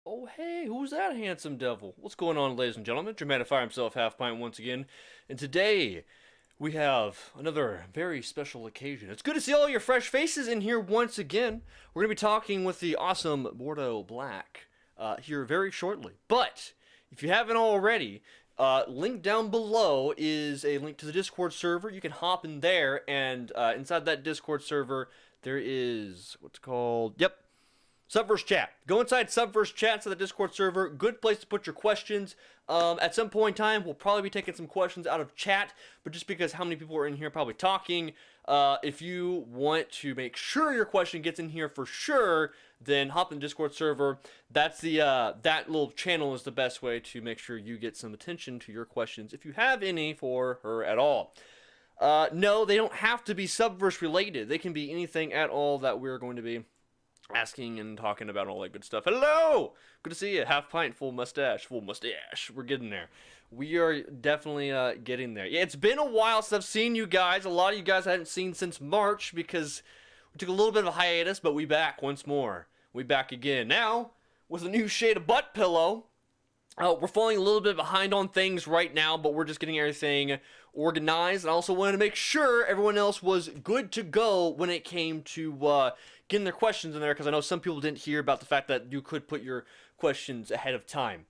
Oh, hey, who's that handsome devil? What's going on, ladies and gentlemen? Dramatifier himself, Halfpint, once again. And today, we have another very special occasion. It's good to see all your fresh faces in here once again. We're going to be talking with the awesome Bordeaux Black here very shortly. But, if you haven't already, link down below is a link to the Discord server. You can hop in there, and inside that Discord server, there is what's called, yep, Subverse Chat. Go inside Subverse Chat to the Discord server. Good place to put your questions. At some point in time, we'll probably be taking some questions out of chat, but just because how many people are in here probably talking, if you want to make sure your question gets in here for sure, then hop in the Discord server. That's the that little channel is the best way to make sure you get some attention to your questions, if you have any for her at all. No, they don't have to be Subverse related. They can be anything at all that we're going to be asking and talking about, all that good stuff. Hello! Good to see you. Half pint, full mustache. Full mustache. We're getting there. We are definitely getting there. Yeah, it's been a while since I've seen you guys. A lot of you guys I hadn't seen since March because we took a little bit of a hiatus, but we back once more. We back again. Now, with a new shade of butt pillow. We're falling a little bit behind on things right now, but we're just getting everything organized. And I also wanted to make sure everyone else was good to go when it came to getting their questions in there, because I know some people didn't hear about the fact that you could put your questions ahead of time.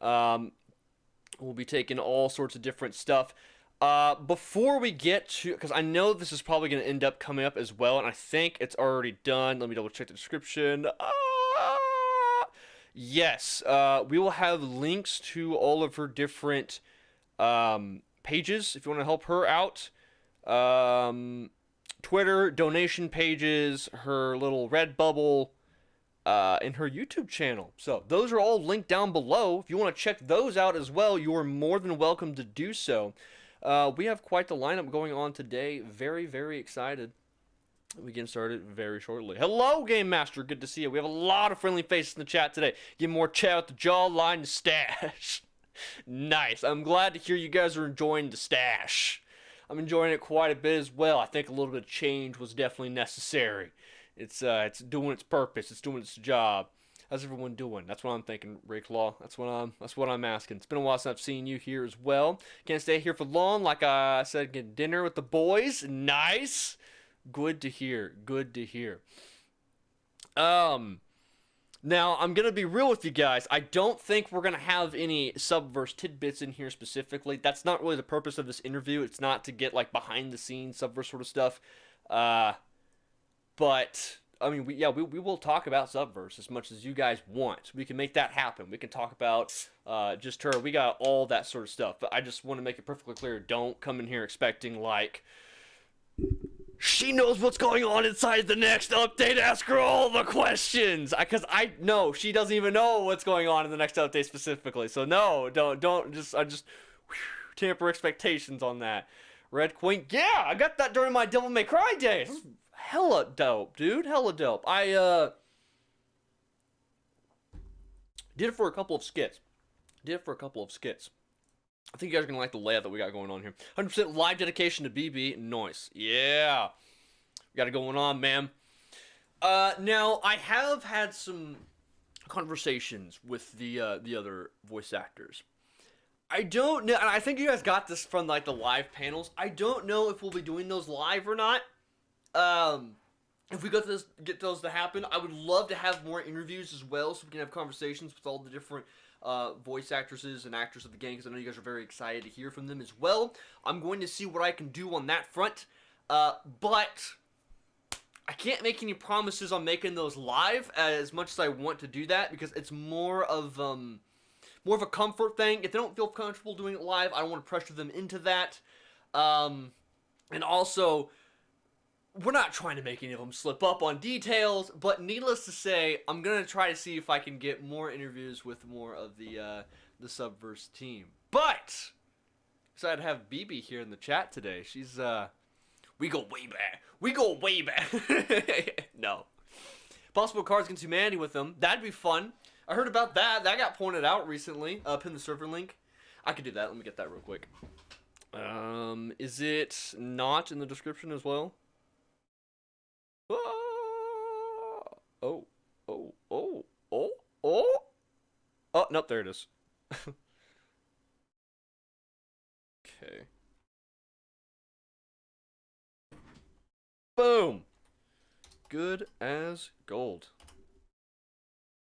We'll be taking all sorts of different stuff. Before we get to, because I know this is probably going to end up coming up as well, and I think it's already done. Let me double check the description. Yes, we will have links to all of her different pages if you want to help her out. Twitter, donation pages, her little Redbubble, and her YouTube channel. So those are all linked down below. If you want to check those out as well, you are more than welcome to do so. We have quite the lineup going on today. Very, very excited. We get started very shortly. Hello, Game Master. Good to see you. We have a lot of friendly faces in the chat today. Get more chat with the jawline and stash. Nice. I'm glad to hear you guys are enjoying the stash. I'm enjoying it quite a bit as well. I think a little bit of change was definitely necessary. It's doing its purpose. It's doing its job. How's everyone doing? That's what I'm thinking, Rayclaw. That's what I'm asking. It's been a while since I've seen you here as well. Can't stay here for long. Like I said, get dinner with the boys. Nice. Good to hear. Good to hear. Now, I'm going to be real with you guys. I don't think we're going to have any Subverse tidbits in here specifically. That's not really the purpose of this interview. It's not to get, like, behind-the-scenes Subverse sort of stuff. But, I mean, we will talk about Subverse as much as you guys want. We can make that happen. We can talk about just her. We got all that sort of stuff. But I just want to make it perfectly clear. Don't come in here expecting, like, she knows what's going on inside the next update. Ask her all the questions. Because I know she doesn't even know what's going on in the next update specifically. So no, don't just temper expectations on that. Red Queen, yeah, I got that during my Devil May Cry days. That's hella dope, dude. Hella dope. I did it for a couple of skits. I think you guys are going to like the layout that we got going on here. 100% live dedication to BB. Nice. Yeah. We got it going on, man. Now, I have had some conversations with the other voice actors. I don't know, and I think you guys got this from, like, the live panels. I don't know if we'll be doing those live or not. If we get those to happen, I would love to have more interviews as well, so we can have conversations with all the different voice actresses and actors of the game, because I know you guys are very excited to hear from them as well. I'm going to see what I can do on that front, but I can't make any promises on making those live as much as I want to do that, because it's more of a comfort thing. If they don't feel comfortable doing it live, I don't want to pressure them into that. And also, we're not trying to make any of them slip up on details, but needless to say, I'm going to try to see if I can get more interviews with more of the Subverse team. But, excited to have BB here in the chat today. She's, we go way back. We go way back. No. Possible cards against humanity with them. That'd be fun. I heard about that. That got pointed out recently. Pin the server link. I could do that. Let me get that real quick. Is it not in the description as well? Oh, oh, oh, oh, oh. nope, there it is. Okay. Boom. Good as gold.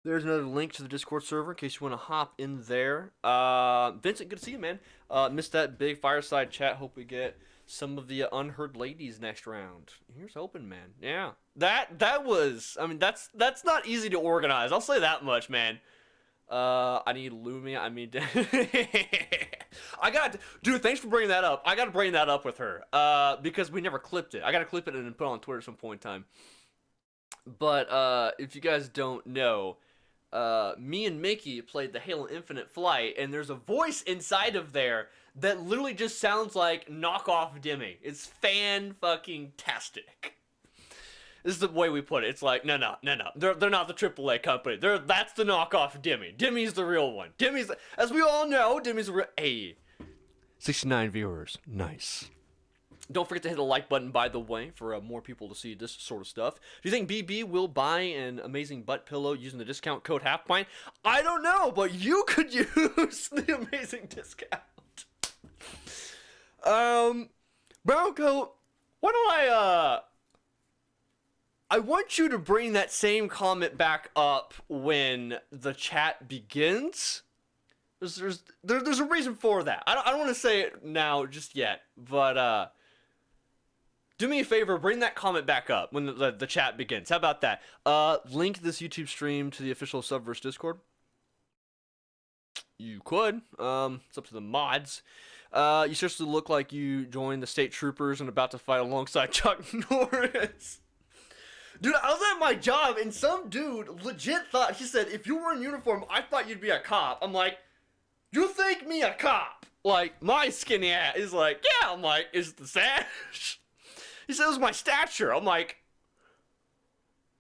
There's another link to the Discord server in case you want to hop in there. Vincent, good to see you, man. Missed that big fireside chat. Hope we get some of the unheard ladies next round. Here's hoping, man. Yeah, that was. I mean, that's not easy to organize. I'll say that much, man. I need Lumia. I mean, I got, dude. Thanks for bringing that up. I got to bring that up with her. Because we never clipped it. I got to clip it and put it on Twitter at some point in time. But if you guys don't know, me and Mickey played the Halo Infinite Flight, and there's a voice inside of there that literally just sounds like knockoff DEMI. It's fan-fucking-tastic. This is the way we put it. It's like, no. They're not the AAA company. That's the knockoff DEMI. DEMI's the real one. DEMI's, as we all know, DEMI's the real. Hey, 69 viewers. Nice. Don't forget to hit the like button, by the way, for more people to see this sort of stuff. Do you think BB will buy an amazing butt pillow using the discount code Halfpint? I don't know, but you could use the amazing discount. Brown Coat, why don't I want you to bring that same comment back up when the chat begins. There's a reason for that. I don't want to say it now just yet, but do me a favor, bring that comment back up when the chat begins. How about that? Link this YouTube stream to the official Subverse Discord. You could. It's up to the mods. You seriously look like you joined the state troopers and about to fight alongside Chuck Norris. Dude, I was at my job and some dude legit thought, he said, if you were in uniform, I thought you'd be a cop. I'm like, you think me a cop? Like, my skinny ass is like, yeah. I'm like, is it the sash? He said it was my stature. I'm like,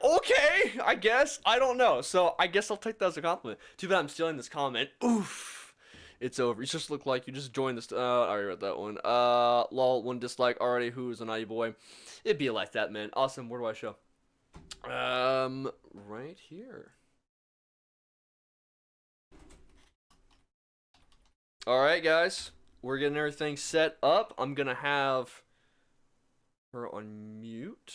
okay, I guess. I don't know. So I guess I'll take that as a compliment. Too bad I'm stealing this comment. Oof. It's over. You just look like you just joined this. I already read that one. Lol, one dislike already. Who is an naughty boy? It'd be like that, man. Awesome. Where do I show? Right here. Alright, guys. We're getting everything set up. I'm gonna have her on mute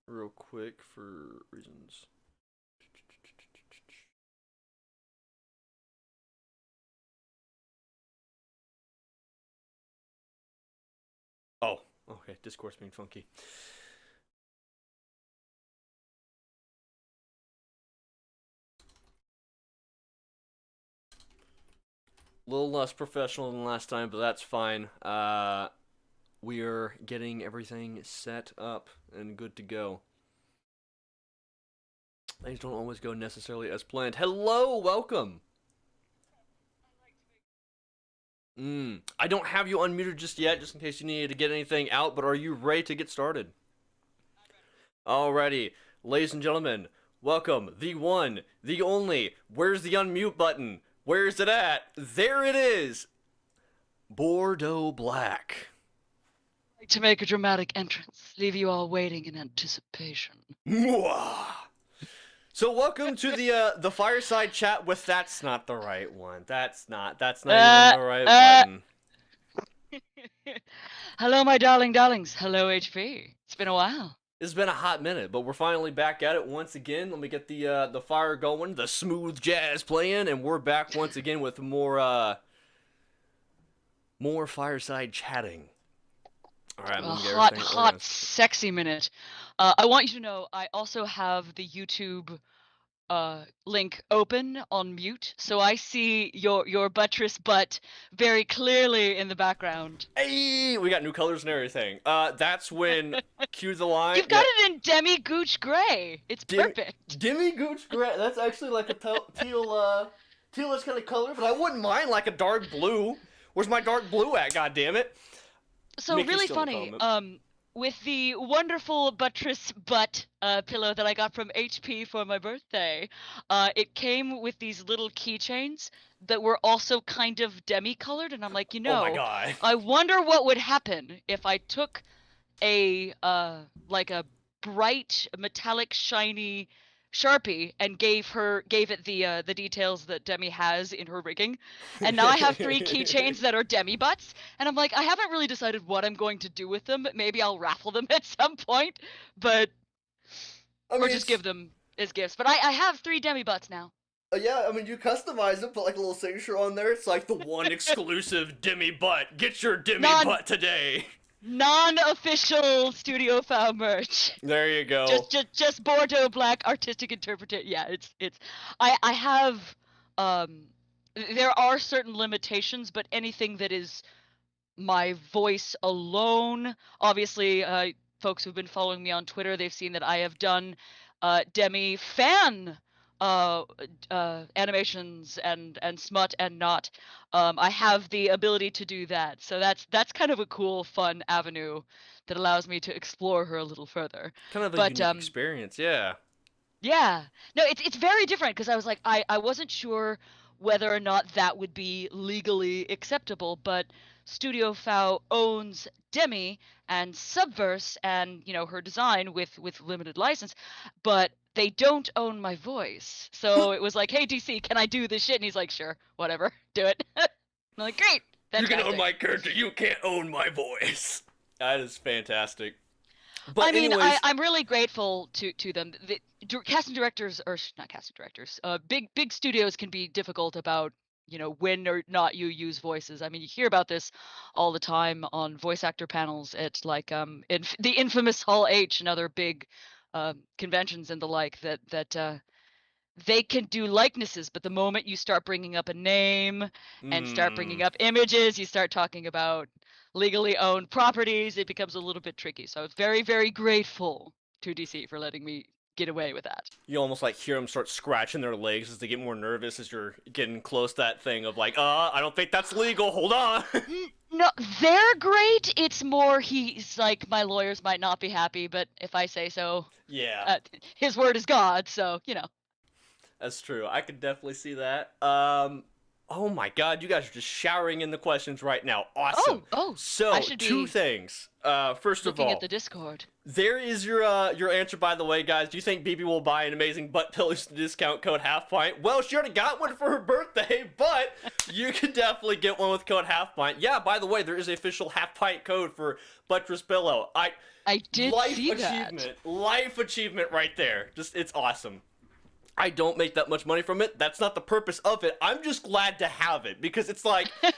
real quick for reasons. Oh, okay. Discord's being funky. A little less professional than last time, but that's fine. We're getting everything set up and good to go. Things don't always go necessarily as planned. Hello, welcome. I don't have you unmuted just yet, just in case you needed to get anything out, but are you ready to get started? Alrighty, ladies and gentlemen, welcome, the one, the only, where's the unmute button? Where's it at? There it is! Bordeaux Black. To make a dramatic entrance, leave you all waiting in anticipation. Mwah! So welcome to the fireside chat with that's not the right one. That's not even the right button. Hello, my darlings. Hello, HP. It's been a while. It's been a hot minute, but we're finally back at it once again. Let me get the fire going, the smooth jazz playing, and we're back once again with more fireside chatting. All right, I'm gonna get hot, sexy minute. I want you to know I also have the YouTube link open on mute, so I see your buttress butt very clearly in the background. Hey, we got new colors and everything. That's when cue the line. You've got it in Demi Gooch Gray. It's perfect. Demi Gooch Gray. That's actually like a tealish kind of color, but I wouldn't mind like a dark blue. Where's my dark blue at? God damn it! So really funny. With the wonderful buttress butt pillow that I got from HP for my birthday, it came with these little keychains that were also kind of demi-colored, and I'm like, you know, oh my God. I wonder what would happen if I took a like a bright, metallic, shiny Sharpie and gave it the details that Demi has in her rigging, and now I have 3 keychains that are Demi butts, and I'm like, I haven't really decided what I'm going to do with them. Maybe I'll raffle them at some point, but or just give them as gifts. But I have 3 Demi butts now. Yeah, I mean, you customize it, put like a little signature on there. It's like the one exclusive Demi butt. Get your Demi butt today. Non-official Studio Foul merch. There you go. Just Bordeaux Black artistic interpretation. Yeah, it's. I have. There are certain limitations, but anything that is my voice alone. Obviously, folks who've been following me on Twitter, they've seen that I have done Demi fan animations and smut and not. I have the ability to do that, so that's kind of a cool, fun avenue that allows me to explore her a little further. Kind of a unique experience, yeah. Yeah, no, it's very different because I was like, I wasn't sure whether or not that would be legally acceptable, but Studio Foul owns Demi and Subverse and her design with limited license, but they don't own my voice. So it was like, hey DC, can I do this shit? And he's like, sure, whatever, do it. I'm like, great. Fantastic. You can own my character, you can't own my voice. That is fantastic. But I mean, anyways... I'm really grateful to them. The casting directors, or not casting directors, big studios can be difficult about when or not you use voices. I mean, you hear about this all the time on voice actor panels at like the infamous Hall H and other big conventions and the like, that they can do likenesses, but the moment you start bringing up a name and start bringing up images, you start talking about legally owned properties, it becomes a little bit tricky. So I was very, very grateful to DC for letting me get away with that. You almost like hear them start scratching their legs as they get more nervous as you're getting close to that thing of like, I don't think that's legal, hold on. No, they're great. It's more he's like, my lawyers might not be happy, but if I say so, yeah, his word is God, so That's true. I could definitely see that. Oh my god, you guys are just showering in the questions right now. Awesome. So, 2 things. First of all, looking at the Discord. There is your answer, by the way, guys. Do you think BB will buy an amazing butt pillow with the discount code Halfpint? Well, she already got one for her birthday, but you can definitely get one with code Halfpint. Yeah, by the way, there is an official Halfpint code for buttress pillow. I did see that. Life achievement right there. It's awesome. I don't make that much money from it. That's not the purpose of it. I'm just glad to have it because it's like a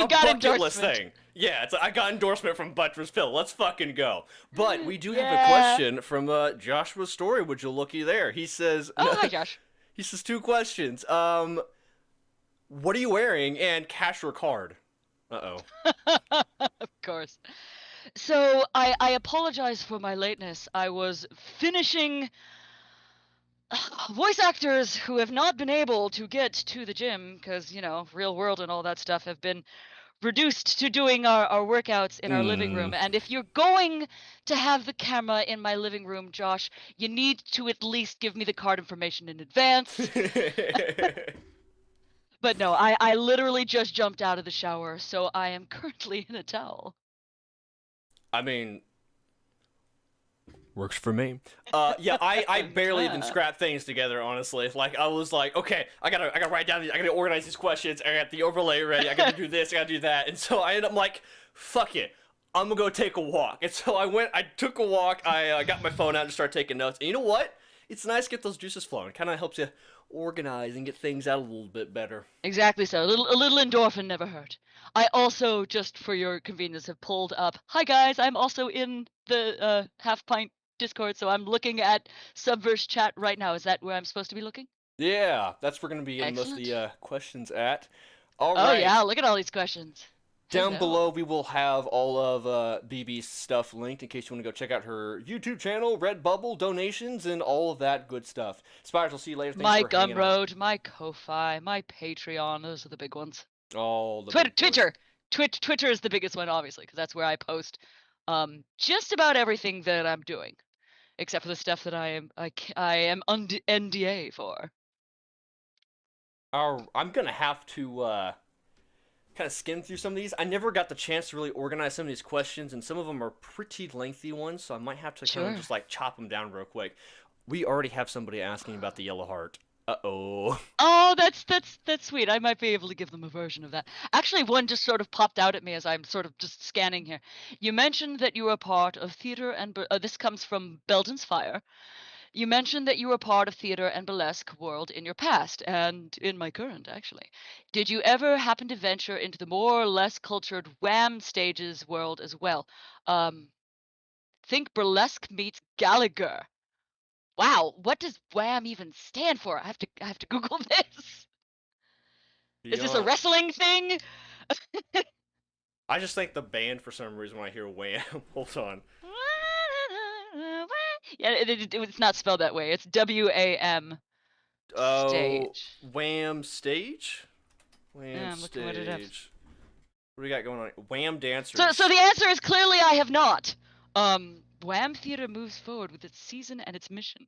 bucket list thing. Yeah, it's like, I got endorsement from Buttress Pill. Let's fucking go. But we do have a question from Joshua Story. Would you looky there? He says, hi Josh. He says 2 questions. What are you wearing and cash or card? Uh-oh. Of course. So I apologize for my lateness. I was finishing voice actors who have not been able to get to the gym because, real world and all that stuff have been reduced to doing our workouts in our living room. And if you're going to have the camera in my living room, Josh, you need to at least give me the card information in advance. But no, I literally just jumped out of the shower, so I am currently in a towel. I mean... works for me. Yeah, I barely even scrap things together, honestly. Like, I was like, okay, I gotta write down these, I gotta organize these questions, I got the overlay ready, I gotta do this, I gotta do that. And so I ended up like, fuck it, I'm gonna go take a walk. And so I took a walk, I got my phone out and started taking notes. And you know what? It's nice to get those juices flowing. It kind of helps you organize and get things out a little bit better. Exactly so. A little endorphin never hurt. I also, just for your convenience, have pulled up, hi guys, I'm also in the Halfpint Discord, so I'm looking at Subverse chat right now. Is that where I'm supposed to be looking? Yeah, that's where we're going to be getting most of the questions at. All right. Oh yeah, look at all these questions. Down below, we will have all of BB's stuff linked in case you want to go check out her YouTube channel, Redbubble, donations, and all of that good stuff. Spiders, we'll see you later. Thanks my for hanging Gumroad, out. My Ko-Fi, my Patreon, those are the big ones. All the Twitter is the biggest one, obviously, because that's where I post just about everything that I'm doing, except for the stuff that I am NDA for. I'm gonna have to kind of skim through some of these. I never got the chance to really organize some of these questions, and some of them are pretty lengthy ones, so I might have to kind of just like chop them down real quick. We already have somebody asking about the yellow heart. Uh-oh. Oh, that's sweet. I might be able to give them a version of that. Actually, one just sort of popped out at me as I'm sort of just scanning here. You mentioned that you were part of theater and this comes from Belden's Fire. You mentioned that you were part of theater and burlesque world in your past and in my current, actually. Did you ever happen to venture into the more or less cultured wham stages world as well? Um, think burlesque meets Gallagher. Wow, what does wham even stand for? I have to Google this. Is this a Yeah. wrestling thing? I just think the band for some reason when I hear Wham. Hold on. Yeah, it's not spelled that way. It's WAM Oh, stage. Wham stage? Wham Yeah, I'm looking what it is. stage. What do we got going on? Wham So dancers. the answer is clearly I have not. Wham Theater moves forward with its season and its mission.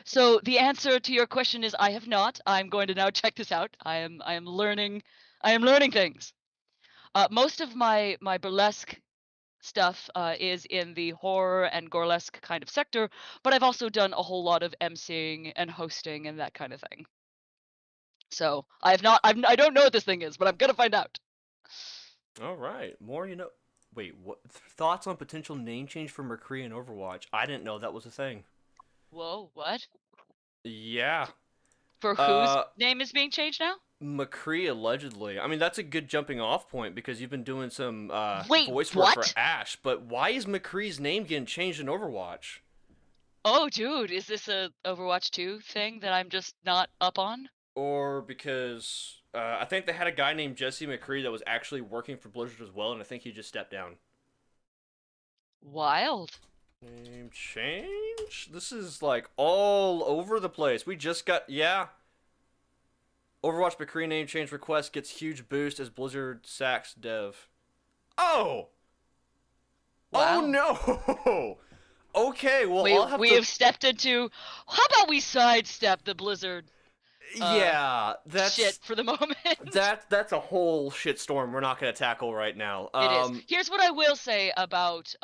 So the answer to your question is I have not. I'm going to now check this out. I am learning things. Most of my burlesque stuff is in the horror and burlesque kind of sector, but I've also done a whole lot of emceeing and hosting and that kind of thing. So I have not. I don't know what this thing is, but I'm gonna find out. All right. More you know. Wait, what? Thoughts on potential name change for McCree in Overwatch? I didn't know that was a thing. Whoa, what? Yeah. For whose Uh, name is being changed now? McCree allegedly. I mean, that's a good jumping off point because you've been doing some Wait, voice work for what? Ash, but why is McCree's name getting changed in Overwatch? Oh, dude, is this a Overwatch 2 thing that I'm just not up on? Or because I think they had a guy named Jesse McCree that was actually working for Blizzard as well, and I think he just stepped down. Wild. Name change? This is like all over the place. We just got, yeah. Overwatch McCree name change request gets huge boost as Blizzard sacks dev. Oh! Oh Wow. no! Okay, well We I'll have we to. have stepped into. How about we sidestep the Blizzard uh Yeah, shit for the moment? that's a whole shitstorm we're not gonna tackle right now. It is. Here's what I will say about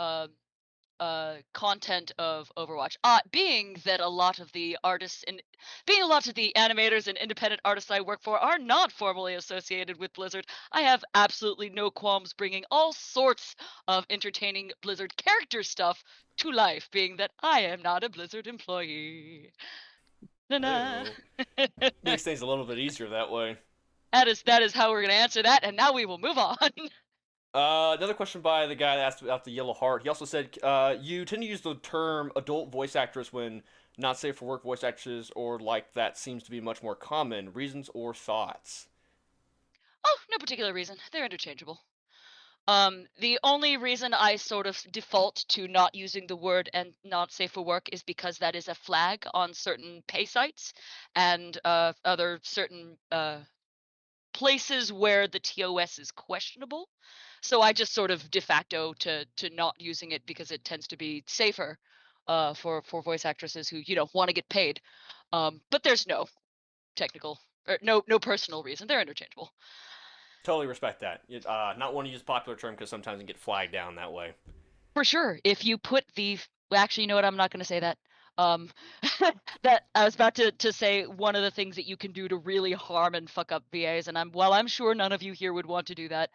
content of Overwatch. Being that a lot of the artists and being a lot of the animators and independent artists I work for are not formally associated with Blizzard, I have absolutely no qualms bringing all sorts of entertaining Blizzard character stuff to life, being that I am not a Blizzard employee. Na-na. Ew. Makes things a little bit easier that way. That is how we're gonna answer that, and now we will move on. Another question by the guy that asked about the yellow heart. He also said, you tend to use the term adult voice actress when not safe for work voice actresses or like that seems to be much more common. Reasons or thoughts? Oh, no particular reason. They're interchangeable. The only reason I sort of default to not using the word and not safe for work is because that is a flag on certain pay sites and other certain places where the TOS is questionable. So I just sort of de facto to not using it because it tends to be safer for voice actresses who want to get paid. But there's no technical or no personal reason. They're interchangeable. Totally respect that. Not want to use popular term because sometimes it get flagged down that way. For sure. If you put the well, actually, you know what? I'm not going to say that. Um, that I was about to say one of the things that you can do to really harm and fuck up VAs, and I'm sure none of you here would want to do that.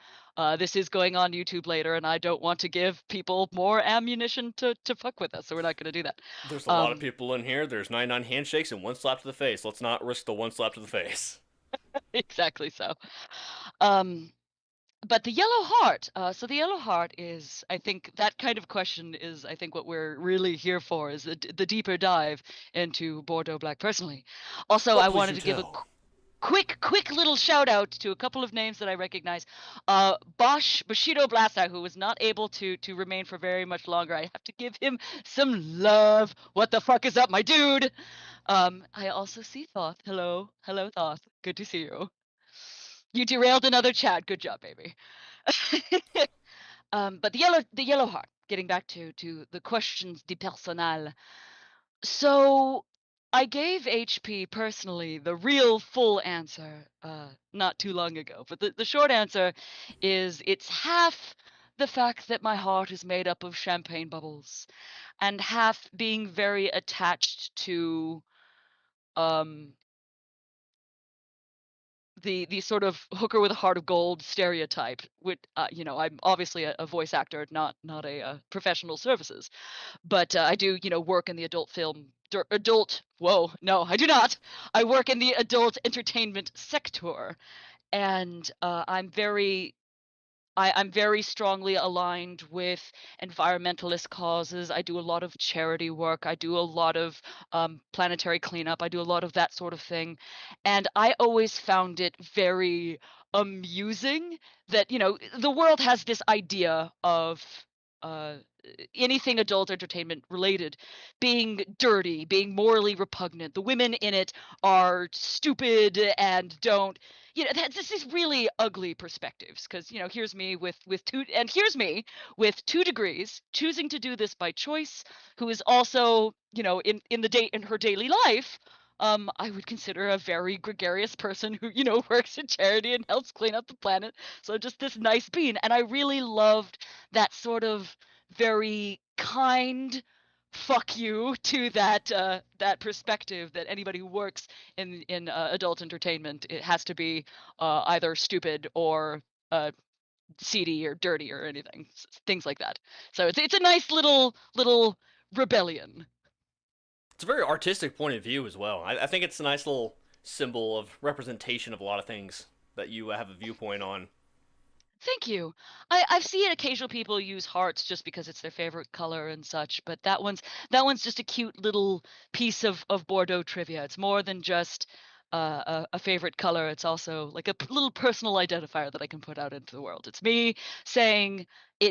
This is going on YouTube later, and I don't want to give people more ammunition to fuck with us, so we're not going to do that. There's a lot of Um, people in here. There's 99 handshakes and one slap to the face. Let's not risk the one slap to the face. exactly so. Um, but the yellow heart, so the yellow heart is, I think that kind of question is, I think what we're really here for is the deeper dive into Bordeaux Black personally. Also, What I please wanted you to give a tell? quick little shout out to a couple of names that I recognize. Bushido Blasta, who was not able to remain for very much longer. I have to give him some love. What the fuck is up, my dude? I also see Thoth. Hello Thoth. Good to see you. You derailed another chat. Good job, baby. But the yellow heart. Getting back to the questions de personnel. So I gave HP personally the real full answer not too long ago. But the short answer is it's half the fact that my heart is made up of champagne bubbles, and half being very attached to um the sort of hooker with a heart of gold stereotype. With I'm obviously a voice actor, not a professional services, but I do work in the adult film adult. Whoa, no, I do not. I work in the adult entertainment sector, and I'm very strongly aligned with environmentalist causes. I do a lot of charity work. I do a lot of planetary cleanup. I do a lot of that sort of thing. And I always found it very amusing that, the world has this idea of uh, anything adult entertainment related being dirty, being morally repugnant. The women in it are stupid and don't this is really ugly perspectives because here's me with two, and here's me with 2 degrees choosing to do this by choice, who is also in her daily life I would consider a very gregarious person who works in charity and helps clean up the planet. So just this nice bean, and I really loved that sort of very kind fuck you to that perspective that anybody who works in adult entertainment, it has to be either stupid or seedy or dirty or anything, things like that. So it's a nice little rebellion. It's a very artistic point of view as well. I think it's a nice little symbol of representation of a lot of things that you have a viewpoint on. Thank you. I've seen occasional people use hearts just because it's their favorite color and such, but that one's just a cute little piece of Bordeaux trivia. It's more than just a favorite color. It's also like a little personal identifier that I can put out into the world. It's me saying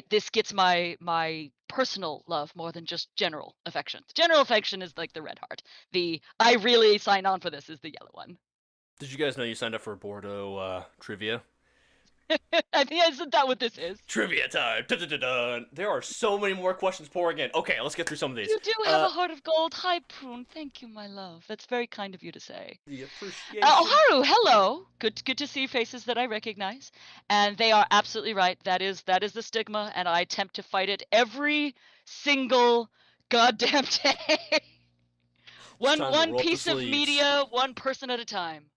this gets my personal love more than just general affection. General affection is like the red heart. The I really sign on for this is the yellow one. Did you guys know you signed up for Bordeaux trivia? I think isn't that what this is? Trivia time! Da-da-da-da. There are so many more questions pouring in. Okay, let's get through some of these. You do have a heart of gold. Hi, Prune. Thank you, my love. That's very kind of you to say. The appreciation. Oharu, hello. Good to see faces that I recognize. And they are absolutely right. That is the stigma, and I attempt to fight it every single goddamn day. one piece of media, one person at a time.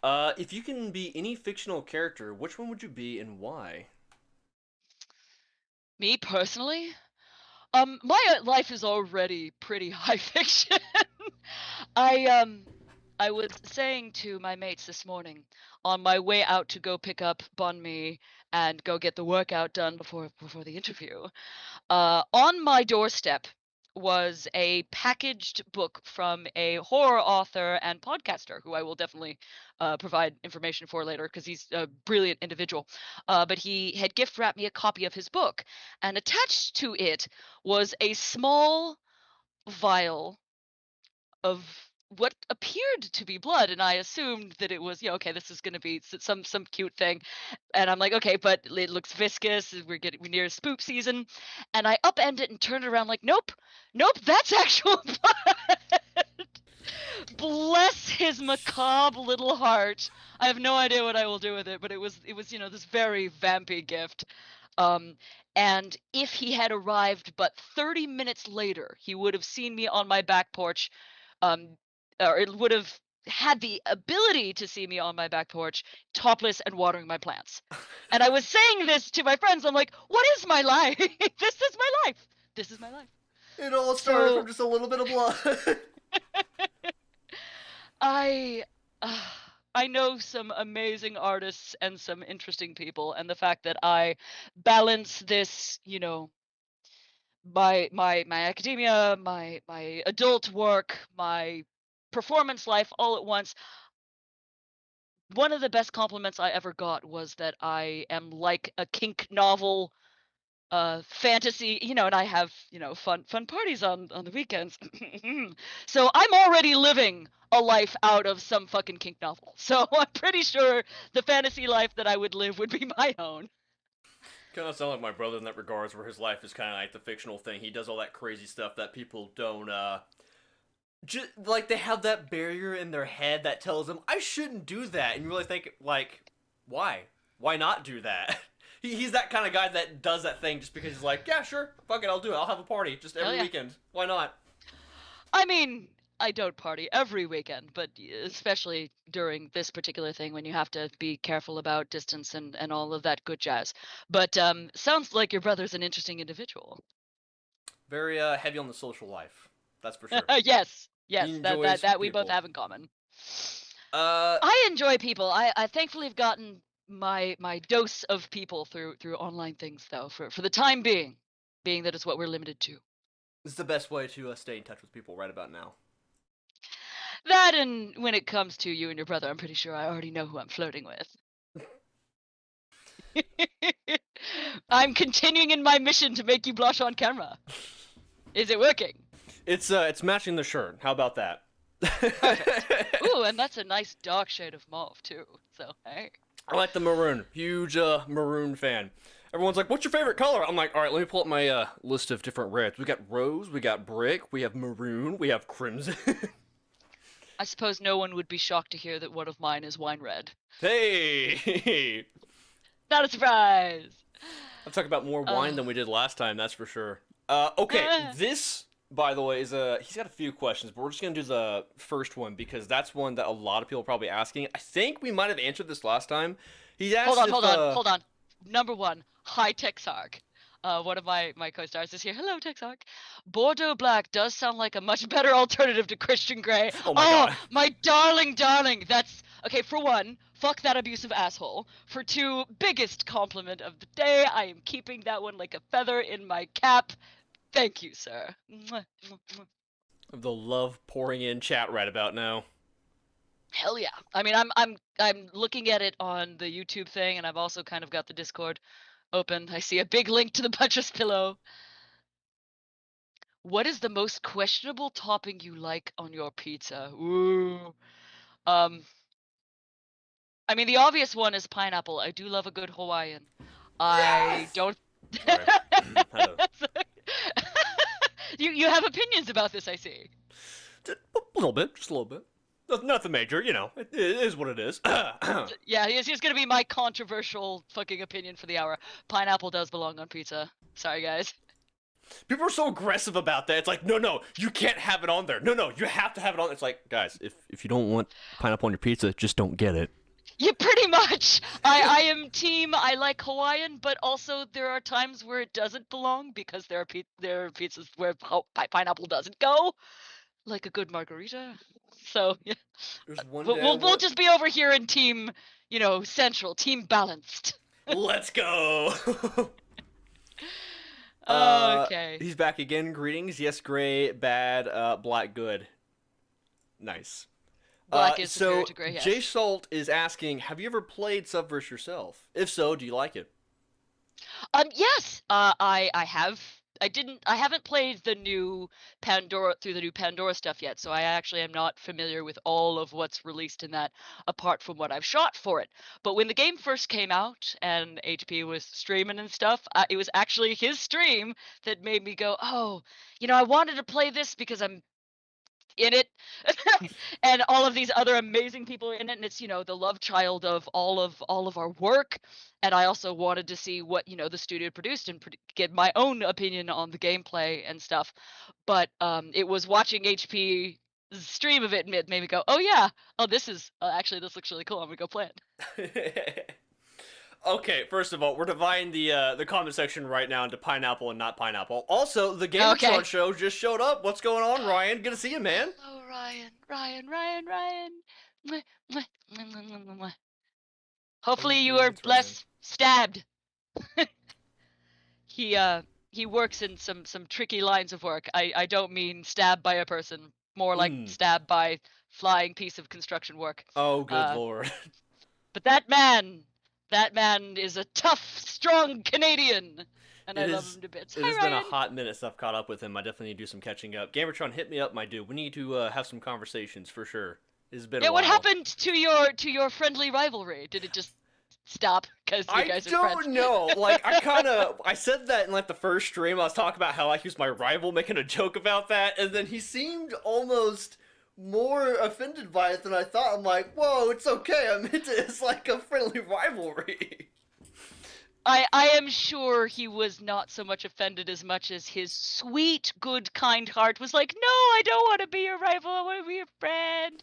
If you can be any fictional character, which one would you be and why? Me personally? My life is already pretty high fiction. I was saying to my mates this morning on my way out to go pick up Banh Mi and go get the workout done before the interview. On my doorstep was a packaged book from a horror author and podcaster who I will definitely provide information for later because he's a brilliant individual. But he had gift wrapped me a copy of his book, and attached to it was a small vial of what appeared to be blood, and I assumed that it was okay, this is going to be some cute thing. And I'm like, okay, but it looks viscous, we're near spoop season. And I upend it and turn it around like, nope, that's actual blood. Bless his macabre little heart. I have no idea what I will do with it, but it was this very vampy gift. And if he had arrived but 30 minutes later, he would have seen me on my back porch, or it would have had the ability to see me on my back porch, topless and watering my plants. And I was saying this to my friends. I'm like, what is my life? This is my life. This is my life. It all started from just a little bit of blood. I know some amazing artists and some interesting people, and the fact that I balance this, my academia, my adult work, my performance life all at once. One of the best compliments I ever got was that I am like a kink novel fantasy, and I have, fun parties on the weekends. So I'm already living a life out of some fucking kink novel. So I'm pretty sure the fantasy life that I would live would be my own. Kind of sound like my brother in that regards, where his life is kind of like the fictional thing. He does all that crazy stuff that people don't, just, like, they have that barrier in their head that tells them, I shouldn't do that. And you really think, like, why? Why not do that? He's that kind of guy that does that thing just because he's like, yeah, sure, fuck it, I'll do it. I'll have a party just every weekend. Why not? I mean, I don't party every weekend, but especially during this particular thing when you have to be careful about distance and all of that good jazz. But sounds like your brother's an interesting individual. Very heavy on the social life. That's for sure. Yes, that we both have in common. I enjoy people. I thankfully have gotten my dose of people through online things though for the time being that it's what we're limited to. It's the best way to stay in touch with people right about now. That, and when it comes to you and your brother, I'm pretty sure I already know who I'm flirting with. I'm continuing in my mission to make you blush on camera. Is it working? It's matching the shirt. How about that? Perfect. Ooh, and that's a nice dark shade of mauve too. So hey. I like the maroon. Huge maroon fan. Everyone's like, "What's your favorite color?" I'm like, "All right, let me pull up my list of different reds. We got rose, we got brick, we have maroon, we have crimson." I suppose no one would be shocked to hear that one of mine is wine red. Hey! Not a surprise! I'll talk about more wine than we did last time, that's for sure. Okay, this, by the way, is he's got a few questions, but we're just going to do the first one because that's one that a lot of people are probably asking. I think we might have answered this last time. He asked Hold on. Number one, hi Texark. One of my co-stars is here. Hello, Texark. Bordeaux Black does sound like a much better alternative to Christian Grey. Oh my god. My darling. That's okay. For one, fuck that abusive asshole. For two, biggest compliment of the day. I am keeping that one like a feather in my cap. Thank you, sir. The love pouring in chat right about now. Hell yeah. I mean, I'm looking at it on the YouTube thing, and I've also kind of got the Discord open. I see a big link to the buttress pillow. What is the most questionable topping you like on your pizza? Ooh. I mean, the obvious one is pineapple. I do love a good Hawaiian. I don't. You have opinions about this, I see. A little bit, just a little bit. Nothing major, you know. It is what it is. Yeah, he's gonna be my controversial fucking opinion for the hour. Pineapple does belong on pizza. Sorry, guys. People are so aggressive about that. It's like, no, you can't have it on there. No, you have to have it on. It's like, guys, if you don't want pineapple on your pizza, just don't get it. Yeah, pretty much. I am team. I like Hawaiian, but also there are times where it doesn't belong because there are pizzas where pineapple doesn't go, like a good margarita. So yeah, we'll just be over here in team, central, team balanced. Let's go. Okay. He's back again. Greetings. Yes, gray, bad, black, good. Nice. Black is superior to gray, yes. Jay Salt is asking, have you ever played Subverse yourself? If so, do you like it? Yes. I have. I haven't played the new Pandora stuff yet, so I actually am not familiar with all of what's released in that apart from what I've shot for it. But when the game first came out and HP was streaming and stuff, it was actually his stream that made me go, oh, I wanted to play this because I'm in it and all of these other amazing people are in it, and it's the love child of all of our work, and I also wanted to see what the studio produced and get my own opinion on the gameplay and stuff. But it was watching HP stream of it and it made me go, oh yeah, this looks really cool, I'm gonna go play it. Okay, first of all, we're dividing the comment section right now into pineapple and not pineapple. Also, the Gamertron show just showed up. What's going on, Ryan? Good to see you, man. Hello, Ryan. Hopefully you are less stabbed. He works in some tricky lines of work. I don't mean stabbed by a person, more like stabbed by flying piece of construction work. Oh, good lord. But that man is a tough, strong Canadian, and I love him to bits. It has been a hot minute since I've caught up with him. I definitely need to do some catching up. Gamertron, hit me up, my dude. We need to have some conversations for sure. It's been a while. What happened to your friendly rivalry? Did it just stop because you guys are friends? I don't know. Like, I said that in like the first stream. I was talking about how he was my rival, making a joke about that, and then he seemed almost more offended by it than I thought. I'm like, whoa, it's okay. I meant it's like a friendly rivalry. I am sure he was not so much offended as much as his sweet, good, kind heart was like, no, I don't want to be your rival. I want to be your friend.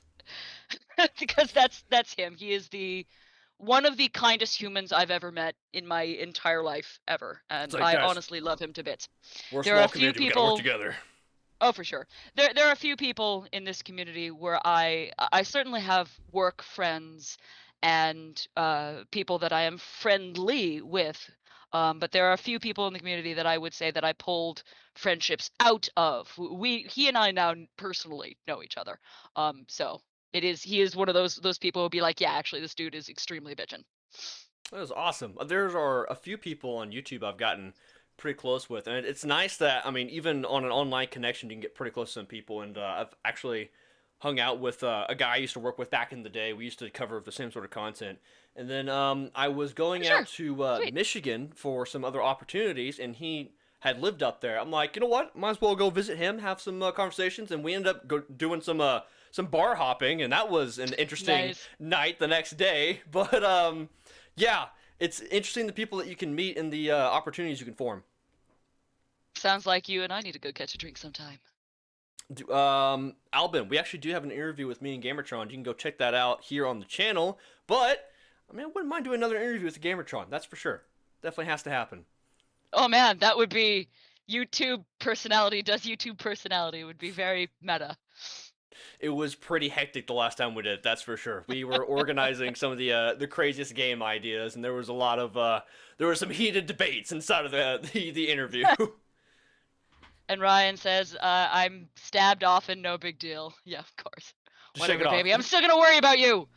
Because that's him. He is one of the kindest humans I've ever met in my entire life ever, and like, I guys, honestly love him to bits. We're a There are small a few community. We gotta work people. together. Oh, for sure. There are a few people in this community where I certainly have work friends and people that I am friendly with. But there are a few people in the community that I would say that I pulled friendships out of. He and I now personally know each other. So he is one of those people who'll be like, yeah, actually, this dude is extremely bitchin'. That was awesome. There are a few people on YouTube I've gotten pretty close with, and it's nice that, I mean, even on an online connection, you can get pretty close to some people. And I've actually hung out with a guy I used to work with back in the day. We used to cover the same sort of content. And then I was going Sure. out to Michigan for some other opportunities, and he had lived up there. I'm like, you know what? Might as well go visit him, have some conversations, and we ended up doing some bar hopping, and that was an interesting night the next day. But yeah, it's interesting the people that you can meet and the opportunities you can form. Sounds like you and I need to go catch a drink sometime. Albin, we actually do have an interview with me and Gamertron. You can go check that out here on the channel. But I mean, I wouldn't mind doing another interview with the Gamertron. That's for sure. Definitely has to happen. Oh man, that would be YouTube personality does YouTube personality. It would be very meta. It was pretty hectic the last time we did. That's for sure. We were organizing some of the craziest game ideas, and there was a lot of there were some heated debates inside of the interview. And Ryan says, "I'm stabbed often, no big deal." Yeah, of course. Whatever, baby. I'm still gonna worry about you.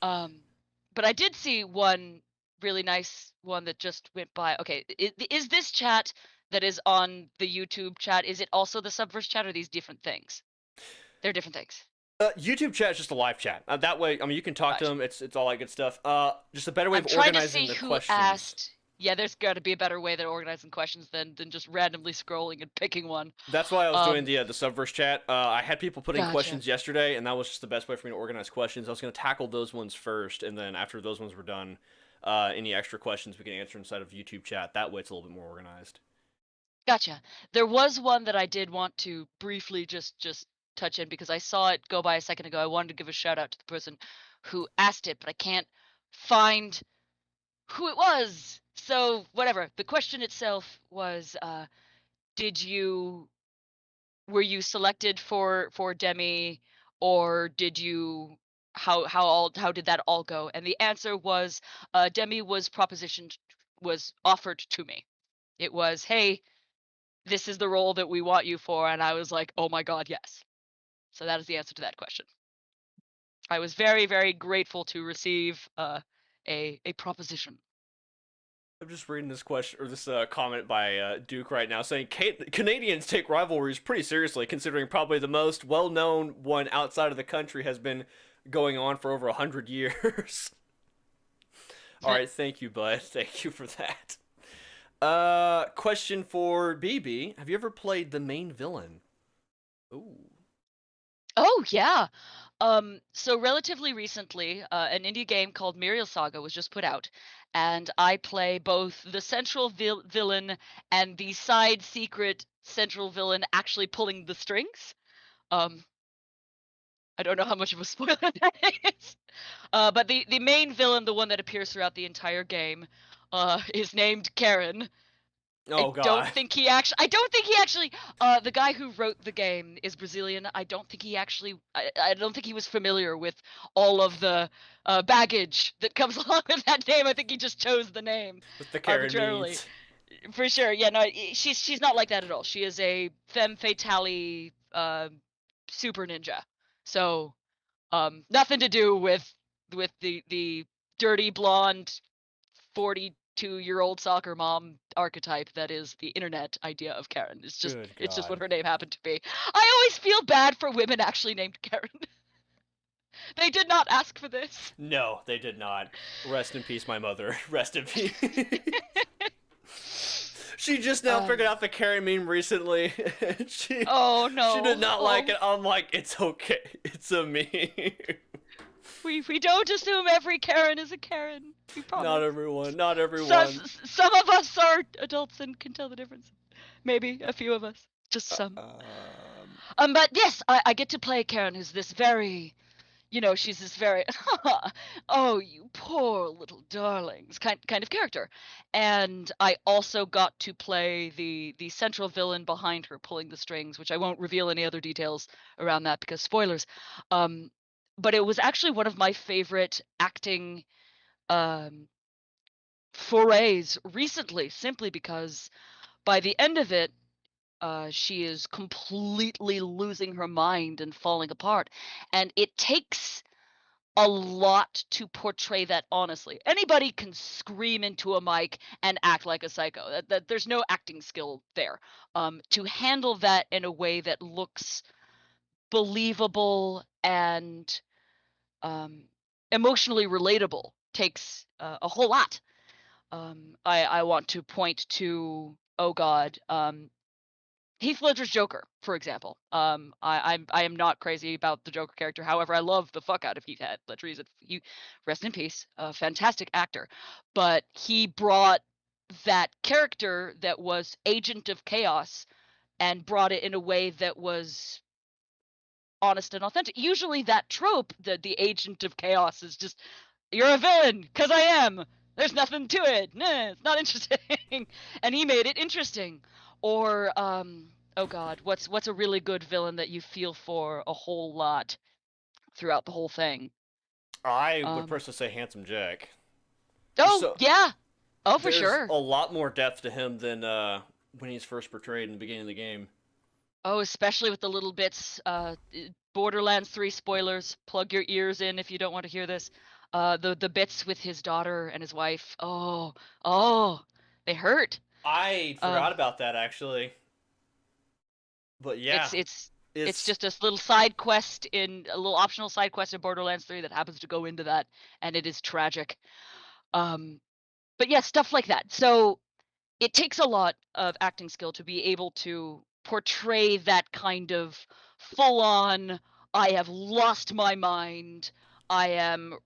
But I did see one really nice one that just went by. Okay, is this chat that is on the YouTube chat? Is it also the Subverse chat, or are these different things? They're different things. YouTube chat is just a live chat. That way, I mean, you can talk to them. It's all that good stuff. Just a better way of organizing the questions. Asked. Yeah, there's got to be a better way than organizing questions than just randomly scrolling and picking one. That's why I was doing the Subverse chat. I had people putting questions yesterday, and that was just the best way for me to organize questions. I was going to tackle those ones first, and then after those ones were done, any extra questions we can answer inside of YouTube chat. That way it's a little bit more organized. Gotcha. There was one that I did want to briefly just touch in because I saw it go by a second ago. I wanted to give a shout out to the person who asked it, but I can't find who it was. So whatever. The question itself was, were you selected for DEMI, or did you how did that all go? And the answer was, DEMI was offered to me. It was, hey, this is the role that we want you for, and I was like, oh my god, yes. So that is the answer to that question. I was very, very grateful to receive a proposition. I'm just reading this question or this comment by Duke right now, saying Canadians take rivalries pretty seriously, considering probably the most well-known one outside of the country has been going on for over 100 years. All right, thank you, bud. Thank you for that. Question for BB: have you ever played the main villain? Ooh. Oh yeah. So relatively recently, an indie game called Muriel Saga was just put out, and I play both the central villain and the side secret central villain actually pulling the strings. I don't know how much of a spoiler that is. But the main villain, the one that appears throughout the entire game, is named Karen. Oh god. I don't think he actually the guy who wrote the game is Brazilian. I don't think he was familiar with all of the baggage that comes along with that name. I think he just chose the name with the Karen arbitrarily. Needs. For sure. Yeah, no, she's not like that at all. She is a femme fatale super ninja. So nothing to do with the dirty blonde 42-year-old soccer mom archetype that is the internet idea of Karen. It's just what her name happened to be. I always feel bad for women actually named Karen. They did not ask for this. No, they did not. Rest in peace, my mother. Rest in peace. She just now figured out the Karen meme recently. Oh no. She did not like it. I'm like, it's okay. It's a meme. We don't assume every Karen is a Karen. We promise. Not everyone. Not everyone. Some of us are adults and can tell the difference. Maybe a few of us. Just some. But yes, I get to play Karen, who's this very, she's this very, oh, you poor little darlings kind of character. And I also got to play the central villain behind her pulling the strings, which I won't reveal any other details around that because spoilers. But it was actually one of my favorite acting forays recently, simply because by the end of it, she is completely losing her mind and falling apart. And it takes a lot to portray that honestly. Anybody can scream into a mic and act like a psycho. That there's no acting skill there. To handle that in a way that looks believable and emotionally relatable takes a whole lot. I want to point to, oh God, Heath Ledger's Joker, for example. I am not crazy about the Joker character. However, I love the fuck out of Heath Ledger. He rest in peace, a fantastic actor. But he brought that character that was agent of chaos and brought it in a way that was honest and authentic. Usually that trope, the agent of chaos, is just, you're a villain, because I am. There's nothing to it. Nah, it's not interesting. And he made it interesting. Or, oh God, what's a really good villain that you feel for a whole lot throughout the whole thing? I would personally say Handsome Jack. Oh, yeah. Oh, for sure. There's a lot more depth to him than when he's first portrayed in the beginning of the game. Oh, especially with the little bits. Borderlands 3 spoilers. Plug your ears in if you don't want to hear this. The bits with his daughter and his wife. Oh, they hurt. I forgot about that actually. But yeah, it's just a little side quest a little optional side quest in Borderlands 3 that happens to go into that, and it is tragic. But yeah, stuff like that. So it takes a lot of acting skill to be able to portray that kind of full-on, I have lost my mind, I am,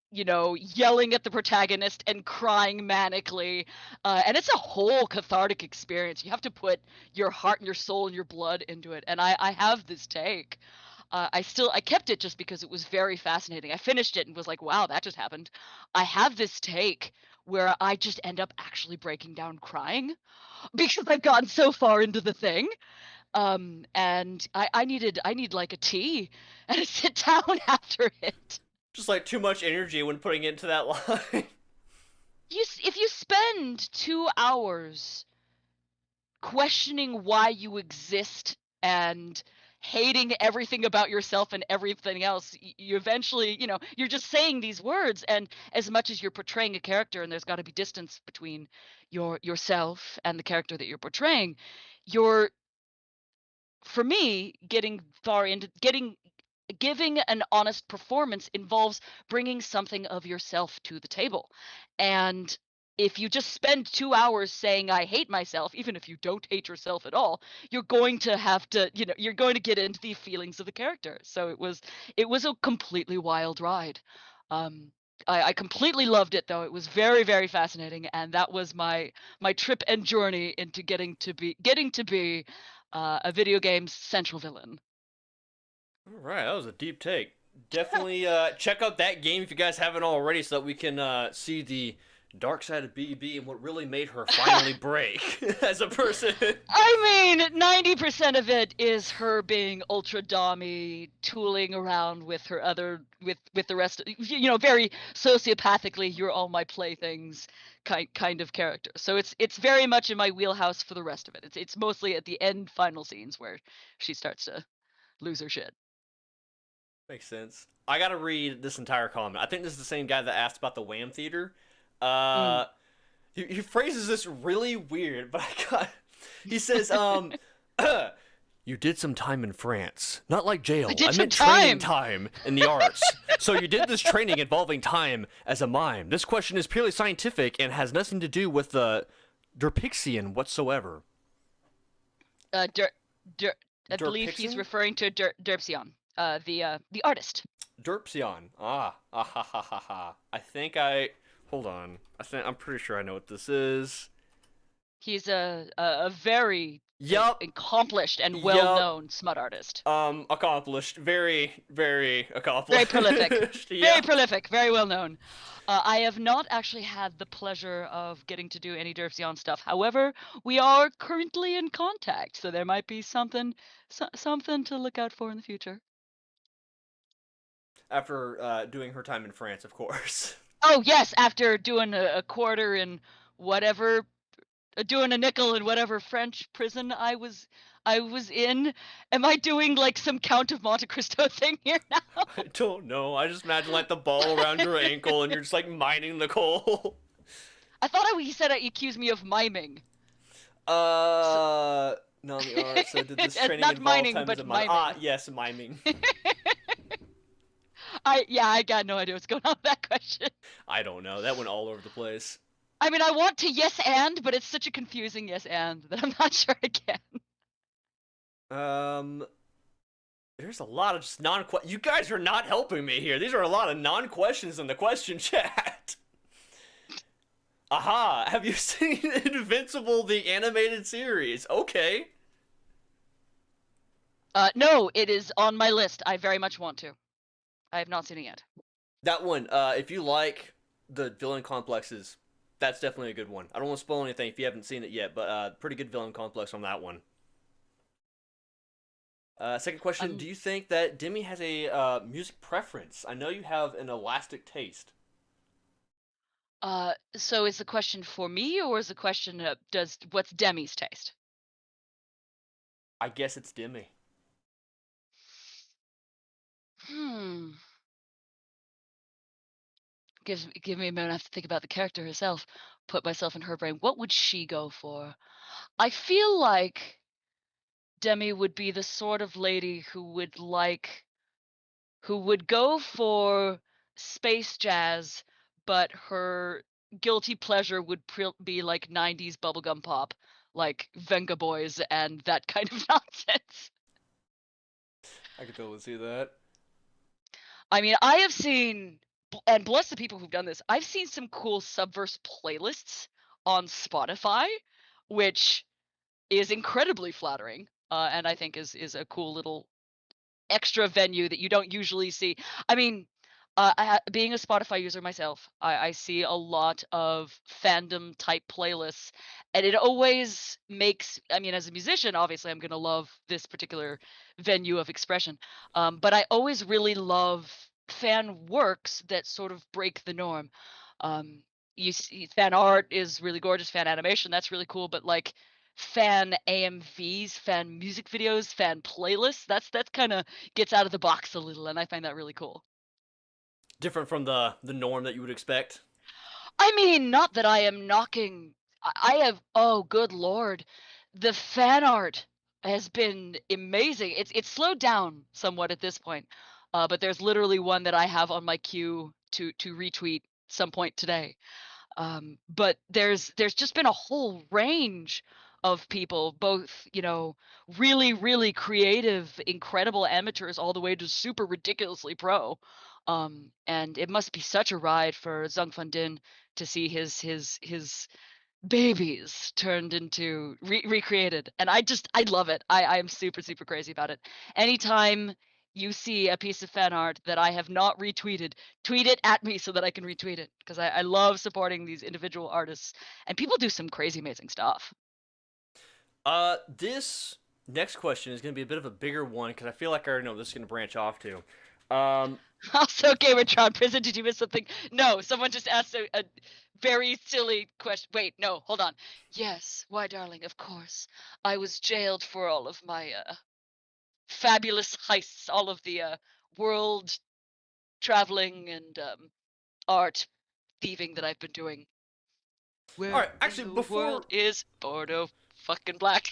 yelling at the protagonist and crying manically. And it's a whole cathartic experience. You have to put your heart and your soul and your blood into it. And I have this take. I kept it just because it was very fascinating. I finished it and was like, wow, that just happened. I have this take where I just end up actually breaking down crying because I've gotten so far into the thing. And I need like a tea and a sit down after it. Just like too much energy when putting it into that line. If you spend 2 hours questioning why you exist and hating everything about yourself and everything else, you eventually, you're just saying these words, and as much as you're portraying a character and there's got to be distance between yourself and the character that you're portraying, for me, getting far into giving an honest performance involves bringing something of yourself to the table. And if you just spend 2 hours saying I hate myself, even if you don't hate yourself at all, you're going to have to, you're going to get into the feelings of the character. So it was a completely wild ride. I completely loved it, though. It was very, very fascinating, and that was my trip and journey into getting to be a video game's central villain. All right, that was a deep take. Definitely check out that game if you guys haven't already, so that we can see the dark side of BB and what really made her finally break as a person. I mean, 90% of it is her being ultra dommy, tooling around with her with the rest of, very sociopathically, you're all my playthings kind of character. So it's very much in my wheelhouse for the rest of it. It's mostly at the end final scenes where she starts to lose her shit. Makes sense. I gotta read this entire comment. I think this is the same guy that asked about the Wham Theater. He phrases this really weird, but he says, you did some time in France. Not like jail. I meant training time in the arts. So you did this training involving time as a mime. This question is purely scientific and has nothing to do with the Derpixian whatsoever. I believe he's referring to Derpsion, the artist. Derpsion. Ha ha ha ha. Hold on. I'm pretty sure I know what this is. He's a very Yup. accomplished and well-known smut artist. Accomplished. Very, very accomplished. Very prolific. Yeah. Very prolific. Very well-known. I have not actually had the pleasure of getting to do any Derpsion stuff. However, we are currently in contact, so there might be something to look out for in the future. After doing her time in France, of course. Oh yes, after doing a quarter in whatever, doing a nickel in whatever French prison I was in. Am I doing like some Count of Monte Cristo thing here now? I don't know. I just imagine like the ball around your ankle and you're just like mining the coal. I thought he said he accused me of miming. No, the art. So did this training not involve mining, time but as a miming. Yes, miming. I got no idea what's going on with that question. I don't know. That went all over the place. I mean, I want to yes and, but it's such a confusing yes and that I'm not sure I can. There's a lot of just you guys are not helping me here. These are a lot of non-questions in the question chat. Aha! Have you seen Invincible, the animated series? Okay. No, it is on my list. I very much want to. I have not seen it yet. That one, if you like the villain complexes, that's definitely a good one. I don't want to spoil anything if you haven't seen it yet, but pretty good villain complex on that one. Second question, do you think that Demi has a music preference? I know you have an elastic taste. So is the question for me, or is the question what's Demi's taste? I guess it's Demi. Give me a minute. I have to think about the character herself. Put myself in her brain. What would she go for? I feel like Demi would be the sort of lady who would go for space jazz, but her guilty pleasure would be like 90s bubblegum pop, like Venga Boys and that kind of nonsense. I could totally see that. I mean, I have seen, and bless the people who've done this, I've seen some cool Subverse playlists on Spotify, which is incredibly flattering, and I think is a cool little extra venue that you don't usually see. I mean, being a Spotify user myself, I see a lot of fandom type playlists, and it always makes, I mean, as a musician, obviously I'm gonna love this particular venue of expression, but I always really love fan works that sort of break the norm. You see, fan art is really gorgeous, fan animation, that's really cool, but like fan AMVs, fan music videos, fan playlists, that's kind of gets out of the box a little, and I find that really cool. Different from the norm that you would expect. I mean, not that I am knocking. I have. Oh, good lord, the fan art has been amazing. It's slowed down somewhat at this point, but there's literally one that I have on my queue to retweet some point today. But there's just been a whole range of people, both, you know, really, really creative, incredible amateurs, all the way to super ridiculously pro. And it must be such a ride for Zung Fun Din to see his babies turned into recreated. And I love it. I am super, super crazy about it. Anytime you see a piece of fan art that I have not retweeted, tweet it at me so that I can retweet it, because I love supporting these individual artists, and people do some crazy amazing stuff. This next question is going to be a bit of a bigger one, because I feel like I already know what this is going to branch off to. Also, Gamertron, Prison, did you miss something? No, someone just asked a very silly question. Wait, no, hold on. Yes, why, darling, of course. I was jailed for all of my fabulous heists, all of the world traveling and art thieving that I've been doing. All right, actually, before world is Bordeaux fucking Black.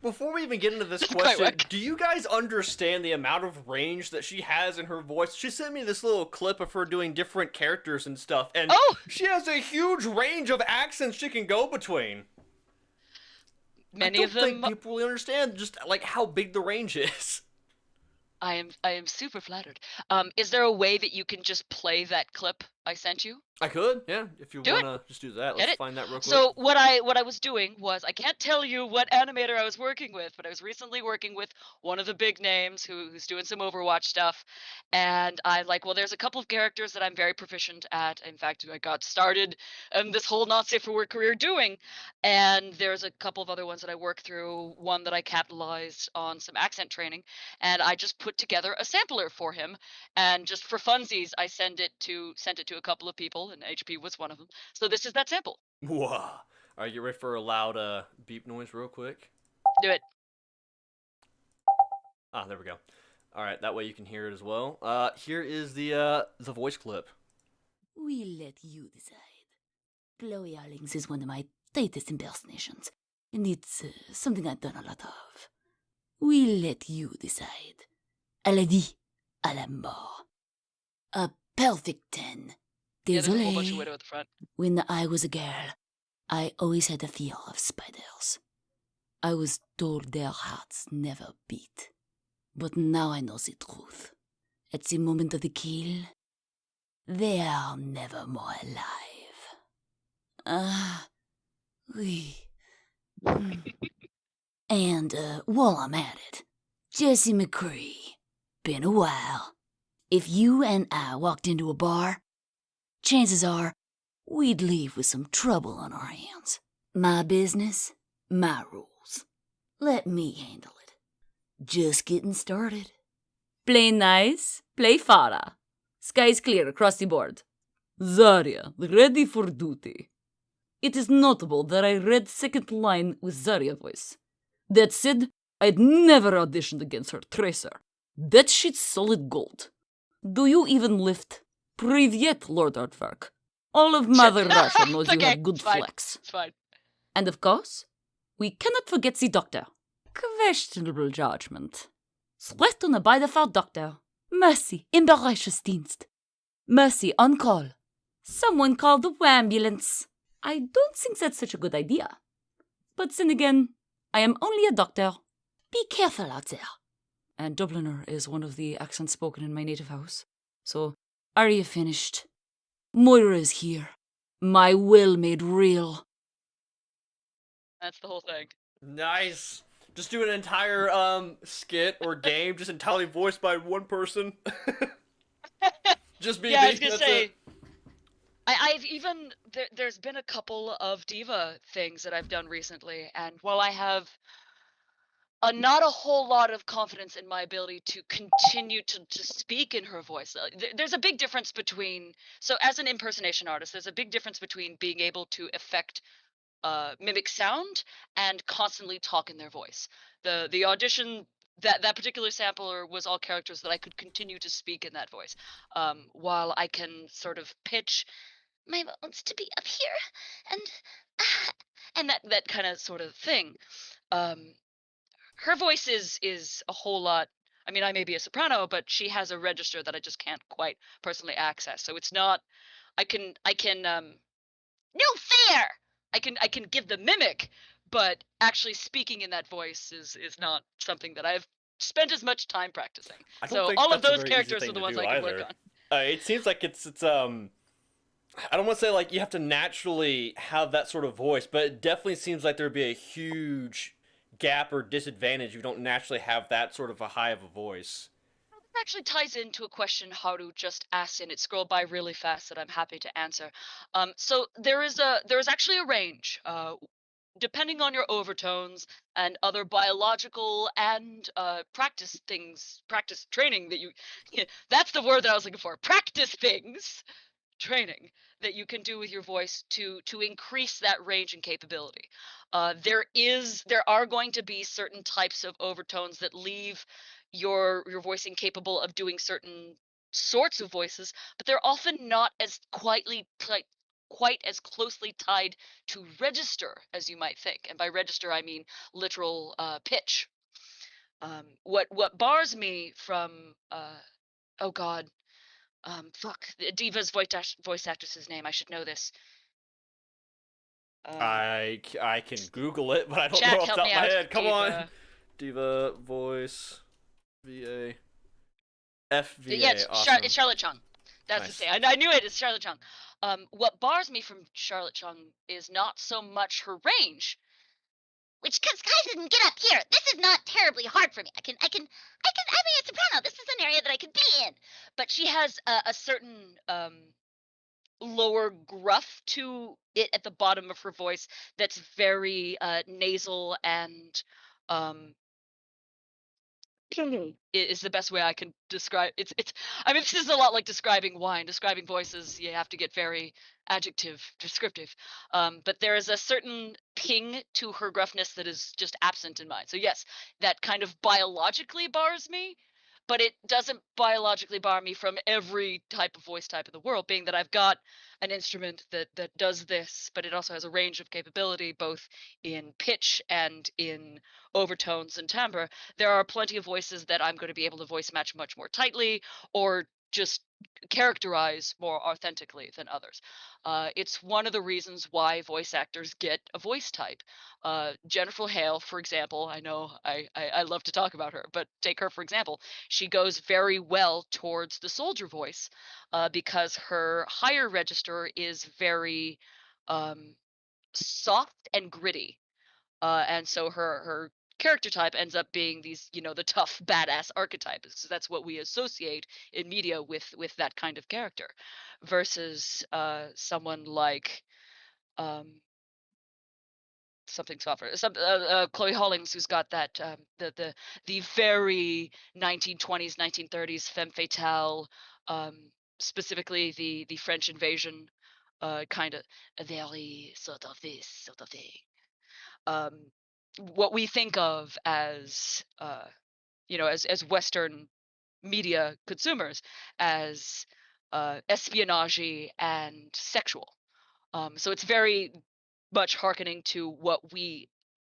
Before we even get into this question, do you guys understand the amount of range that she has in her voice? She sent me this little clip of her doing different characters and stuff, and she has a huge range of accents she can go between. Many of them. I don't think people really understand just like how big the range is. I am super flattered. Is there a way that you can just play that clip I sent you? I could, yeah. If you Do it. wanna just do that, Get let's it? find that real quick. So what I was doing was, I can't tell you what animator I was working with, but I was recently working with one of the big names who's doing some Overwatch stuff, and I like, well, there's a couple of characters that I'm very proficient at. In fact, I got started this whole not safe for work career doing, and there's a couple of other ones that I work through. One that I capitalized on some accent training, and I just put together a sampler for him, and just for funsies, I sent it to a couple of people, and HP was one of them. So this is that sample. Whoa. Alright, get ready for a loud beep noise real quick. Do it. Ah, there we go. Alright, that way you can hear it as well. Here is the voice clip. We'll let you decide. Chloe Arlings is one of my tightest impersonations, and it's something I've done a lot of. We'll let you decide. À la vie, à la mort. A perfect 10. Yeah, there's a whole bunch of Désolé. widow at the front. When I was a girl, I always had a fear of spiders. I was told their hearts never beat. But now I know the truth. At the moment of the kill, they are never more alive. Oui. And, while I'm at it, Jesse McCree. Been a while. If you and I walked into a bar, chances are we'd leave with some trouble on our hands. My business, my rules. Let me handle it. Just getting started. Play nice, play fara. Sky's clear across the board. Zarya, ready for duty. It is notable that I read second line with Zarya voice. That said, I'd never auditioned against her Tracer. That shit's solid gold. Do you even lift? Privyet, Lord Artvark. All of Mother Russia knows you Okay, have good it's fine. flex. It's fine. And of course, we cannot forget the doctor. Questionable judgment. Slechtene by the Frau Doctor. Mercy, in Bereichsdienst. Mercy, on call. Someone call the ambulance. I don't think that's such a good idea. But then again, I am only a doctor. Be careful out there. And Dubliner is one of the accents spoken in my native house. So, are you finished? Moira is here. My will made real. That's the whole thing. Nice. Just do an entire skit or game just entirely voiced by one person. Just BB. Yeah, I was gonna that's say. it. I've even there's been a couple of diva things that I've done recently, and while I have not a whole lot of confidence in my ability to continue to speak in her voice, there's a big difference between, so as an impersonation artist, there's a big difference between being able to affect mimic sound and constantly talk in their voice. The audition, that particular sampler was all characters that I could continue to speak in that voice, while I can sort of pitch my wants to be up here and and that kind of sort of thing. Her voice is a whole lot. I mean, I may be a soprano, but she has a register that I just can't quite personally access. So it's not. I can no fair. I can give the mimic, but actually speaking in that voice is not something that I've spent as much time practicing. I don't So think all of that's a those very easy characters thing are the to ones do I can work either. on. It seems like it's I don't want to say like you have to naturally have that sort of voice, but it definitely seems like there'd be a huge gap or disadvantage if you don't naturally have that sort of a high of a voice. This actually ties into a question how to just ask, and it scrolled by really fast that I'm happy to answer. So there is actually a range. Depending on your overtones and other biological and practice training that you, that's the word that I was looking for. Practice things, training that you can do with your voice to increase that range and capability. There are going to be certain types of overtones that leave your voice incapable of doing certain sorts of voices, but they're often not as quite as closely tied to register as you might think. And by register, I mean literal pitch. What bars me from oh god, fuck, Diva's voice actress's name. I should know this. I can Google it, but I don't know Chat, off the help top me of my out. head. Come on, Diva. Diva voice, VA. FVA. Yeah, Awesome. it's Charlotte Chung. That's Nice. the thing. I knew it. It's Charlotte Chung. What bars me from Charlotte Chung is not so much her range, which because guys didn't get up here. This is not terribly hard for me. I'm a soprano. This is an area that I can be in. But she has a certain lower gruff to it at the bottom of her voice that's very nasal and is the best way I can describe it's I mean, this is a lot like describing wine. Describing voices, you have to get very adjective descriptive. But there is a certain ping to her gruffness that is just absent in mine. So yes, that kind of biologically bars me, but it doesn't biologically bar me from every type of voice type in the world, being that I've got an instrument that does this, but it also has a range of capability both in pitch and in overtones and timbre. There are plenty of voices that I'm going to be able to voice match much more tightly or just characterize more authentically than others. It's one of the reasons why voice actors get a voice type. Jennifer Hale, for example, I know I love to talk about her, but take her for example. She goes very well towards the soldier voice because her higher register is very soft and gritty. And so her character type ends up being these, the tough badass archetype. So that's what we associate in media with that kind of character, versus someone like something softer, Chloe Hollings, who's got that the very 1920s 1930s femme fatale, specifically the French invasion kind of very sort of this sort of thing. What we think of as as Western media consumers as espionage and sexual. So it's very much hearkening to what we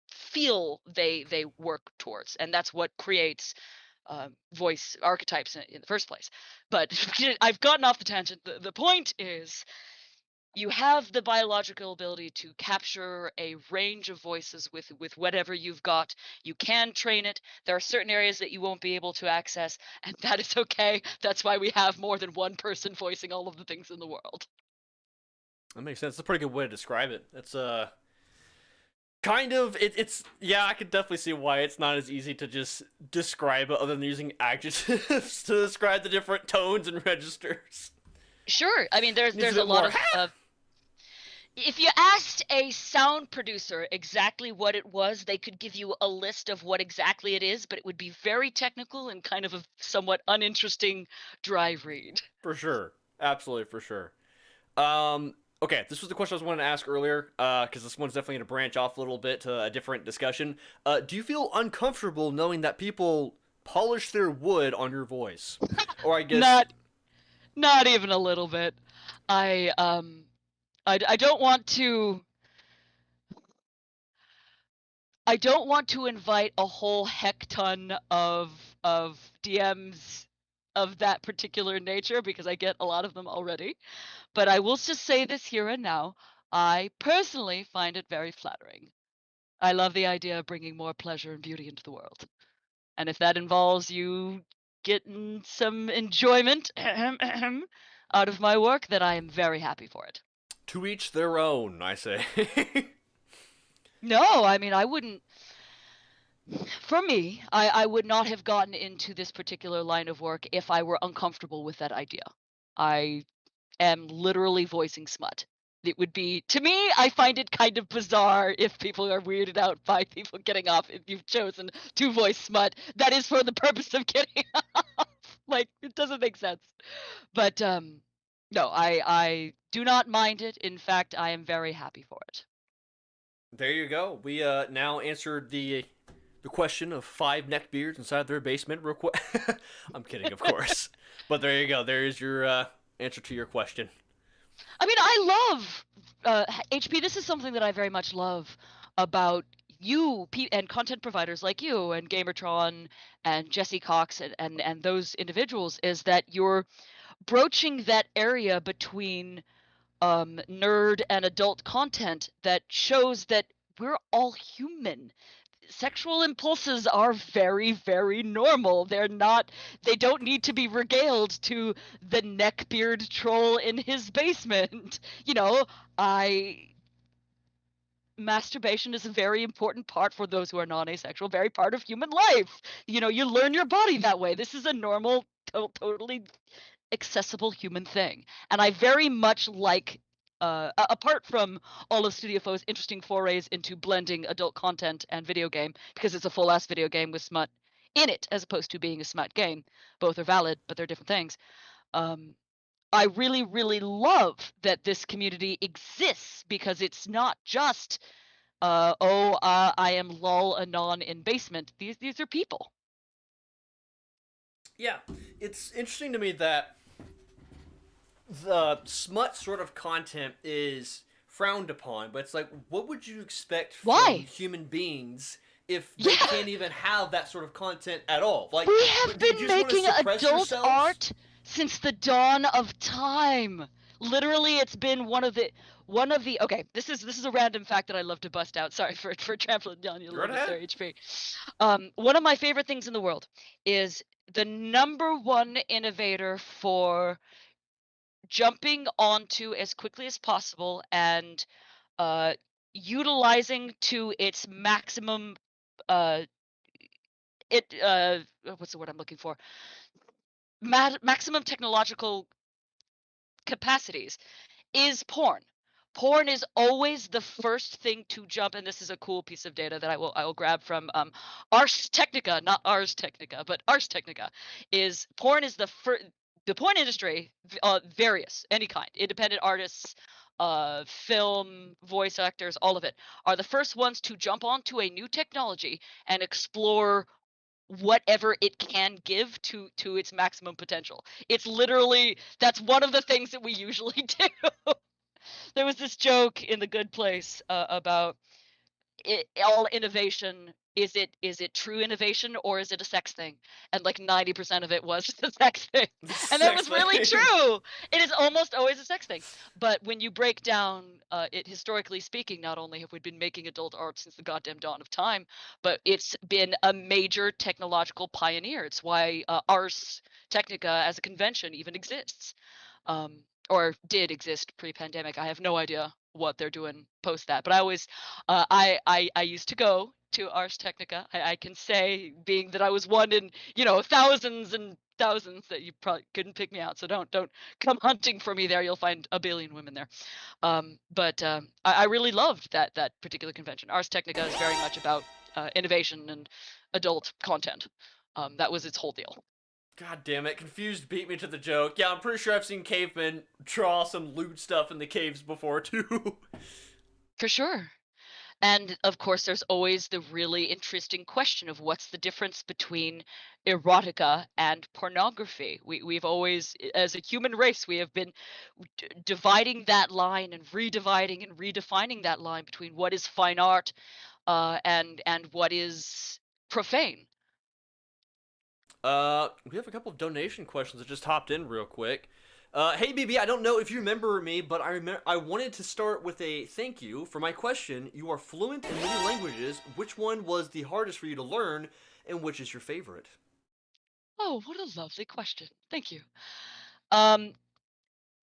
feel they work towards, and that's what creates voice archetypes in the first place. But I've gotten off the tangent. The point is, you have the biological ability to capture a range of voices with whatever you've got. You can train it. There are certain areas that you won't be able to access, and that is okay. That's why we have more than one person voicing all of the things in the world. That makes sense. It's a pretty good way to describe it. It's kind of it's yeah, I could definitely see why it's not as easy to just describe it other than using adjectives to describe the different tones and registers. Sure. I mean, there's a lot of if you asked a sound producer exactly what it was, they could give you a list of what exactly it is, but it would be very technical and kind of a somewhat uninteresting dry read. For sure. Absolutely, for sure. Okay, this was the question I was wanting to ask earlier, because this one's definitely going to branch off a little bit to a different discussion. Do you feel uncomfortable knowing that people polish their wood on your voice? Or I guess... Not even a little bit. I don't want to... I don't want to invite a whole hecton of DMs of that particular nature, because I get a lot of them already. But I will just say this here and now. I personally find it very flattering. I love the idea of bringing more pleasure and beauty into the world. And if that involves you getting some enjoyment out of my work, then I am very happy for it. To each their own, I say. No, I mean, I wouldn't... For me, I would not have gotten into this particular line of work if I were uncomfortable with that idea. I am literally voicing smut. It would be, to me, I find it kind of bizarre if people are weirded out by people getting off if you've chosen to voice smut. That is for the purpose of getting off. Like, it doesn't make sense. But, no, I do not mind it. In fact, I am very happy for it. There you go. We now answered the question of 5 neckbeards inside their basement real quick. I'm kidding, of course. But there you go. There's your answer to your question. I mean, I love HP. This is something that I very much love about you and content providers like you and Gamertron and Jesse Cox and those individuals, is that you're broaching that area between nerd and adult content that shows that we're all human. sexual impulses are very, very normal. They don't need to be regaled to the neckbeard troll in his basement. Masturbation is a very important part for those who are non-asexual, very part of human life. You learn your body that way. This is a normal, totally accessible human thing. And I very much like, apart from all of Studio Fo's interesting forays into blending adult content and video game, because it's a full-ass video game with smut in it, as opposed to being a smut game. Both are valid, but they're different things. I really, really love that this community exists, because it's not just, I am lol anon in basement. These are people. Yeah, it's interesting to me that the smut sort of content is frowned upon, but it's like, what would you expect from human beings if they can't even have that sort of content at all? Like, we have been making adult yourselves? Art since the dawn of time. Literally, it's been one of the okay, this is a random fact that I love to bust out. Sorry for trampling on your little there, HP. One of my favorite things in the world is the #1 innovator for jumping onto as quickly as possible and utilizing to its maximum what's the word I'm looking for? Maximum technological capacities is porn. Porn is always the first thing to jump, and this is a cool piece of data that I will grab from Ars Technica, not Ars Technica, but Ars Technica. Porn is the porn industry, various, any kind, independent artists, film, voice actors, all of it, are the first ones to jump onto a new technology and explore whatever it can give to its maximum potential. It's literally, that's one of the things that we usually do. There was this joke in The Good Place about all innovation. Is it true innovation, or is it a sex thing? And like 90% of it was a sex thing. And that was really true. It is almost always a sex thing. But when you break down it historically speaking, not only have we been making adult art since the goddamn dawn of time, but it's been a major technological pioneer. It's why Ars Technica as a convention even exists. Or did exist pre-pandemic. I have no idea what they're doing post that, but I always I used to go to Ars Technica. I can say, being that I was one in thousands and thousands, that you probably couldn't pick me out, so don't come hunting for me there. You'll find a billion women there. But I really loved that particular convention. Ars Technica is very much about innovation and adult content. That was its whole deal. God damn it, Confused beat me to the joke. Yeah, I'm pretty sure I've seen cavemen draw some lewd stuff in the caves before, too. For sure. And of course, there's always the really interesting question of what's the difference between erotica and pornography. We've always, as a human race, we have been dividing that line and redefining that line between what is fine art and what is profane. We have a couple of donation questions that just hopped in real quick. Hey BB, I don't know if you remember me, but I wanted to start with a thank you for my question. You are fluent in many languages. Which one was the hardest for you to learn, and which is your favorite? Oh, what a lovely question. Thank you.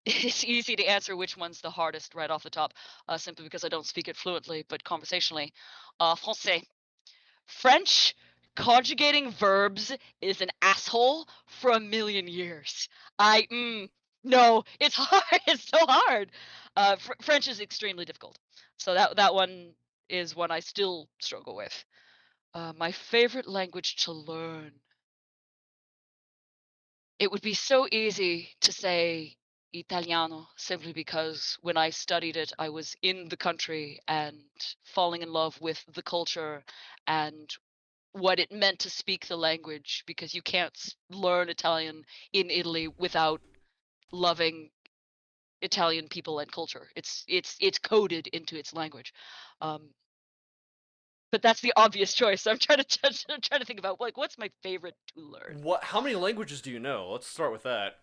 It's easy to answer which one's the hardest right off the top, simply because I don't speak it fluently, but conversationally. Français. French conjugating verbs is an asshole for a million years. No, it's hard. It's so hard. French is extremely difficult. So that one is one I still struggle with. My favorite language to learn. It would be so easy to say Italiano, simply because when I studied it, I was in the country and falling in love with the culture and what it meant to speak the language, because you can't learn Italian in Italy without loving Italian people and culture. It's coded into its language. But that's the obvious choice. So I'm trying to think about what's my favorite to learn. How many languages do you know? Let's start with that.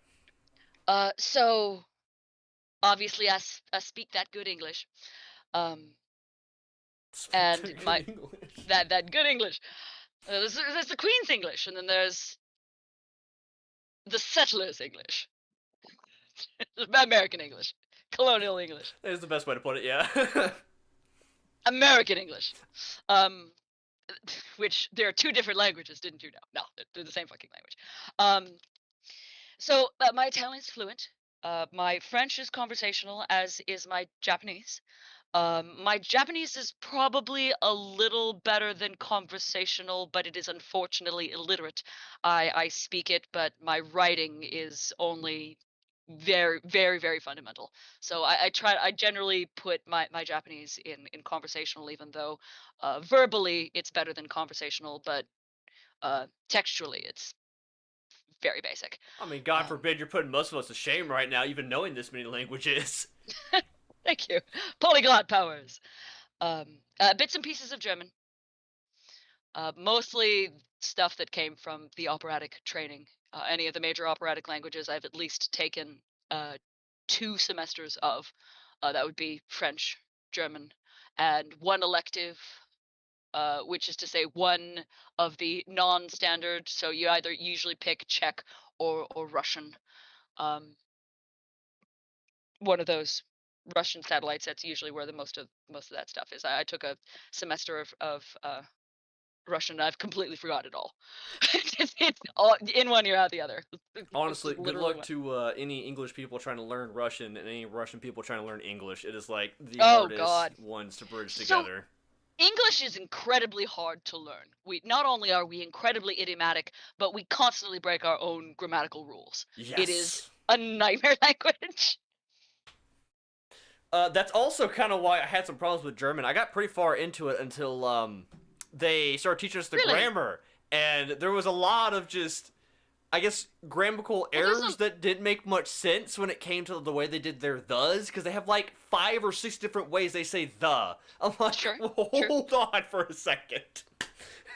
So obviously I speak that good English. And Good my English. that good English. There's the Queen's English, and then there's the settlers' English, American English, colonial English, That's the best way to put it. Yeah. American English. Which there are two different languages, didn't you know? No, they're the same fucking language. So my Italian's fluent. My French is conversational, as is my Japanese. My Japanese is probably a little better than conversational, but it is unfortunately illiterate. I speak it, but my writing is only very, very, very fundamental. So I generally put my Japanese in conversational, even though verbally it's better than conversational, but textually it's very basic. I mean, God forbid you're putting most of us to shame right now, even knowing this many languages. Thank you. Polyglot powers. Bits and pieces of German. Mostly stuff that came from the operatic training. Any of the major operatic languages I've at least taken 2 semesters of. That would be French, German, and one elective, which is to say one of the non-standard. So you either usually pick Czech or Russian. One of those Russian satellites. That's usually where the most of that stuff is. I took a semester of Russian. I've completely forgot it all. It's all in one ear out the other. Honestly, good luck to any English people trying to learn Russian and any Russian people trying to learn English. It is like the hardest ones to bridge together. English is incredibly hard to learn. Not only are we incredibly idiomatic, but we constantly break our own grammatical rules. Yes. It is a nightmare language. That's also kind of why I had some problems with German. I got pretty far into it until they started teaching us the grammar, and there was a lot of just, I guess, grammatical errors that didn't make much sense when it came to the way they did their thes, because they have like 5 or 6 different ways they say the. I'm like, hold on for a second.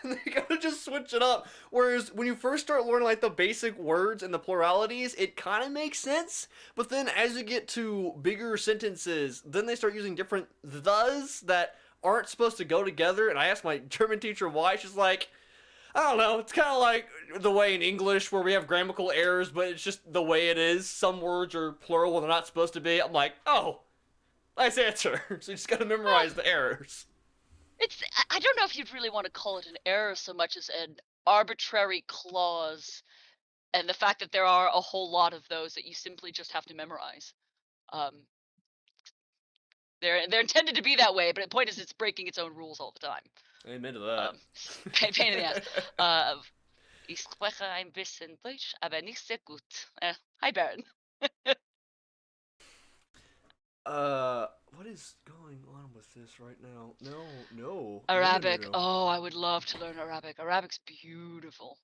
They gotta just switch it up. Whereas when you first start learning like the basic words and the pluralities, it kind of makes sense. But then as you get to bigger sentences, then they start using different thes that aren't supposed to go together. And I asked my German teacher why. She's like, I don't know. It's kind of like the way in English where we have grammatical errors, but it's just the way it is. Some words are plural when they're not supposed to be. I'm like, oh, nice answer. So you just gotta memorize the errors. I don't know if you'd really want to call it an error so much as an arbitrary clause, and the fact that there are a whole lot of those that you simply just have to memorize. They're intended to be that way, but the point is it's breaking its own rules all the time. Amen to that. Pain in the ass. Ich spreche ein bisschen Deutsch, aber nicht sehr gut. Hi, Baron. What is going on with this right now? No. Arabic. No. Oh, I would love to learn Arabic. Arabic's beautiful.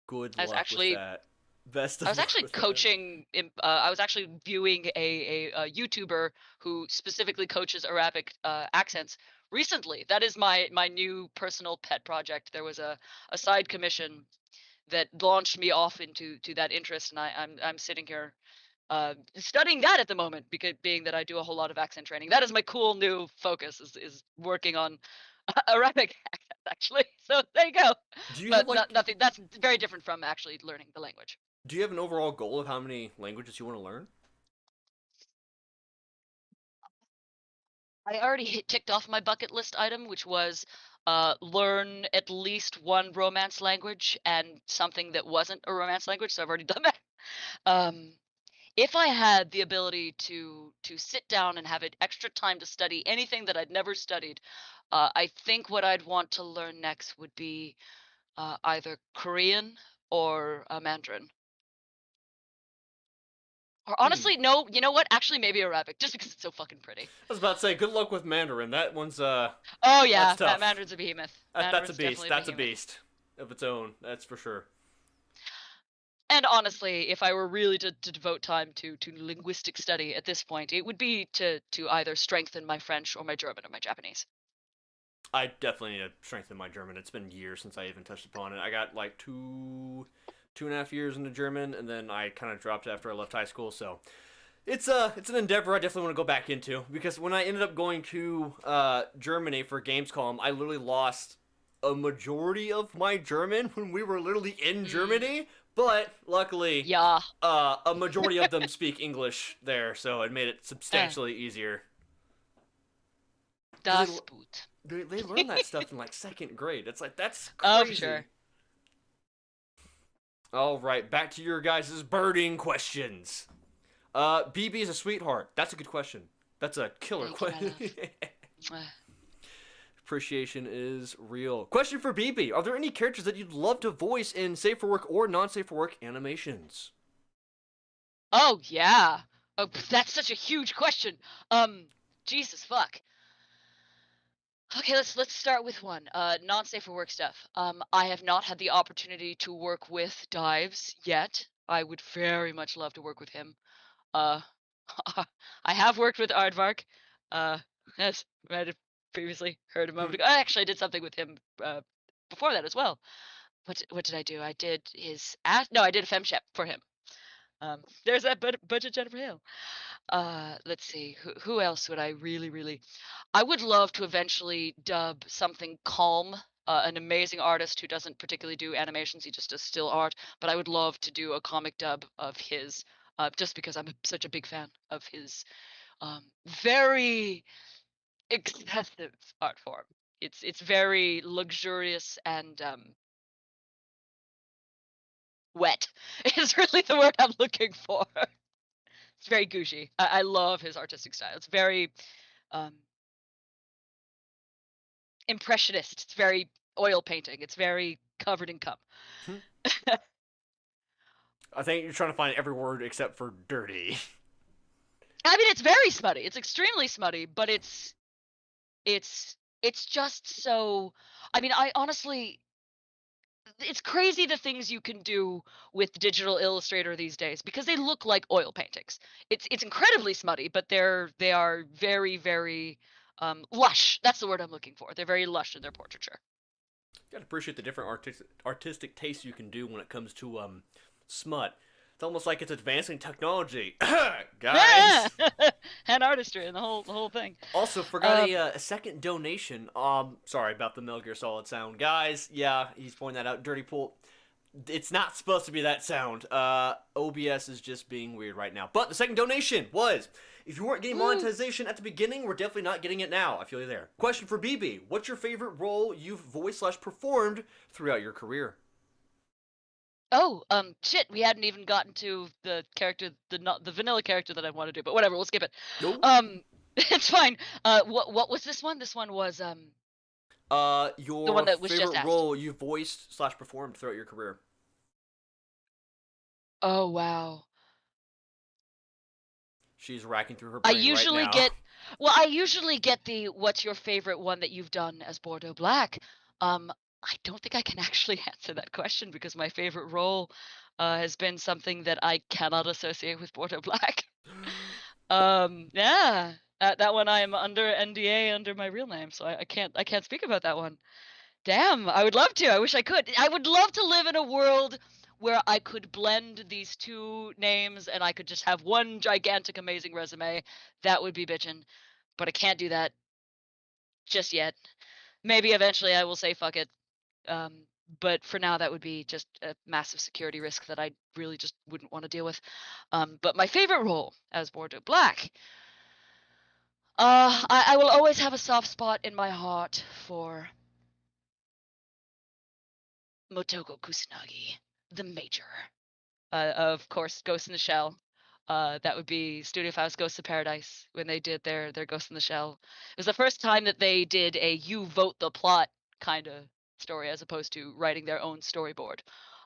Good luck with that. Best of I was luck actually with coaching. I was actually viewing a YouTuber who specifically coaches Arabic accents recently. That is my new personal pet project. There was a side commission that launched me off into that interest, and I'm sitting here studying that at the moment, because being that I do a whole lot of accent training. That is my cool new focus, is working on Arabic accents, actually. So there you go. Do you have like nothing? That's very different from actually learning the language. Do you have an overall goal of how many languages you want to learn? I already ticked off my bucket list item, which was learn at least one romance language and something that wasn't a romance language. So I've already done that. If I had the ability to sit down and have extra time to study anything that I'd never studied, I think what I'd want to learn next would be either Korean or Mandarin. Or honestly, no, you know what? Actually, maybe Arabic, just because it's so fucking pretty. I was about to say, good luck with Mandarin. That one's Oh yeah, that's tough. Mandarin's a behemoth. That's a beast. That's a beast of its own. That's for sure. And honestly, if I were really to devote time to linguistic study at this point, it would be to either strengthen my French or my German or my Japanese. I definitely need to strengthen my German. It's been years since I even touched upon it. I got like 2.5 years into German, and then I kind of dropped after I left high school. So It's an endeavor I definitely want to go back into, because when I ended up going to Germany for Gamescom, I literally lost a majority of my German when we were literally in Germany. But luckily, Yeah. a majority of them speak English there, so it made it substantially easier. Das Boot. They learn that stuff in like second grade. It's like, that's crazy. Oh, for sure. All right, back to your guys' birding questions. BB's a sweetheart. That's a good question. That's a killer question. Appreciation is real. Question for BB. Are there any characters that you'd love to voice in safe for work or non-safe for work animations? Oh, yeah. Oh, that's such a huge question. Jesus fuck. Okay, let's start with one. Non-safe for work stuff. I have not had the opportunity to work with Dives yet. I would very much love to work with him. I have worked with Aardvark, as I had previously heard a moment ago. Actually, I did something with him before that as well. What did I do? I did his no, I did a femshep for him. There's that budget Jennifer Hale. Let's see, who else would I really? I would love to eventually dub something Calm, an amazing artist who doesn't particularly do animations. He just does still art. But I would love to do a comic dub of his. Just because I'm such a big fan of his very excessive art form. It's very luxurious and wet is really the word I'm looking for. It's very gushy. I love his artistic style. It's very impressionist. It's very oil painting. It's very covered in cum. I think you're trying to find every word except for dirty. I mean, it's very smutty. It's extremely smutty, but it's just so. I mean, I honestly, it's crazy the things you can do with digital Illustrator these days because they look like oil paintings. It's incredibly smutty, but they are very lush. That's the word I'm looking for. They're very lush in their portraiture. You gotta appreciate the different artistic tastes you can do when it comes to smut. It's almost like it's advancing technology, guys. And artistry and the whole thing. Also, forgot a second donation. Sorry about the Metal Gear Solid sound, guys. Yeah, he's pointing that out. Dirty Pool. It's not supposed to be that sound. OBS is just being weird right now. But the second donation was, if you weren't getting monetization at the beginning, we're definitely not getting it now. I feel you there. Question for BB. What's your favorite role you've voiced/performed throughout your career? Oh, shit, we hadn't even gotten to the character, the vanilla character that I want to do, but whatever, we'll skip it. Nope. It's fine. What was this one? This one was, your the one that was favorite just asked. role you voiced/performed throughout your career. Oh, wow. She's racking through her brain right now. I usually get the, what's your favorite one that you've done as Bordeaux Black? I don't think I can actually answer that question because my favorite role has been something that I cannot associate with Bordeaux Black. Yeah, that one I am under NDA under my real name, so I can't speak about that one. Damn, I would love to. I wish I could. I would love to live in a world where I could blend these two names and I could just have one gigantic amazing resume. That would be bitchin', but I can't do that just yet. Maybe eventually I will say fuck it. But for now, that would be just a massive security risk that I really just wouldn't want to deal with. But my favorite role as Bordeaux Black, I will always have a soft spot in my heart for Motoko Kusanagi, the Major. Of course, Ghost in the Shell. That would be Studio Faust Ghosts of Paradise when they did their Ghost in the Shell. It was the first time that they did a you vote the plot kind of story as opposed to writing their own storyboard.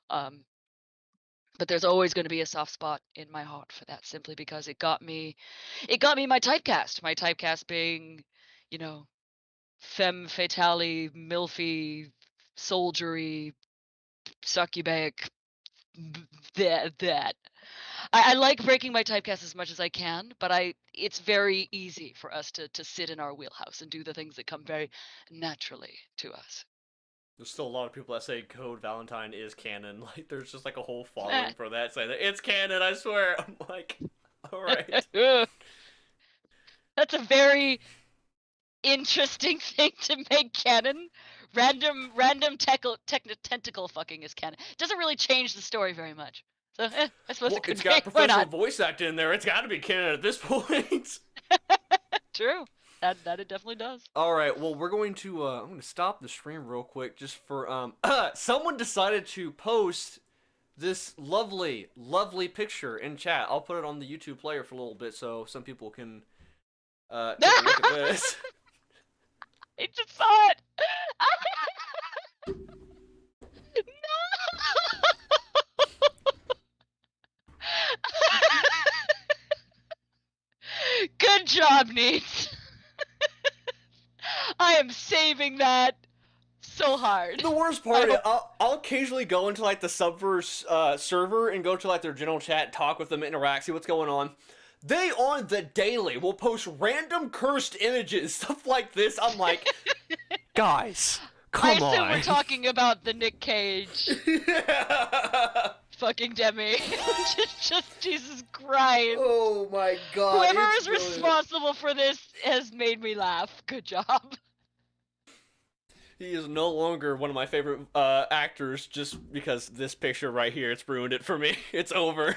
But there's always going to be a soft spot in my heart for that simply because it got me my typecast being, you know, femme fatale, milfy, soldiery, succubaic, that. I like breaking my typecast as much as I can, but it's very easy for us to sit in our wheelhouse and do the things that come very naturally to us. There's still a lot of people that say Code Valentine is canon. Like, there's just like a whole following for that saying that it's canon, I swear. I'm like, All right. That's a very interesting thing to make canon. Random tentacle fucking is canon. Doesn't really change the story very much. So I suppose it could it's got be. Why professional not? voice acting in there. It's got to be canon at this point. True. That it definitely does. All right. Well, we're going to. I'm going to stop the stream real quick, just for someone decided to post this lovely, lovely picture in chat. I'll put it on the YouTube player for a little bit, so some people can take a look at this. I just saw it. Good job, Nate. I am saving that so hard. The worst part is I'll occasionally go into like the Subverse server and go to like their general chat, talk with them, interact, see what's going on. They on the daily will post random cursed images, stuff like this. I'm like, guys, come on. I assume we're talking about the Nick Cage. Fucking Demi. just Jesus Christ. Oh my god. Whoever is responsible for this has made me laugh. Good job. He is no longer one of my favorite actors just because this picture right here, it's ruined it for me. It's over.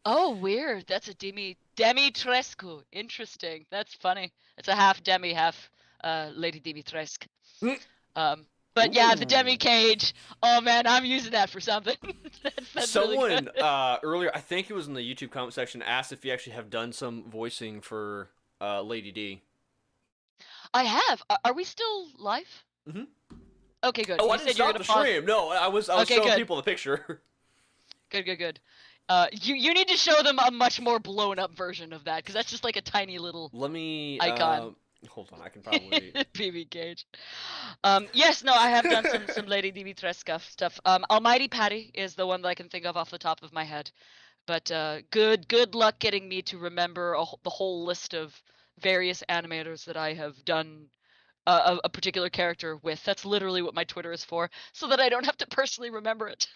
Oh, weird. That's a Demi Trescu. Interesting. That's funny. It's a half Demi, half Lady Dimitrescu. But Ooh. yeah, the Demi Cage. Oh man, I'm using that for something. that's Someone really good. earlier, I think it was in the YouTube comment section, asked if you actually have done some voicing for Lady D. I have. Are we still live? Mm-hmm. Okay, good. Oh, you I didn't said you were stop the gonna pause. stream. No, I was Okay, showing good. people the picture. Good. You need to show them a much more blown up version of that, because that's just like a tiny little Let me icon. Hold on, I can probably. PB Cage. Yes, no, I have done some Lady Dimitrescu stuff. Almighty Patty is the one that I can think of off the top of my head. But good luck getting me to remember the whole list of various animators that I have done a particular character with. That's literally what my Twitter is for, so that I don't have to personally remember it.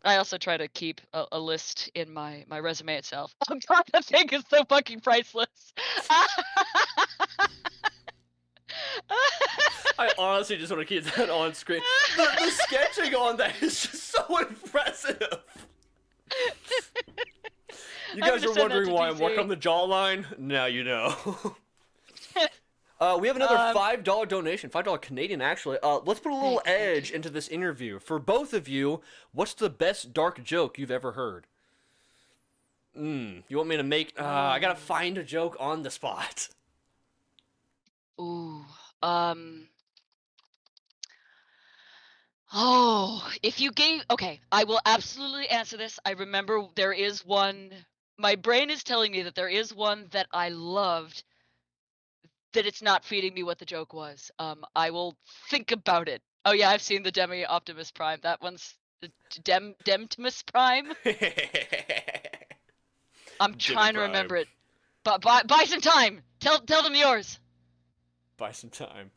I also try to keep a list in my resume itself. Oh god, that thing is so fucking priceless. I honestly just want to keep that on screen. The sketching on that is just so impressive. You guys are wondering why I'm working on the jawline? Now you know. We have another $5 donation, $5 Canadian actually. Let's put a little edge into this interview. For both of you, what's the best dark joke you've ever heard? You want me to make... I gotta find a joke on the spot. Ooh. Oh, if you gave... Okay, I will absolutely answer this. I remember there is one... My brain is telling me that there is one that I loved, that it's not feeding me what the joke was. I will think about it. Oh yeah, I've seen the Demi Optimus Prime. That one's the Demtimus Prime. I'm trying to remember it. But buy some time. Tell them yours. Buy some time.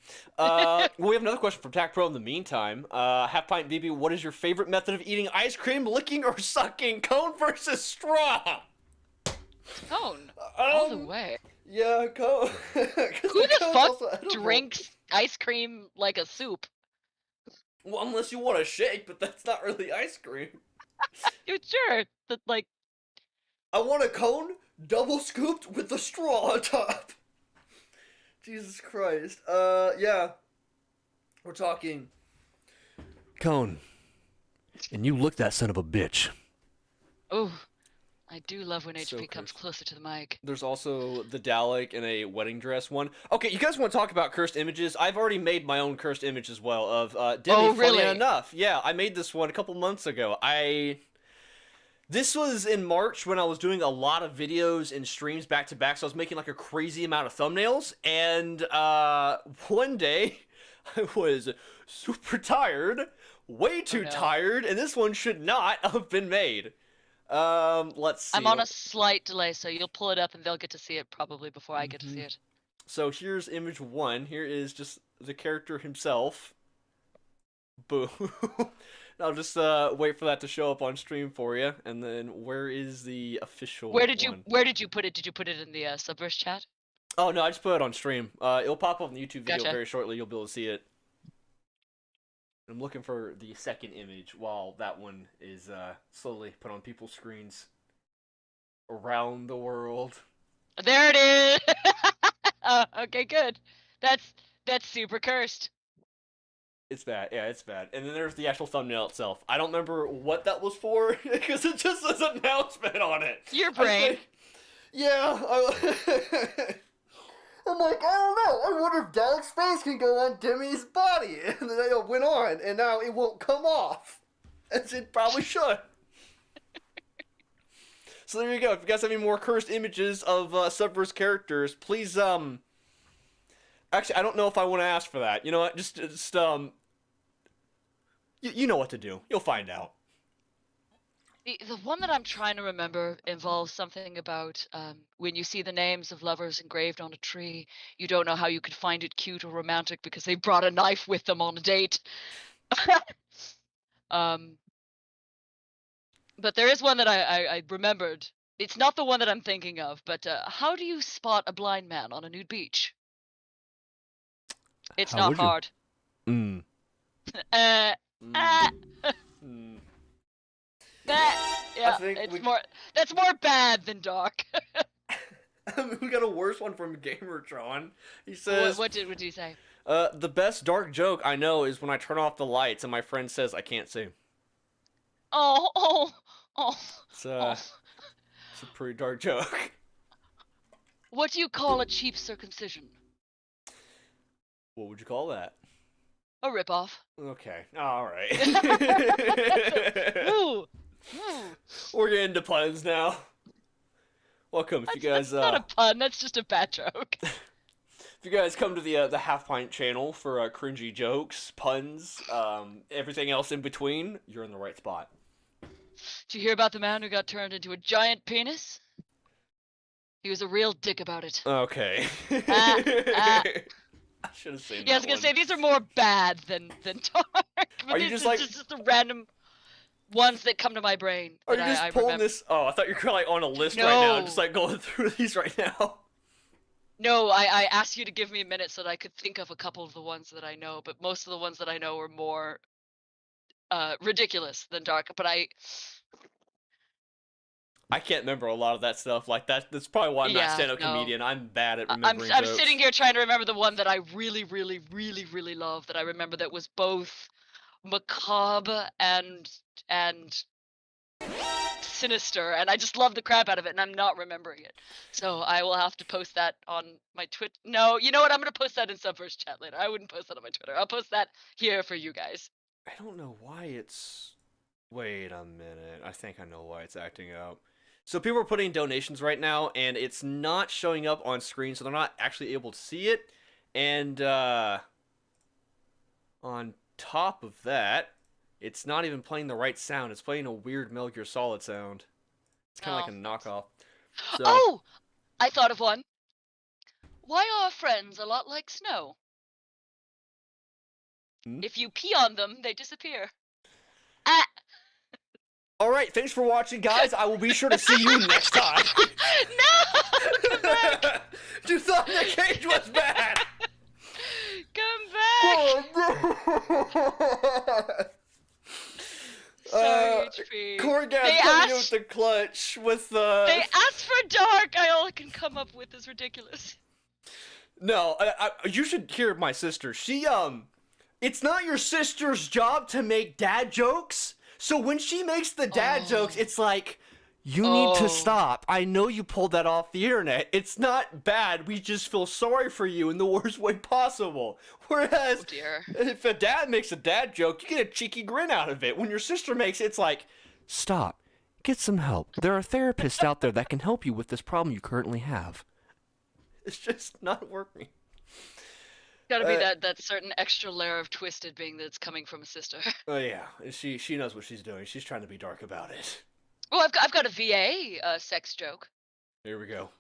We have another question from TAC Pro in the meantime. Halfpint BB, what is your favorite method of eating ice cream? Licking or sucking? Cone versus straw? Cone. All the way. Yeah, cone. Who the fuck drinks ice cream like a soup? Well, unless you want a shake, but that's not really ice cream. You're sure that, like... I want a cone, double scooped with the straw on top. Jesus Christ. Yeah. We're talking cone. And you look that son of a bitch. Oh, I do love when So HP comes closer to the mic. There's also the Dalek in a wedding dress one. Okay, you guys want to talk about cursed images? I've already made my own cursed image as well of Demi. Oh, really? Funny enough. Yeah, I made this one a couple months ago. This was in March when I was doing a lot of videos and streams back to back, so I was making like a crazy amount of thumbnails, and one day I was super tired, way too tired, and this one should not have been made. Let's see. I'm on a slight delay, so you'll pull it up and they'll get to see it probably before I get to see it. So here's image one. Here is just the character himself. Boo. I'll just wait for that to show up on stream for you. And then where is the official Where did one? you put it? Did you put it in the Subverse chat? Oh no, I just put it on stream. It'll pop up in the YouTube video Gotcha. very shortly. You'll be able to see it. I'm looking for the second image while that one is slowly put on people's screens around the world. There it is. Okay, good. That's super cursed. It's bad. Yeah, it's bad. And then there's the actual thumbnail itself. I don't remember what that was for because it just says announcement on it. Your brain. Yeah. I'm like, I don't know. I wonder if Dalek's face can go on Demi's body. And then it went on, and now it won't come off. As it probably should. So there you go. If you guys have any more cursed images of Subverse characters, please, actually, I don't know if I want to ask for that. You know what? Just you know what to do. You'll find out. The one that I'm trying to remember involves something about when you see the names of lovers engraved on a tree, you don't know how you could find it cute or romantic because they brought a knife with them on a date. But there is one that I remembered. It's not the one that I'm thinking of, but how do you spot a blind man on a nude beach? It's not hard. Mm. Yeah, that's more bad than dark. I mean, we got a worse one from Gamertron. He says, what did he say? The best dark joke I know is when I turn off the lights and my friend says I can't see. Oh. It's a pretty dark joke. What do you call a cheap circumcision? What would you call that? A ripoff. Okay, alright. Ooh. We're getting into puns now. Welcome, if you guys... That's not a pun, that's just a bad joke. If you guys come to the Halfpint channel for cringy jokes, puns, everything else in between, you're in the right spot. Did you hear about the man who got turned into a giant penis? He was a real dick about it. Okay. I should have seen that. Yeah, I was gonna say these are more bad than dark. But are you these just are like just the random ones that come to my brain? Are you just pulling this? Oh, I thought you were like on a list right now, just like going through these right now. No, I asked you to give me a minute so that I could think of a couple of the ones that I know, but most of the ones that I know are more ridiculous than dark. But I can't remember a lot of that stuff. Like that's probably why I'm not a stand-up comedian. I'm bad at remembering I'm jokes. sitting here trying to remember the one that I really, really, really, really love. That I remember that was both macabre and sinister, and I just love the crap out of it, and I'm not remembering it. So I will have to post that on my Twitter. No, you know what? I'm gonna post that in Subverse chat later. I wouldn't post that on my Twitter. I'll post that here for you guys. I don't know why it's. Wait a minute. I think I know why it's acting up. So people are putting donations right now, and it's not showing up on screen, so they're not actually able to see it. And on top of that, it's not even playing the right sound. It's playing a weird Metal Gear Solid sound. It's kind of like a knockoff. So... Oh! I thought of one. Why are friends a lot like snow? If you pee on them, they disappear. Ah! Alright, thanks for watching, guys. I will be sure to see you next time. No! Come back! You thought the cage was bad! Come back! Sorry, HP. Corgas coming in with the clutch with the... They asked for dark! All I can come up with is ridiculous. No, you should hear my sister. She, it's not your sister's job to make dad jokes. So when she makes the dad jokes, it's like, you need to stop. I know you pulled that off the internet. It's not bad. We just feel sorry for you in the worst way possible. Whereas, if a dad makes a dad joke, you get a cheeky grin out of it. When your sister makes it, it's like, stop. Get some help. There are therapists out there that can help you with this problem you currently have. It's just not working. Gotta be that certain extra layer of twisted being that's coming from a sister. Oh yeah, she knows what she's doing. She's trying to be dark about it. Oh, I've got a VA sex joke. Here we go.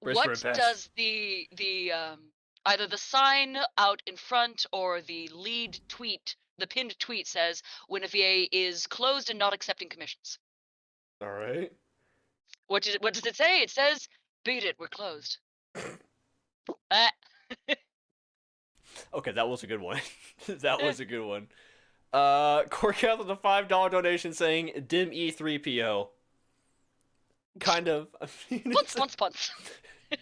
What does the either the sign out in front or the lead tweet the pinned tweet says, when a VA is closed and not accepting commissions. All right. What does it say? It says, beat it, we're closed. Okay, that was a good one. That was a good one. Corkath with a $5 donation saying DEMI 3PO. Kind of. I mean, Punts.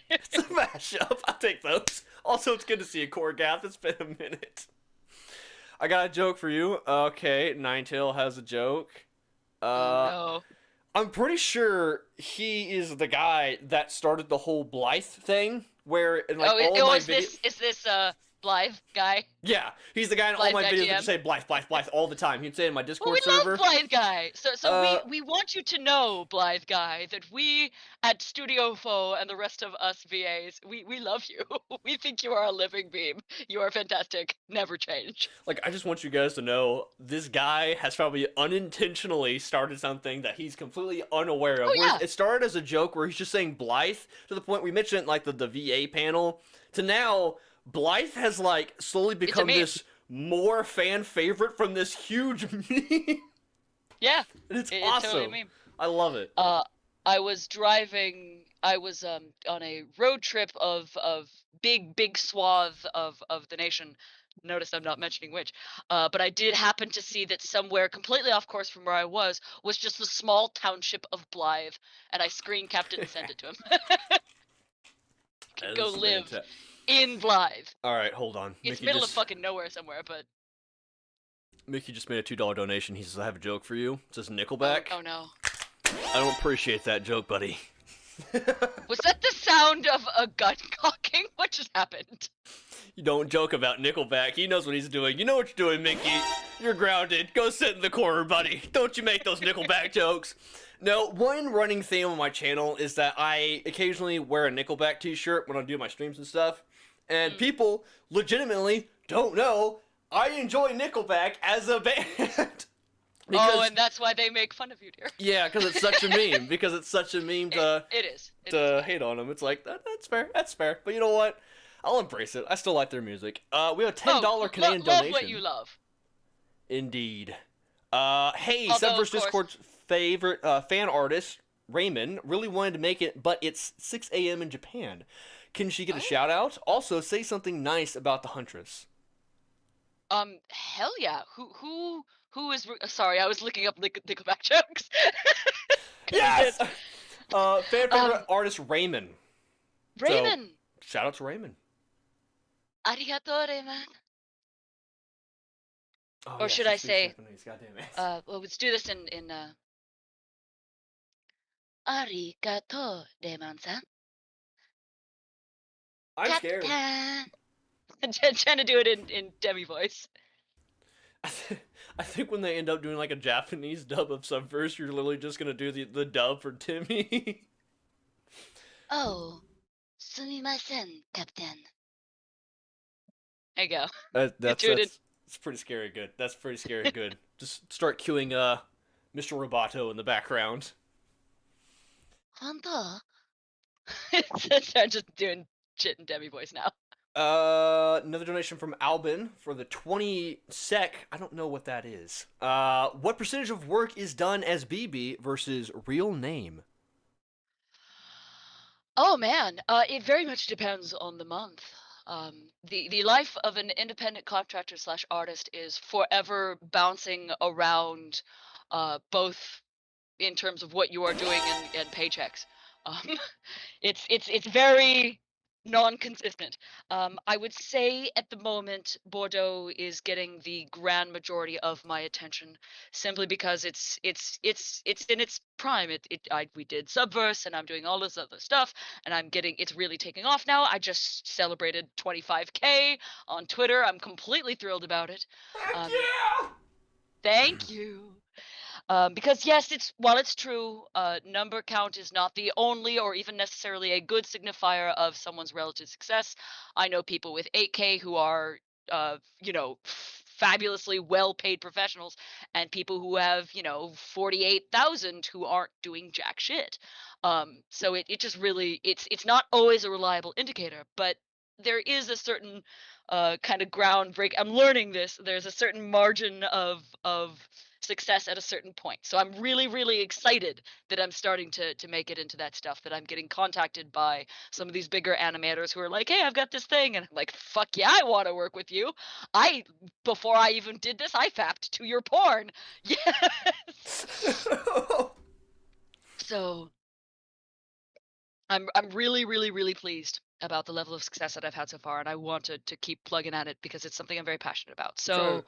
It's a mashup. I'll take those. Also, it's good to see you, Corkath. It's been a minute. I got a joke for you. Okay, Ninetail has a joke. No. I'm pretty sure he is the guy that started the whole Blythe thing, where in like all my videos. Is this Blythe guy? Yeah, he's the guy in all my videos that just say Blythe all the time. He'd say in my Discord server. Love Blythe guy. So we want you to know, Blythe guy, that we at Studio Foe and the rest of us VAs, we love you. We think you are a living beam. You are fantastic. Never change. Like, I just want you guys to know, this guy has probably unintentionally started something that he's completely unaware of. Yeah. It started as a joke where he's just saying Blythe to the point we mentioned like the VA panel to now. Blythe has like slowly become this more fan favorite from this huge meme. Yeah, and it's awesome. Totally a meme. I love it. I was on a road trip of big swath of the nation. Notice I'm not mentioning which, but I did happen to see that somewhere completely off course from where I was just the small township of Blythe, and I screen capped it and sent it to him. Go live. In Blythe. Alright, hold on. It's middle of fucking nowhere somewhere, but... Mickey just made a $2 donation. He says, I have a joke for you. It says Nickelback. Oh no. I don't appreciate that joke, buddy. Was that the sound of a gun cocking? What just happened? You don't joke about Nickelback. He knows what he's doing. You know what you're doing, Mickey. You're grounded. Go sit in the corner, buddy. Don't you make those Nickelback jokes. No, one running theme on my channel is that I occasionally wear a Nickelback t-shirt when I do my streams and stuff. And people legitimately don't know I enjoy Nickelback as a band. And that's why they make fun of you, dear. Yeah, because it's such a meme. Because it's such a meme to hate on them. It's like, that's fair. That's fair. But you know what? I'll embrace it. I still like their music. We have a $10 Canadian donation. Love what you love. Indeed. Hey, Subverse Discord's favorite fan artist, Raymond, really wanted to make it, but it's 6 a.m. in Japan. Can she get a shout out? Also, say something nice about the Huntress. Hell yeah. Who is? Sorry, I was looking up Nickelback jokes. Yes. Fan favorite artist Raymond. Raymond. So, shout out to Raymond. Arigato, Raymond. Oh, or should I say? Well, let's do this in Arigato, Raymond-san. I'm scared. Trying to do it in Demi voice. I think when they end up doing like a Japanese dub of Subverse, you're literally just gonna do the dub for Timmy. Oh, sumimasen, Captain. There you go. That's pretty scary good. That's pretty scary good. Just start queuing Mr. Roboto in the background. Honda. I'm just doing shit in Demi voice now. Another donation from Albin for the 20 sec. I don't know what that is. What percentage of work is done as BB versus real name? Oh man, it very much depends on the month. The life of an independent contractor / artist is forever bouncing around, both in terms of what you are doing and paychecks. It's very non-consistent. I would say at the moment Bordeaux is getting the grand majority of my attention, simply because it's in its prime. We did Subverse, and I'm doing all this other stuff, and it's really taking off now. I just celebrated 25K on Twitter. I'm completely thrilled about it. Heck yeah! Thank you. Because yes, while it's true, number count is not the only or even necessarily a good signifier of someone's relative success. I know people with 8K who are, fabulously well-paid professionals, and people who have, 48,000 who aren't doing jack shit. So it just really, it's not always a reliable indicator, but there is a certain kind of groundbreak. I'm learning this. There's a certain margin of success at a certain point. So I'm really, really excited that I'm starting to make it into that stuff, that I'm getting contacted by some of these bigger animators who are like, hey, I've got this thing. And I'm like, fuck yeah, I want to work with you. Before I even did this, I fapped to your porn. Yes. So I'm really, really, really pleased about the level of success that I've had so far, and I wanted to keep plugging at it because it's something I'm very passionate about. So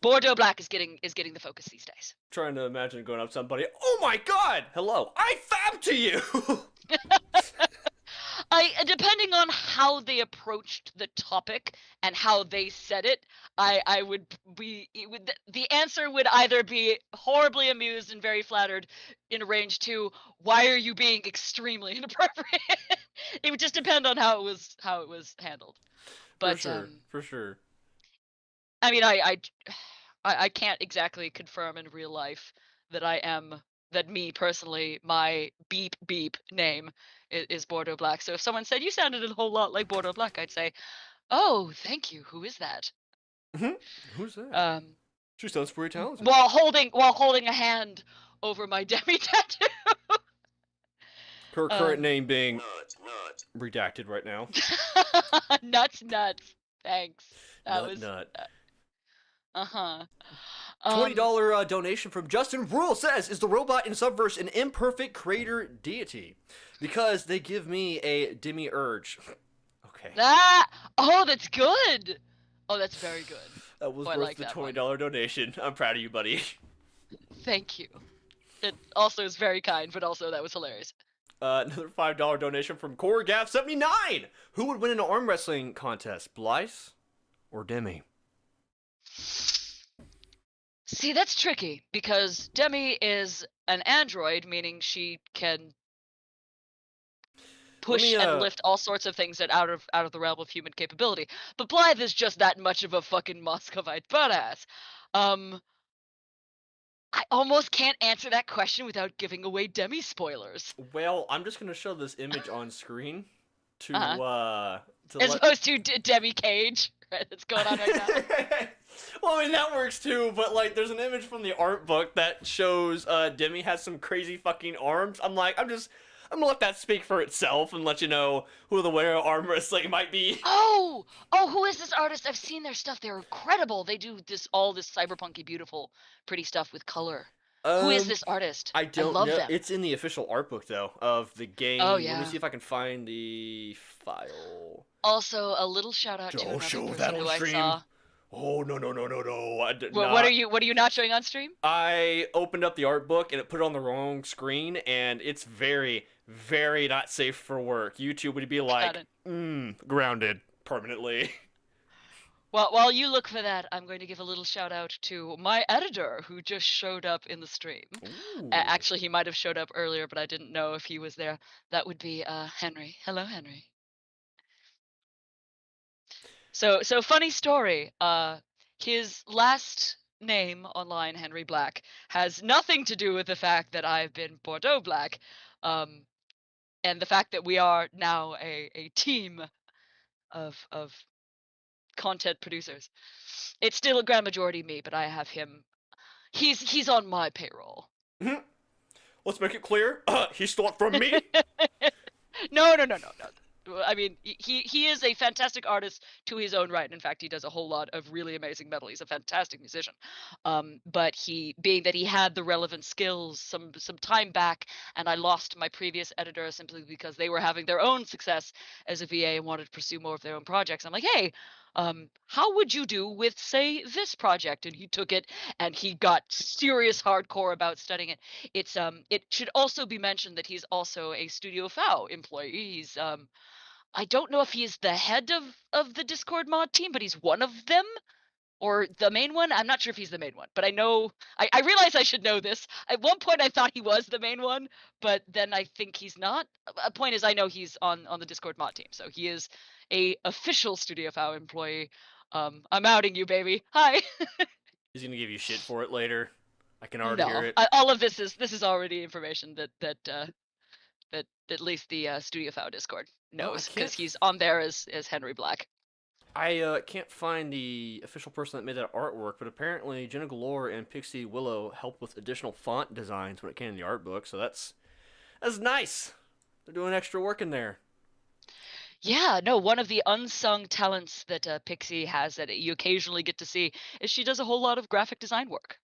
Bordeaux Black is getting the focus these days. Trying to imagine going up to somebody, oh my god, hello, I fab to you. Depending on how they approached the topic and how they said it, I would be, the answer would either be horribly amused and very flattered in a range to, why are you being extremely inappropriate? It would just depend on how it was handled. But for sure. I mean, I can't exactly confirm in real life that me personally, my beep name is Bordeaux Black. So if someone said you sounded a whole lot like Bordeaux Black, I'd say, oh, thank you. Who is that? Who's that? She sounds pretty talented. While holding a hand over my DEMI tattoo. Her current name being Nut. Redacted right now. Nuts. Thanks. Nut. $20 donation from Justin Rule says, is the robot in Subverse an imperfect creator deity? Because they give me a demi urge. Okay. That's good. Oh, that's very good. That was worth the $20 donation. I'm proud of you, buddy. Thank you. It also is very kind, but also that was hilarious. Another $5 donation from CoreGaff79. Who would win an arm wrestling contest, Blythe or Demi? See, that's tricky because Demi is an android, meaning she can push and lift all sorts of things that out of the realm of human capability. But Blythe is just that much of a fucking Muscovite badass. I almost can't answer that question without giving away Demi spoilers. Well, I'm just gonna show this image on screen to as opposed to Demi Cage, right? That's going on right now. Well, I mean that works too, but like, there's an image from the art book that shows Demi has some crazy fucking arms. I'm gonna let that speak for itself and let you know who the winner of arm wrestling might be. Oh, who is this artist? I've seen their stuff. They're incredible. They do all this cyberpunky, beautiful, pretty stuff with color. Who is this artist? I don't love know. them. It's in the official art book though of the game. Oh yeah. Let me see if I can find the file. Also, a little shout out to another person who I saw. Oh no! What are you not showing on stream? I opened up the art book and it put it on the wrong screen, and it's very, very not safe for work. YouTube would be like, grounded permanently. Well, while you look for that, I'm going to give a little shout out to my editor who just showed up in the stream. Actually, he might have showed up earlier, but I didn't know if he was there. That would be Henry. Hello, Henry. So funny story. His last name online, Henry Black, has nothing to do with the fact that I've been Bordeaux Black, and the fact that we are now a team of content producers. It's still a grand majority me, but I have him. He's on my payroll. Let's make it clear. He stole from me. No. I mean, he is a fantastic artist to his own right. In fact, he does a whole lot of really amazing metal. He's a fantastic musician. But being that he had the relevant skills some time back, and I lost my previous editor simply because they were having their own success as a VA and wanted to pursue more of their own projects. I'm like, hey, how would you do with, say, this project? And he took it and he got serious hardcore about studying it. It should also be mentioned that he's also a Studio FAO employee. He's I don't know if he's the head of the Discord mod team, but he's one of them, or the main one. I'm not sure if he's the main one, but I know I realize I should know this. At one point I thought he was the main one, but then I think he's not. A point is, I know he's on the Discord mod team, so he is a official Studio FAO employee. I'm outing you, baby. Hi. He's gonna give you shit for it later. I can already hear it. All of this is already information that at least the Studio FAO Discord knows, because he's on there as Henry Black. I can't find the official person that made that artwork, but apparently Jenna Galore and Pixie Willow helped with additional font designs when it came to the art book, so that's nice. They're doing extra work in there. Yeah, no, one of the unsung talents that Pixie has that you occasionally get to see is she does a whole lot of graphic design work.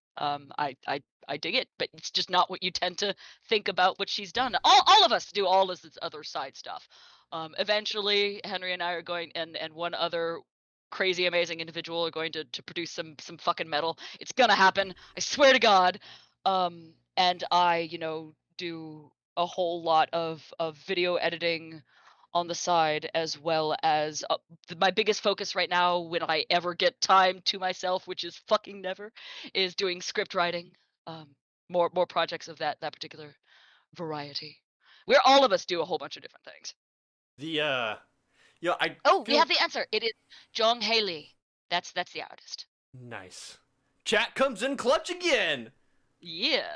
I dig it, but it's just not what you tend to think about what she's done. All of us do all of this other side stuff. Eventually, Henry and I are going, and one other crazy amazing individual are going to produce some fucking metal. It's gonna happen. I swear to God. And I, do a whole lot of video editing on the side, as well as my biggest focus right now, when I ever get time to myself, which is fucking never, is doing script writing. Um, more projects of that particular variety, where all of us do a whole bunch of different things. The yeah, I Oh, we feel have the answer. It is Jong Haley. That's the artist. nice. Chat comes in clutch again. Yeah.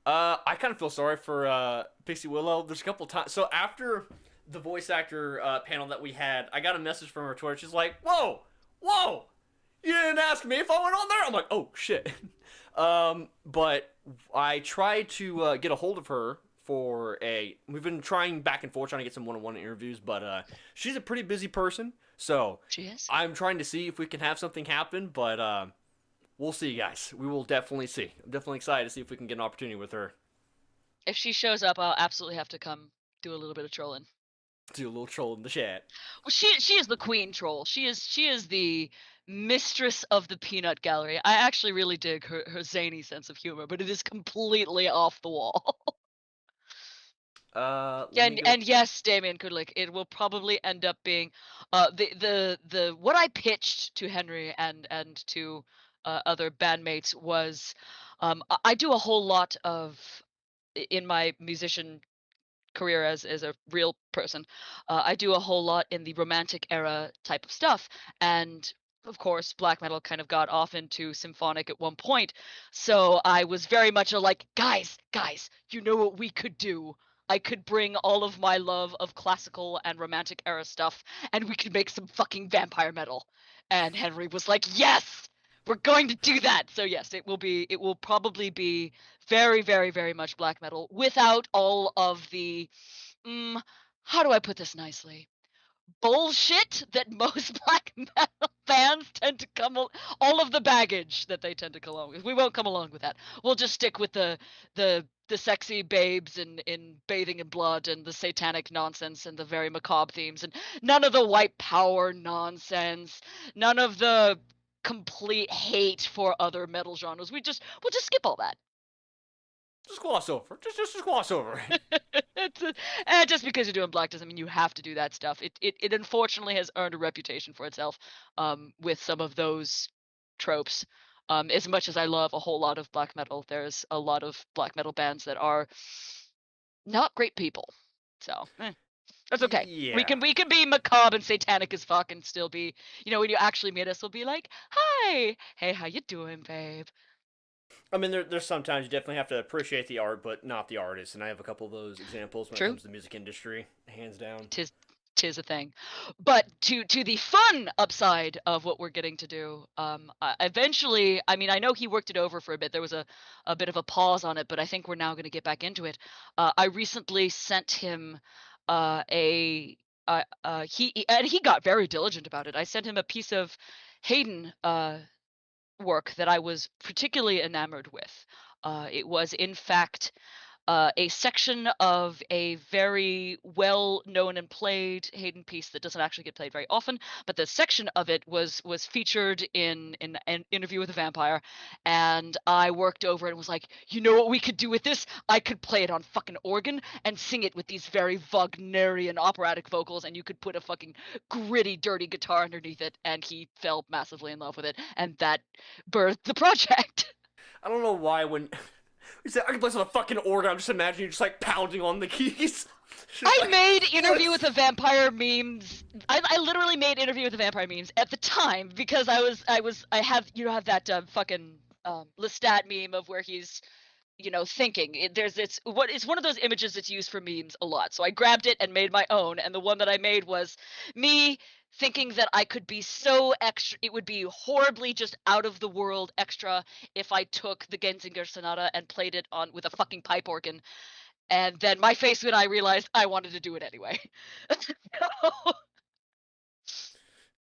I kind of feel sorry for Pixie Willow. There's a couple times. So after the voice actor panel that we had, I got a message from her Twitter. She's like, "Whoa, whoa, you didn't ask me if I went on there." I'm like, "Oh shit." But I tried to get a hold of her for we've been trying back and forth trying to get some one-on-one interviews, but she's a pretty busy person, so She is. I'm trying to see if we can have something happen, but we'll see, guys. We will definitely see. I'm definitely excited to see if we can get an opportunity with her. If she shows up, I'll absolutely have to come do a little bit of trolling. Do a little troll in the chat. Well, she is the queen troll. She is the mistress of the peanut gallery. I actually really dig her zany sense of humor, but it is completely off the wall. And yes, Damien Kudlik, it will probably end up being the what I pitched to Henry and to other bandmates was, I do a whole lot of, in my musician career as a real person, I do a whole lot in the romantic era type of stuff, and of course black metal kind of got off into symphonic at one point. So I was very much a like, guys, you know what we could do? I could bring all of my love of classical and romantic era stuff, and we could make some fucking vampire metal. And Henry was like, yes, we're going to do that. So yes, it will probably be very, very, very much black metal without all of the, how do I put this nicely? Bullshit that most black metal fans tend to all of the baggage that they tend to come along with. We won't come along with that. We'll just stick with the sexy babes in bathing in blood, and the satanic nonsense, and the very macabre themes, and none of the white power nonsense, none of the complete hate for other metal genres. We'll just skip all that. Just gloss over. Just gloss over. Just because you're doing black doesn't mean you have to do that stuff. It unfortunately has earned a reputation for itself, with some of those tropes. As much as I love a whole lot of black metal, there's a lot of black metal bands that are not great people. So that's okay. Yeah. We can be macabre and satanic as fuck and still be, when you actually meet us, we'll be like, hi, hey, how you doing, babe? I mean, there's sometimes you definitely have to appreciate the art, but not the artist. And I have a couple of those examples when True. it comes to the music industry, hands down. Tis a thing. But to the fun upside of what we're getting to do, eventually, I mean, I know he worked it over for a bit. There was a bit of a pause on it, but I think we're now going to get back into it. I recently sent him he got very diligent about it. I sent him a piece of Haydn work that I was particularly enamored with. It was, in fact, a section of a very well known and played Haydn piece that doesn't actually get played very often, but the section of it was featured in an Interview with a Vampire, and I worked over it and was like, you know what we could do with this? I could play it on fucking organ and sing it with these very Wagnerian operatic vocals, and you could put a fucking gritty, dirty guitar underneath it. And he fell massively in love with it, and that birthed the project. I don't know why when you say I can play this on a fucking organ, I'm just imagining you just like pounding on the keys. I made Interview with a Vampire memes. I literally made Interview with a Vampire memes at the time because I have that fucking Lestat meme of where he's thinking. It's one of those images that's used for memes a lot. So I grabbed it and made my own, and the one that I made was me thinking that I could be so extra, it would be horribly just out of the world extra if I took the Genzinger Sonata and played it on with a fucking pipe organ, and then my face when I realized I wanted to do it anyway.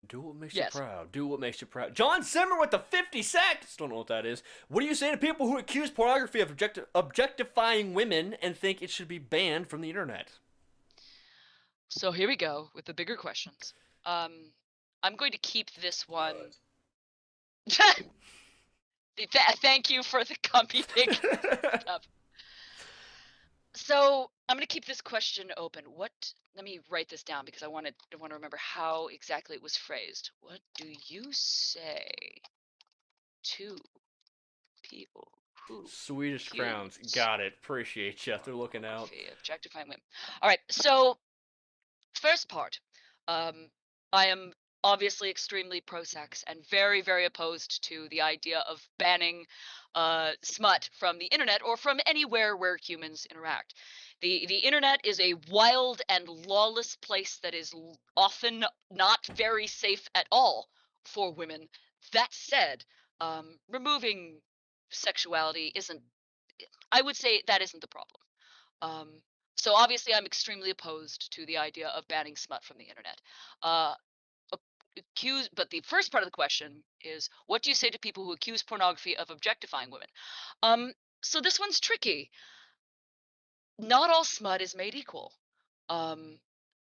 Do what makes Yes. you proud. Do what makes you proud. John Simmer with the 50 seconds. Don't know what that is. What do you say to people who accuse pornography of objectifying women and think it should be banned from the internet? So here we go with the bigger questions. I'm going to keep this one. Thank you for the comedic stuff. So I'm going to keep this question open. Let me write this down because I want to remember how exactly it was phrased. What do you say to people who Swedish crowns. Got it. Appreciate you. They're looking out. Objectifying women. All right. So first part. I am obviously extremely pro-sex and very, very opposed to the idea of banning smut from the internet or from anywhere where humans interact. The internet is a wild and lawless place that is often not very safe at all for women. That said, removing sexuality isn't, I would say that isn't the problem. So obviously I'm extremely opposed to the idea of banning smut from the internet. But the first part of the question is, what do you say to people who accuse pornography of objectifying women? So this one's tricky. Not all smut is made equal. Um,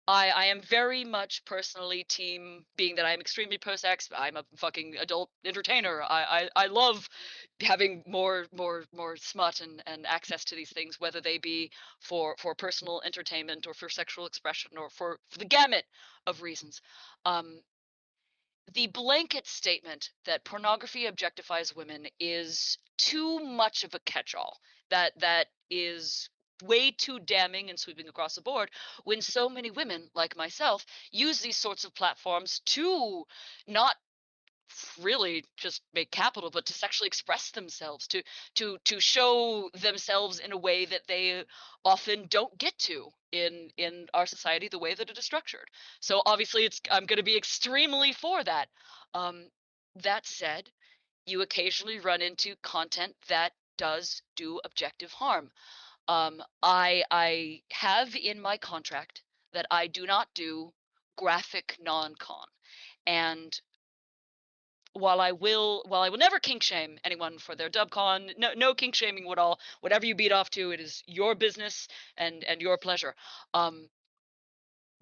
I am very much personally team, being that I'm extremely pro-sex. I'm a fucking adult entertainer. I love having more smut and access to these things, whether they be for personal entertainment or for sexual expression or for the gamut of reasons. The blanket statement that pornography objectifies women is too much of a catch-all. That is way too damning and sweeping across the board when so many women like myself use these sorts of platforms to not really just make capital, but to sexually express themselves, to show themselves in a way that they often don't get to in our society, the way that it is structured. So obviously I'm going to be extremely for that. That said, you occasionally run into content that does do objective harm. I have in my contract that I do not do graphic non-con, and while I will never kink shame anyone for their dubcon, no kink shaming at all. Whatever you beat off to, it is your business and your pleasure. But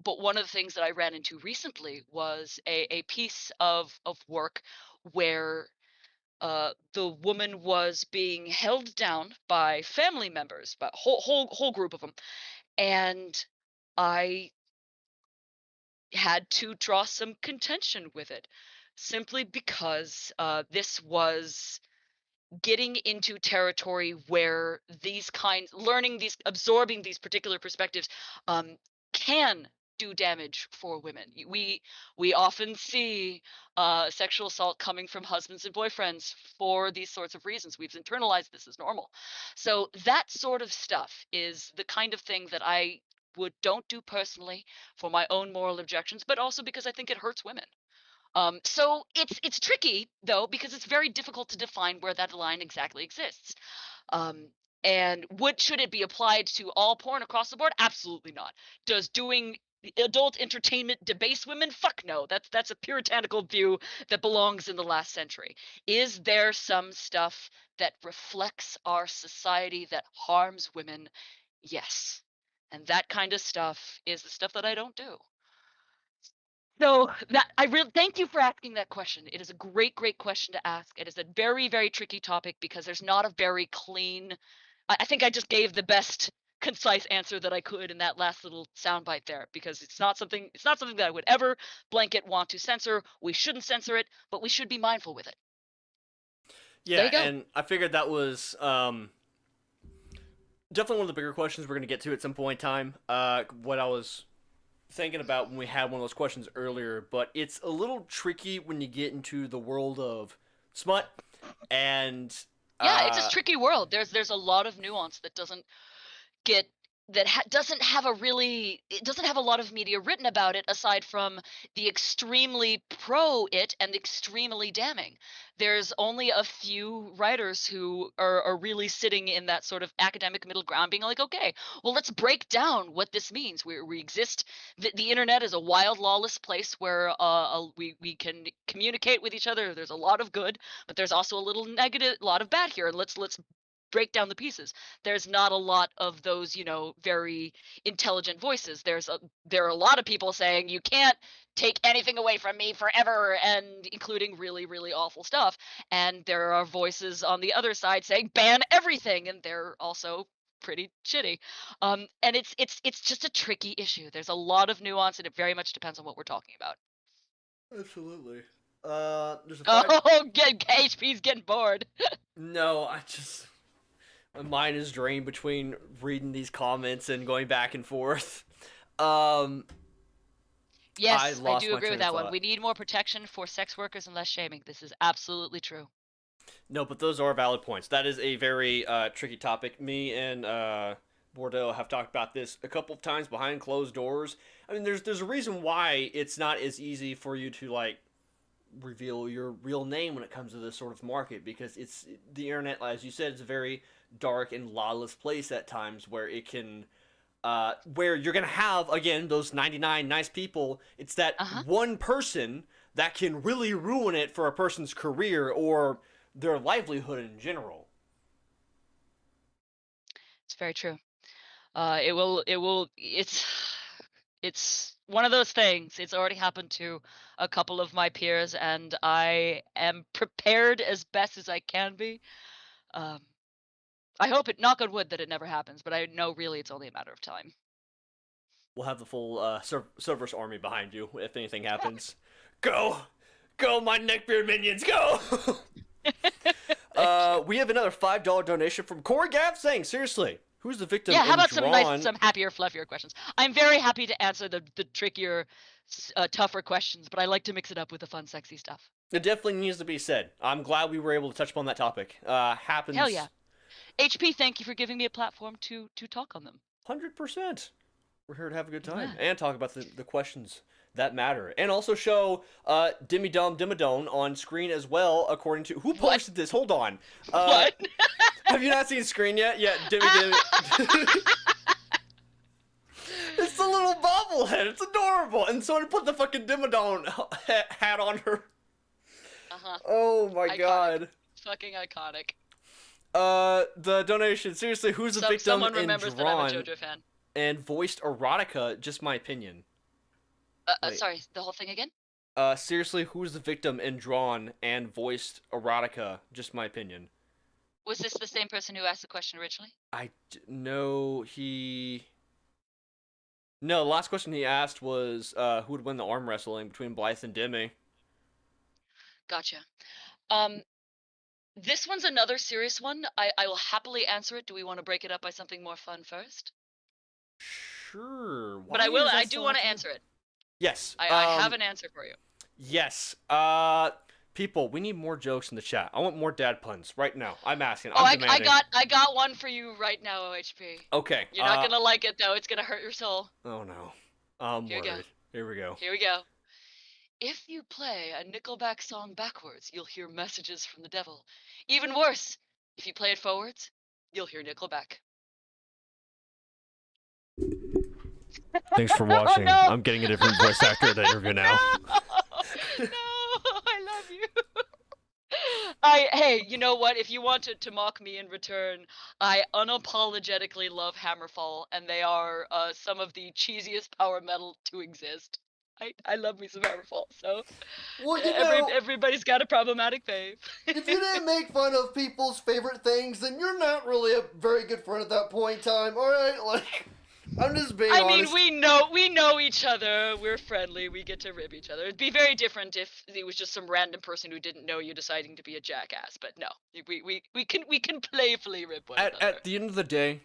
one of the things that I ran into recently was a piece of work where the woman was being held down by family members, by whole group of them, and I had to draw some contention with it, simply because this was getting into territory where absorbing these particular perspectives can do damage for women. We often see sexual assault coming from husbands and boyfriends for these sorts of reasons. We've internalized this as normal. So that sort of stuff is the kind of thing that I don't do personally for my own moral objections, but also because I think it hurts women. So it's tricky though, because it's very difficult to define where that line exactly exists. And should it be applied to all porn across the board? Absolutely not. Does doing adult entertainment debase women? Fuck no. That's a puritanical view that belongs in the last century. Is there some stuff that reflects our society that harms women? Yes. And that kind of stuff is the stuff that I don't do. So that I really thank you for asking that question. It is a great question to ask. It is a very, very tricky topic because there's not a very clean. I think I just gave the best concise answer that I could in that last little soundbite there, because it's not something that I would ever blanket want to censor. We shouldn't censor it, but we should be mindful with it. Yeah, and I figured that was definitely one of the bigger questions we're going to get to at some point in time. What I was thinking about when we had one of those questions earlier, but it's a little tricky when you get into the world of smut and it's a tricky world. There's a lot of nuance that doesn't get that doesn't have a lot of media written about it aside from the extremely pro it and extremely damning. There's only a few writers who are really sitting in that sort of academic middle ground, being like, okay, well, let's break down what this means. We exist. The internet is a wild, lawless place where we can communicate with each other. There's a lot of good, but there's also a little negative, lot of bad here, and let's break down the pieces. There's not a lot of those, very intelligent voices. There are a lot of people saying you can't take anything away from me forever, and including really, really awful stuff. And there are voices on the other side saying ban everything, and they're also pretty shitty. And it's just a tricky issue. There's a lot of nuance, and it very much depends on what we're talking about. Absolutely. There's a HP's getting bored. No, my mind is drained between reading these comments and going back and forth. Yes, I do agree with that one. We need more protection for sex workers and less shaming. This is absolutely true. No, but those are valid points. That is a very tricky topic. Me and Bordeaux have talked about this a couple of times behind closed doors. I mean, there's a reason why it's not as easy for you to, like, reveal your real name when it comes to this sort of market, because it's the internet, as you said, it's a very dark and lawless place at times where it can where you're gonna have, again, those 99 nice people. It's that one person that can really ruin it for a person's career or their livelihood in general. It's very true. It's one of those things. It's already happened to a couple of my peers, and I am prepared as best as I can be. I hope, knock on wood, that it never happens, but I know really it's only a matter of time. We'll have the full Subverse army behind you if anything happens. Go! Go, my neckbeard minions, go! We have another $5 donation from Corey Gav saying, seriously, who's the victim? Yeah, how about some happier, fluffier questions? I'm very happy to answer the trickier, tougher questions, but I like to mix it up with the fun, sexy stuff. It definitely needs to be said. I'm glad we were able to touch upon that topic. Happens. Hell yeah. HP, thank you for giving me a platform to talk on them. 100%. We're here to have a good time and talk about the questions that matter, and also show Dimmy Dum Dimmadone on screen as well. According to who posted this? Hold on. What? Have you not seen screen yet? Yeah, Dimmy Dimmy. It's the little bobblehead. It's adorable, and someone put the fucking Dimmadone hat on her. Oh my god. Fucking iconic. The donation. Seriously, who's the victim someone remembers in Drawn that I'm a JoJo fan. And voiced erotica? Just my opinion. Sorry, the whole thing again? Seriously, who's the victim in Drawn and voiced erotica? Just my opinion. Was this the same person who asked the question originally? No, the last question he asked was who would win the arm wrestling between Blythe and Demi. Gotcha. This one's another serious one. I will happily answer it. Do we want to break it up by something more fun first? Sure. But I do want to answer it. Yes. I have an answer for you. Yes. People, we need more jokes in the chat. I want more dad puns right now. I'm asking. I got one for you right now, OHP. Okay. You're not gonna like it though. It's gonna hurt your soul. Oh no. I'm worried. Here we go. Here we go. If you play a Nickelback song backwards, you'll hear messages from the devil. Even worse, if you play it forwards, you'll hear Nickelback. Thanks for watching. Oh, no. I'm getting a different voice actor at the interview now. No, I love you. Hey, you know what? If you wanted to mock me in return, I unapologetically love Hammerfall, and they are some of the cheesiest power metal to exist. I love me some Hammerfall, so well, everybody's got a problematic fave. If you didn't make fun of people's favorite things, then you're not really a very good friend at that point in time, alright? Like, I'm just being honest. I mean, we know each other, we're friendly, we get to rib each other. It'd be very different if it was just some random person who didn't know you deciding to be a jackass, but no, we can playfully rib one another. At the end of the day,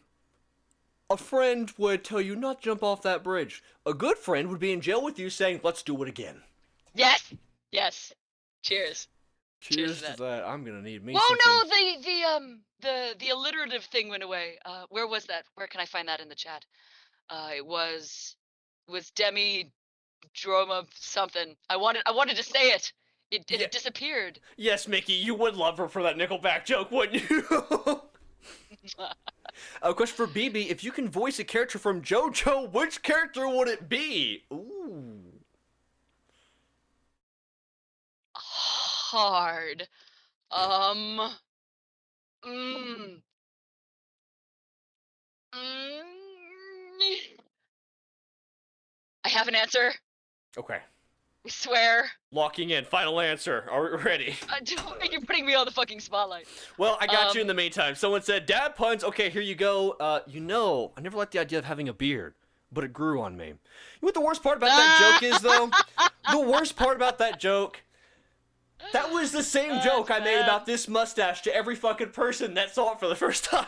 a friend would tell you not to jump off that bridge. A good friend would be in jail with you saying, let's do it again. Yes! Yes. Cheers. Cheers to that. I'm gonna need me. Whoa, no, the alliterative thing went away. Where was that? Where can I find that in the chat? It was Demi Droma something. I wanted to say it. It disappeared. Yes, Mickey, you would love her for that Nickelback joke, wouldn't you? A question for BB: if you can voice a character from JoJo, which character would it be? Ooh. Hard. Mm. I have an answer. Okay. I swear. Locking in. Final answer. Are we ready? You're putting me on the fucking spotlight. Well, I got you in the meantime. Someone said, dad puns. Okay, here you go. I never liked the idea of having a beard, but it grew on me. You know what the worst part about that joke is, though? The worst part about that joke, that was the same joke I made about this mustache to every fucking person that saw it for the first time.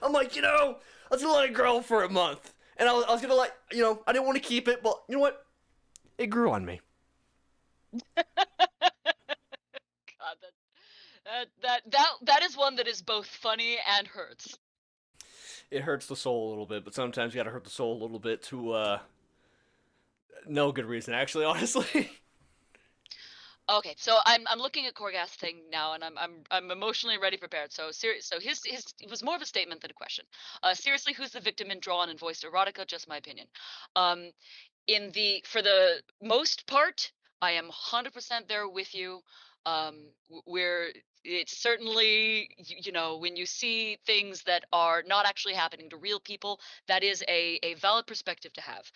I'm like, I was gonna let it grow for a month. And I was gonna I didn't want to keep it, but you know what? It grew on me. God, that is one that is both funny and hurts. It hurts the soul a little bit, but sometimes you gotta hurt the soul a little bit to no good reason, actually, honestly. Okay, so I'm looking at Korgast's thing now, and I'm emotionally ready prepared. So his it was more of a statement than a question. Seriously, who's the victim in drawn and voiced erotica? Just my opinion. For the most part, I am 100% there with you. Where it's certainly, when you see things that are not actually happening to real people, that is a valid perspective to have.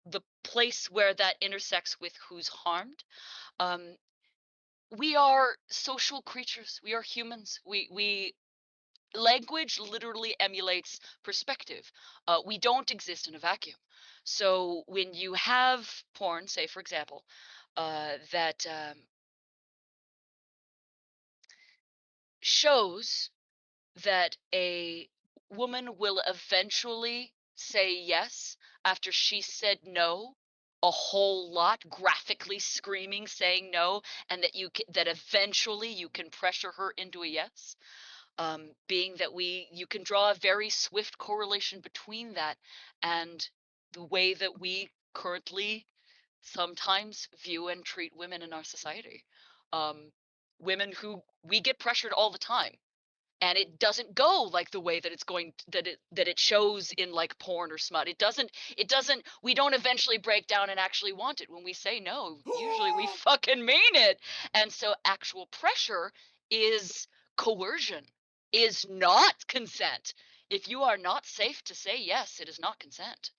The place where that intersects with who's harmed, we are social creatures. We are humans. We language literally emulates perspective. We don't exist in a vacuum. So when you have porn, say for example, that shows that a woman will eventually say yes after she said no a whole lot, graphically screaming saying no, and that eventually you can pressure her into a yes, being that you can draw a very swift correlation between that and the way that we currently sometimes view and treat women in our society. Women who we get pressured all the time, and it doesn't go like the way that it shows in like porn or smut. It doesn't we don't eventually break down and actually want it when we say no. Usually we fucking mean it. And so actual pressure is coercion, is not consent. If you are not safe to say yes, it is not consent.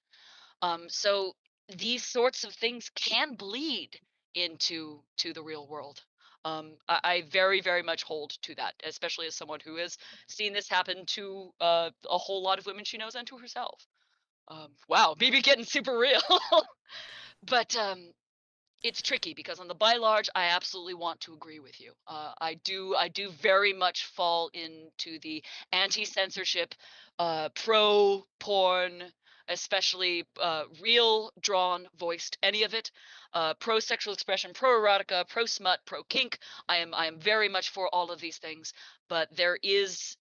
So these sorts of things can bleed into the real world. I very, very much hold to that, especially as someone who has seen this happen to a whole lot of women she knows and to herself. Wow, BB getting super real. But it's tricky because on the by large, I absolutely want to agree with you. I do very much fall into the anti-censorship, pro-porn, especially real, drawn, voiced, any of it, pro-sexual expression, pro-erotica, pro-smut, pro-kink. I am very much for all of these things, but there is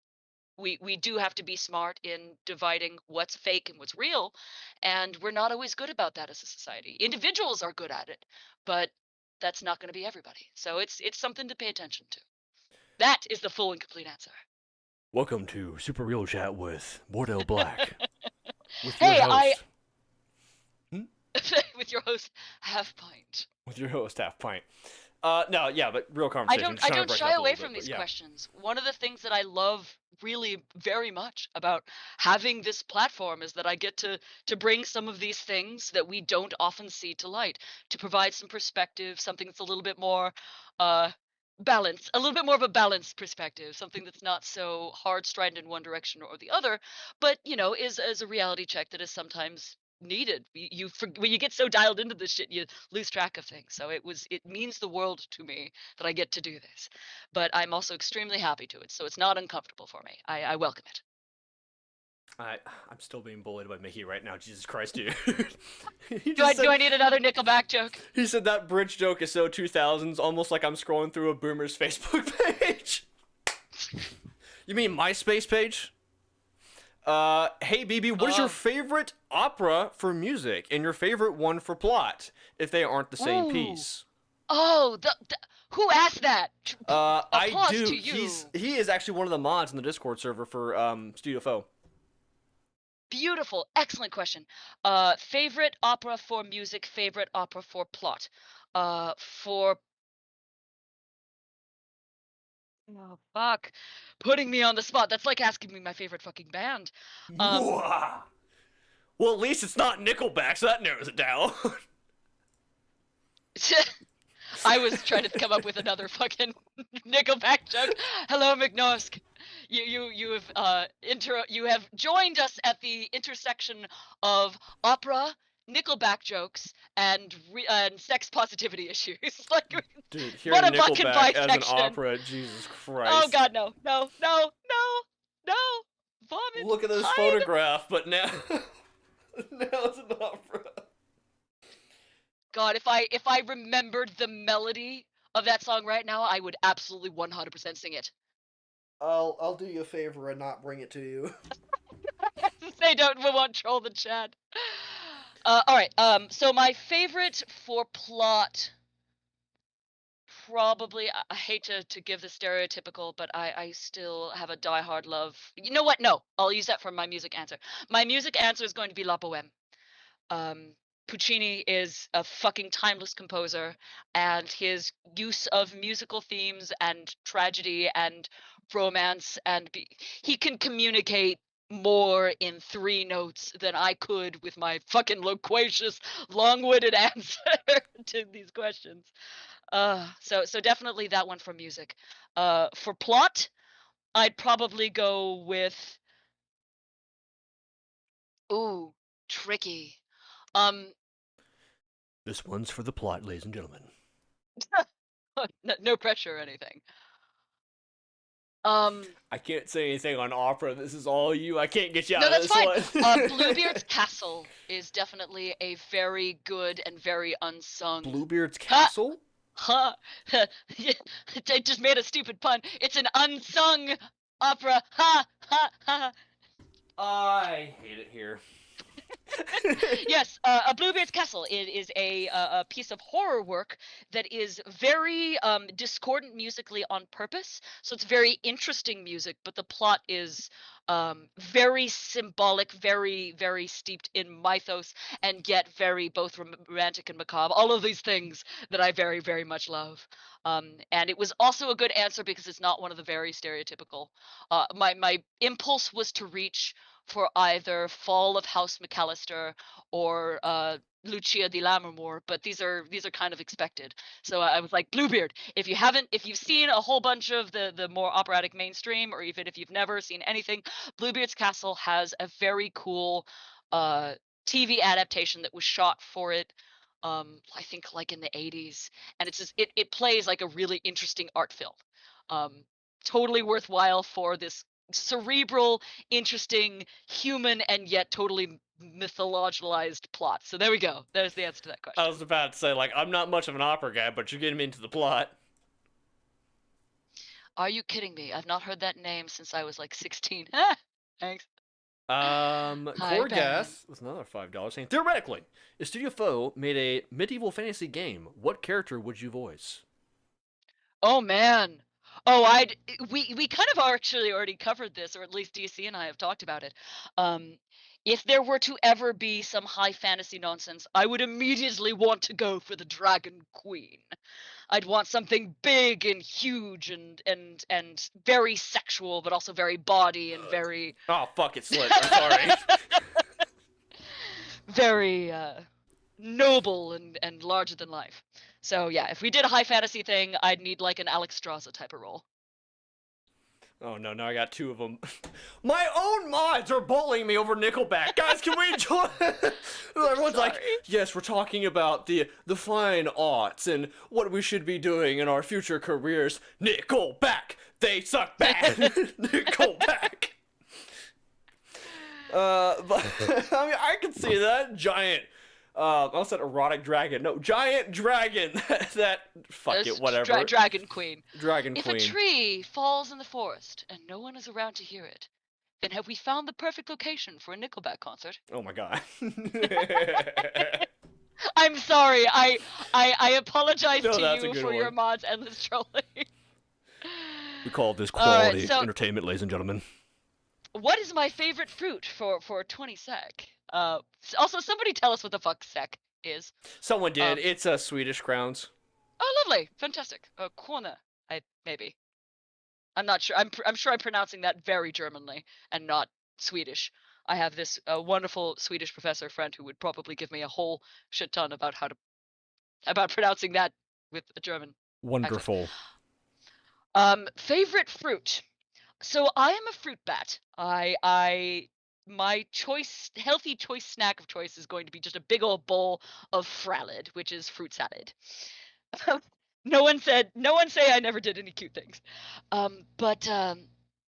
we do have to be smart in dividing what's fake and what's real, and we're not always good about that as a society. Individuals are good at it, but that's not going to be everybody. So it's something to pay attention to. That is the full and complete answer. Welcome to Super Real Chat with Bordeaux Black. With your host. With your host, Halfpint. With your host, Halfpint. No, yeah, but real conversation. I don't shy away from these questions. One of the things that I love really very much about having this platform is that I get to bring some of these things that we don't often see to light, to provide some perspective, something that's a little bit more balanced, a little bit more of a balanced perspective, something that's not so hard strident in one direction or the other, but is a reality check that is sometimes needed. When you get so dialed into this shit, you lose track of things. So it means the world to me that I get to do this, but I'm also extremely happy to it. So it's not uncomfortable for me. I welcome it. I'm still being bullied by Mickey right now. Jesus Christ, dude. Do I need another Nickelback joke? He said that bridge joke is so 2000s, almost like I'm scrolling through a boomer's Facebook page. You mean MySpace page? Hey, BB, what is your favorite opera for music and your favorite one for plot, if they aren't the same piece? Oh, who asked that? I do. To you. He is actually one of the mods in the Discord server for Studio Foe. Beautiful, excellent question. Favorite opera for music, favorite opera for plot. For Oh fuck, putting me on the spot. That's like asking me my favorite fucking band. Well, at least it's not Nickelback, so that narrows it down. I was trying to come up with another fucking Nickelback joke. Hello, McNosk. You have joined us at the intersection of opera, Nickelback jokes, and sex positivity issues. Like, dude, hearing Nickelback as an opera, Jesus Christ. Oh god, no. Vomit. Look at this photograph, but now it's an opera. God, if I remembered the melody of that song right now, I would absolutely 100% sing it. I'll do you a favor and not bring it to you. We won't troll the chat. Alright, so my favorite for plot, probably, I hate to give the stereotypical, but I still have a diehard love. You know what? No, I'll use that for my music answer. My music answer is going to be La Boheme. Puccini is a fucking timeless composer, and his use of musical themes and tragedy and romance, and he can communicate more in 3 notes than I could with my fucking loquacious, long-winded answer to these questions. So definitely that one for music. For plot, I'd probably go with... Ooh, tricky. This one's for the plot, ladies and gentlemen. No pressure or anything. I can't say anything on opera. This is all you. I can't get you out of this one. That's fine. Bluebeard's Castle is definitely a very good and very unsung. Bluebeard's Castle? Huh. I just made a stupid pun. It's an unsung opera. Ha ha ha. I hate it here. Yes, a Bluebeard's Castle is a piece of horror work that is very discordant musically on purpose. So it's very interesting music, but the plot is very symbolic, very, very steeped in mythos, and yet very both romantic and macabre. All of these things that I very, very much love. And it was also a good answer because it's not one of the very stereotypical. My impulse was to reach for either Fall of House McAllister or Lucia di Lammermoor, but these are kind of expected. So I was like, Bluebeard, if you've seen a whole bunch of the more operatic mainstream, or even if you've never seen anything, Bluebeard's Castle has a very cool TV adaptation that was shot for it, I think like in the 80s, and it's just it plays like a really interesting art film. Totally worthwhile for this cerebral, interesting, human, and yet totally mythologized plot. So there we go. There's the answer to that question. I was about to say, like, I'm not much of an opera guy, but you're getting me into the plot. Are you kidding me? I've not heard that name since I was like 16. Thanks. Corgas with another $5 saying, theoretically, if Studio Foe made a medieval fantasy game, what character would you voice? Oh man. Oh, we kind of actually already covered this, or at least DC and I have talked about it. If there were to ever be some high fantasy nonsense, I would immediately want to go for the Dragon Queen. I'd want something big and huge and very sexual, but also very bawdy and very... Oh, fuck, it slipped. I'm sorry. Very noble and larger than life. So yeah, if we did a high fantasy thing, I'd need like an Alex Strauza type of role. Oh no, now I got 2 of them. My own mods are bullying me over Nickelback. Guys, can we join? Everyone's like, yes, we're talking about the fine arts and what we should be doing in our future careers. Nickelback, they suck bad. Nickelback. But I mean, I can see that giant. I almost said erotic dragon. No, giant dragon. Fuck it, whatever. Dragon Queen. Dragon Queen. If a tree falls in the forest and no one is around to hear it, then have we found the perfect location for a Nickelback concert? Oh my god. I'm sorry. I apologize No, to that's a you good for your one. mod's endless trolling. We call this quality so- entertainment, ladies and gentlemen. What is my favorite fruit for 20 sec? Also, somebody tell us what the fuck sec is. Someone did. It's Swedish crowns. Oh, lovely, fantastic. Krona, maybe. I'm not sure. I'm sure I'm pronouncing that very Germanly and not Swedish. I have this wonderful Swedish professor friend who would probably give me a whole shit ton about about pronouncing that with a German. Wonderful. Favorite fruit. So I am a fruit bat. My healthy choice snack of choice is going to be just a big old bowl of fralid, which is fruit salad. No one say I never did any cute things. But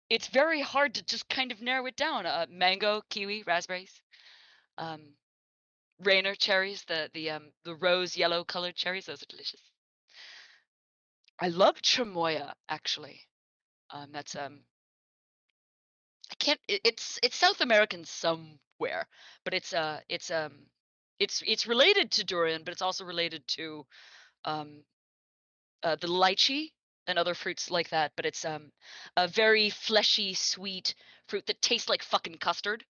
it's very hard to just kind of narrow it down. Mango, kiwi, raspberries, Rainer cherries, the rose yellow colored cherries. Those are delicious. I love chamoya actually. That's I can't. It's South American somewhere, but it's related to durian, but it's also related to the lychee and other fruits like that. But it's a very fleshy, sweet fruit that tastes like fucking custard.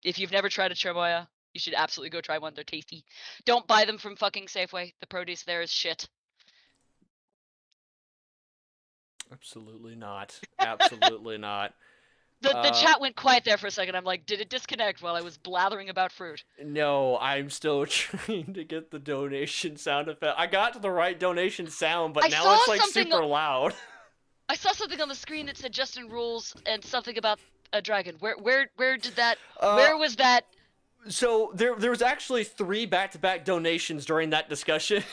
If you've never tried a chamoya, you should absolutely go try one. They're tasty. Don't buy them from fucking Safeway. The produce there is shit. Absolutely not. Absolutely not. The chat went quiet there for a second. I'm like, did it disconnect while I was blathering about fruit? No, I'm still trying to get the donation sound effect. I got to the right donation sound, but now it's like super loud. I saw something on the screen that said Justin rules and something about a dragon. Where did that? Where was that? So there was actually 3 back-to-back donations during that discussion.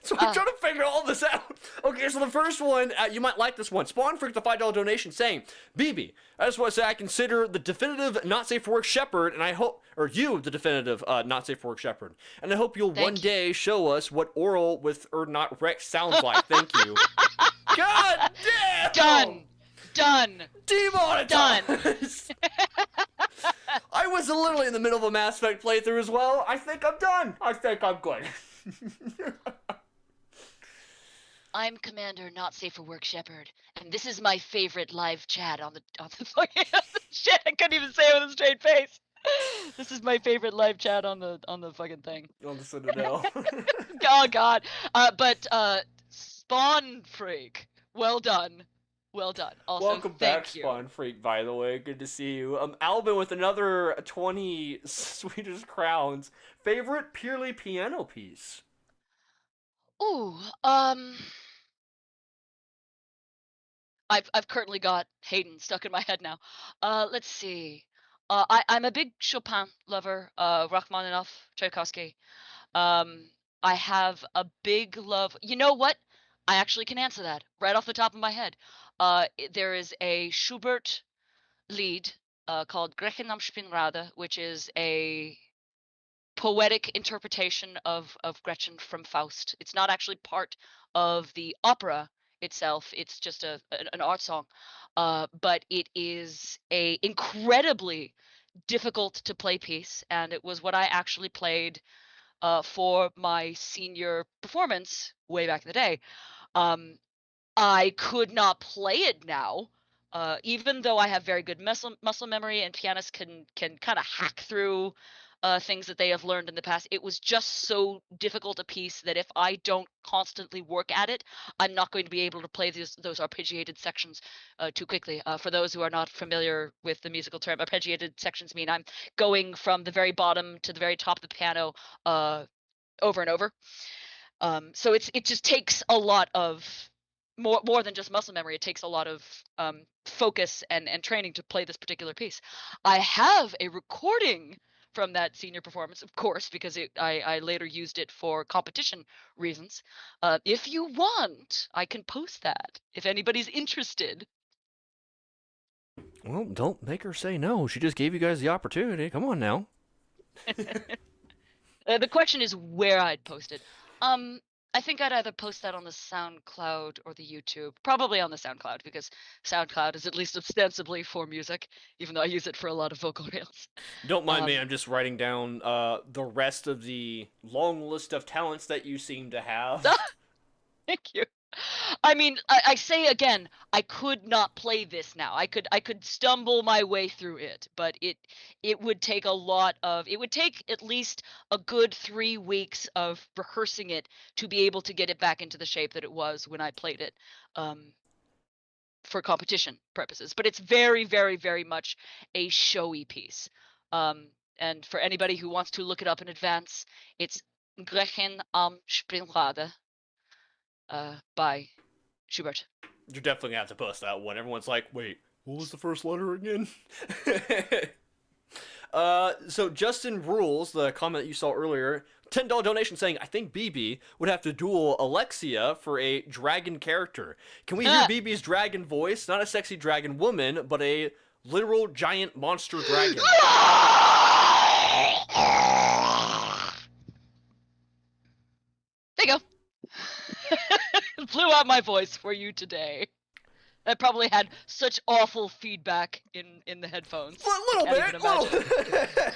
So I'm trying to figure all this out. Okay, so the first one, you might like this one. Spawn Freak, the $5 donation, saying, BB, I just want to say I consider the definitive not safe for work shepherd, and I hope, or you, the definitive not safe for work shepherd, and I hope you'll one day show us what oral with or not Rex sounds like. Thank you. God damn! Done. Demonetized. I was literally in the middle of a Mass Effect playthrough as well. I think I'm done. I think I'm good. I'm Commander Not Safe for Work Shepherd, and this is my favorite live chat on the fucking shit. I couldn't even say it with a straight face. This is my favorite live chat on the fucking thing. On the Citadel. Oh god. But Spawn Freak, well done. Well done. Also, welcome back, Spawn Freak, by the way. Good to see you. Albin with another 20 Swedish crowns. Favorite purely piano piece? Ooh, I've currently got Haydn stuck in my head now. Let's see. I'm a big Chopin lover. Rachmaninoff, Tchaikovsky. I have a big love. You know what? I actually can answer that right off the top of my head. There is a Schubert lied called Gretchen am Spinnrade, which is a poetic interpretation of Gretchen from Faust. It's not actually part of the opera itself. It's just an art song, but it is a incredibly difficult to play piece, and it was what I actually played for my senior performance way back in the day. I could not play it now, even though I have very good muscle memory and pianists can kind of hack through things that they have learned in the past. It was just so difficult a piece that if I don't constantly work at it, I'm not going to be able to play those arpeggiated sections too quickly. For those who are not familiar with the musical term, arpeggiated sections mean I'm going from the very bottom to the very top of the piano over and over. So it just takes a lot of more than just muscle memory. It takes a lot of focus and training to play this particular piece. I have a recording from that senior performance, of course, because I later used it for competition reasons. If you want, I can post that if anybody's interested. Well, don't make her say no. She just gave you guys the opportunity. Come on now. The question is where I'd post it. I think I'd either post that on the SoundCloud or the YouTube. Probably on the SoundCloud, because SoundCloud is at least ostensibly for music, even though I use it for a lot of vocal reels. Don't mind me, I'm just writing down the rest of the long list of talents that you seem to have. Thank you. I mean, I say again, I could not play this now. I could stumble my way through it, but it would take it would take at least a good 3 weeks of rehearsing it to be able to get it back into the shape that it was when I played it, for competition purposes. But it's very, very, very much a showy piece. And for anybody who wants to look it up in advance, it's Grechen am Springrade. By Schubert. You're definitely gonna have to post that one. Everyone's like, wait, what was the first letter again? So Justin Rules, the comment you saw earlier, $10 donation saying, I think BB would have to duel Alexia for a dragon character. Can we hear BB's dragon voice? Not a sexy dragon woman, but a literal giant monster dragon. There you go. Blew out my voice for you today. I probably had such awful feedback in the headphones. A little bit.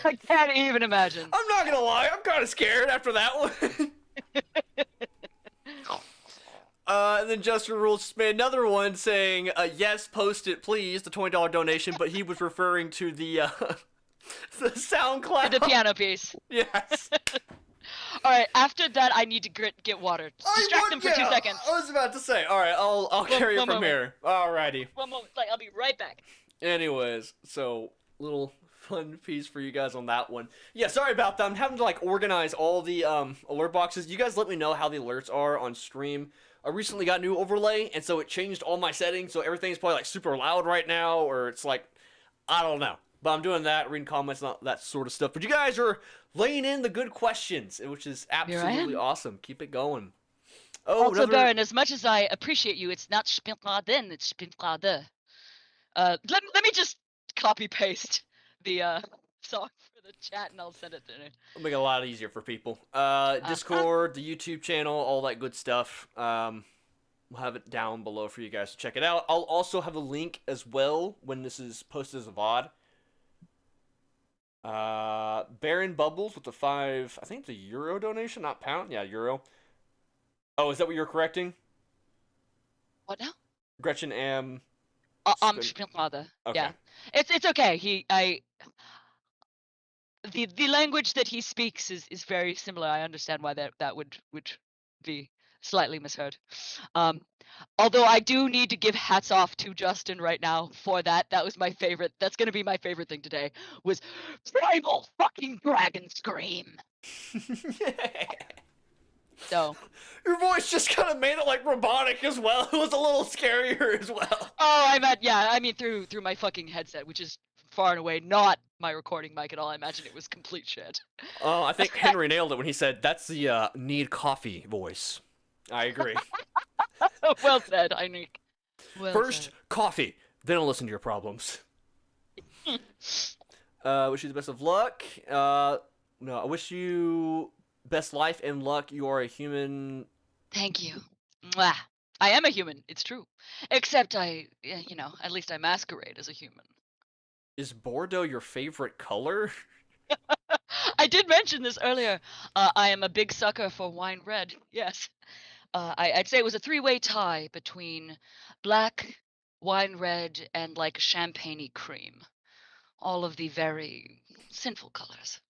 I can't even imagine. I'm not gonna lie, I'm kind of scared after that one. And then Justin Rules made another one saying, yes, post it, please, the $20 donation, but he was referring to the SoundCloud. The piano piece. Yes. Alright, after that, I need to get water. Distract him for 2 seconds. I was about to say, alright, I'll carry it from here. Alrighty. One moment, I'll be right back. Anyways, so, little fun piece for you guys on that one. Yeah, sorry about that. I'm having to, like, organize all the, alert boxes. You guys let me know how the alerts are on stream. I recently got a new overlay, and so it changed all my settings, so everything's probably, like, super loud right now, or it's, like, I don't know. But I'm doing that, reading comments, not that sort of stuff. But you guys are laying in the good questions, which is absolutely awesome. Keep it going. Oh, also, Baron, as much as I appreciate you, it's not Spinraden, it's Spinrade. Let me just copy-paste the song for the chat, and I'll send it to her. It'll make it a lot easier for people. Discord, the YouTube channel, all that good stuff. We'll have it down below for you guys to check it out. I'll also have a link as well when this is posted as a VOD. Baron Bubbles with the 5, I think it's a euro donation, not pound. Yeah, euro. Oh, is that what you're correcting? What now? Gretchen am. Spinrade. Okay. Yeah, it's okay. The language that he speaks is very similar. I understand why that would be slightly misheard. Although I do need to give hats off to Justin right now for that. That was my favorite. That's gonna be my favorite thing today. Was primal fucking dragon scream. So your voice just kind of made it like robotic as well. It was a little scarier as well. Oh, I mean through my fucking headset, which is far and away not my recording mic at all. I imagine it was complete shit. Oh, I think Henry nailed it when he said that's the need coffee voice. I agree. Well said, Heinrich. First, coffee. Then I'll listen to your problems. Wish you the best of luck. No, I wish you best life and luck. You are a human. Thank you. Mwah. I am a human. It's true. Except at least I masquerade as a human. Is Bordeaux your favorite color? I did mention this earlier. I am a big sucker for wine red. Yes. I'd say it was a 3-way tie between black, wine red, and like champagne-y cream. All of the very sinful colors.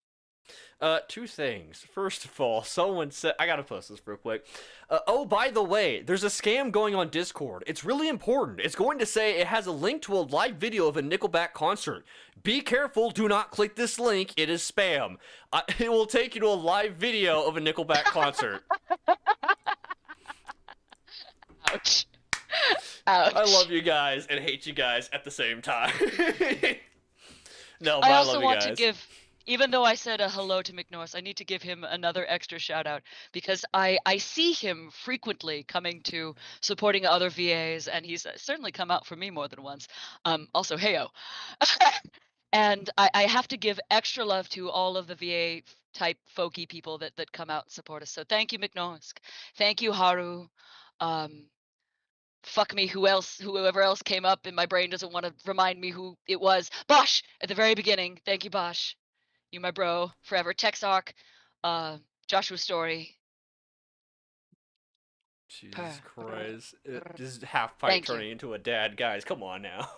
2 things. First of all, someone said, I gotta post this real quick. Oh, by the way, there's a scam going on Discord. It's really important. It's going to say it has a link to a live video of a Nickelback concert. Be careful, do not click this link. It is spam. It will take you to a live video of a Nickelback concert. Ouch. Ouch. I love you guys and hate you guys at the same time. No, but I I also love you want guys. to give even though I said a hello to McNorse, I need to give him another extra shout out because I see him frequently coming to supporting other VAs, and he's certainly come out for me more than once. Also, heyo. And I have to give extra love to all of the VA type folky people that come out and support us. So thank you, McNorsk. Thank you, Haru. Fuck me, whoever else came up, and my brain doesn't want to remind me who it was. Bosch at the very beginning. Thank you, Bosch. You my bro forever. Texark, Joshua Story. Jesus Christ. This is Halfpint turning into a dad, guys. Come on now.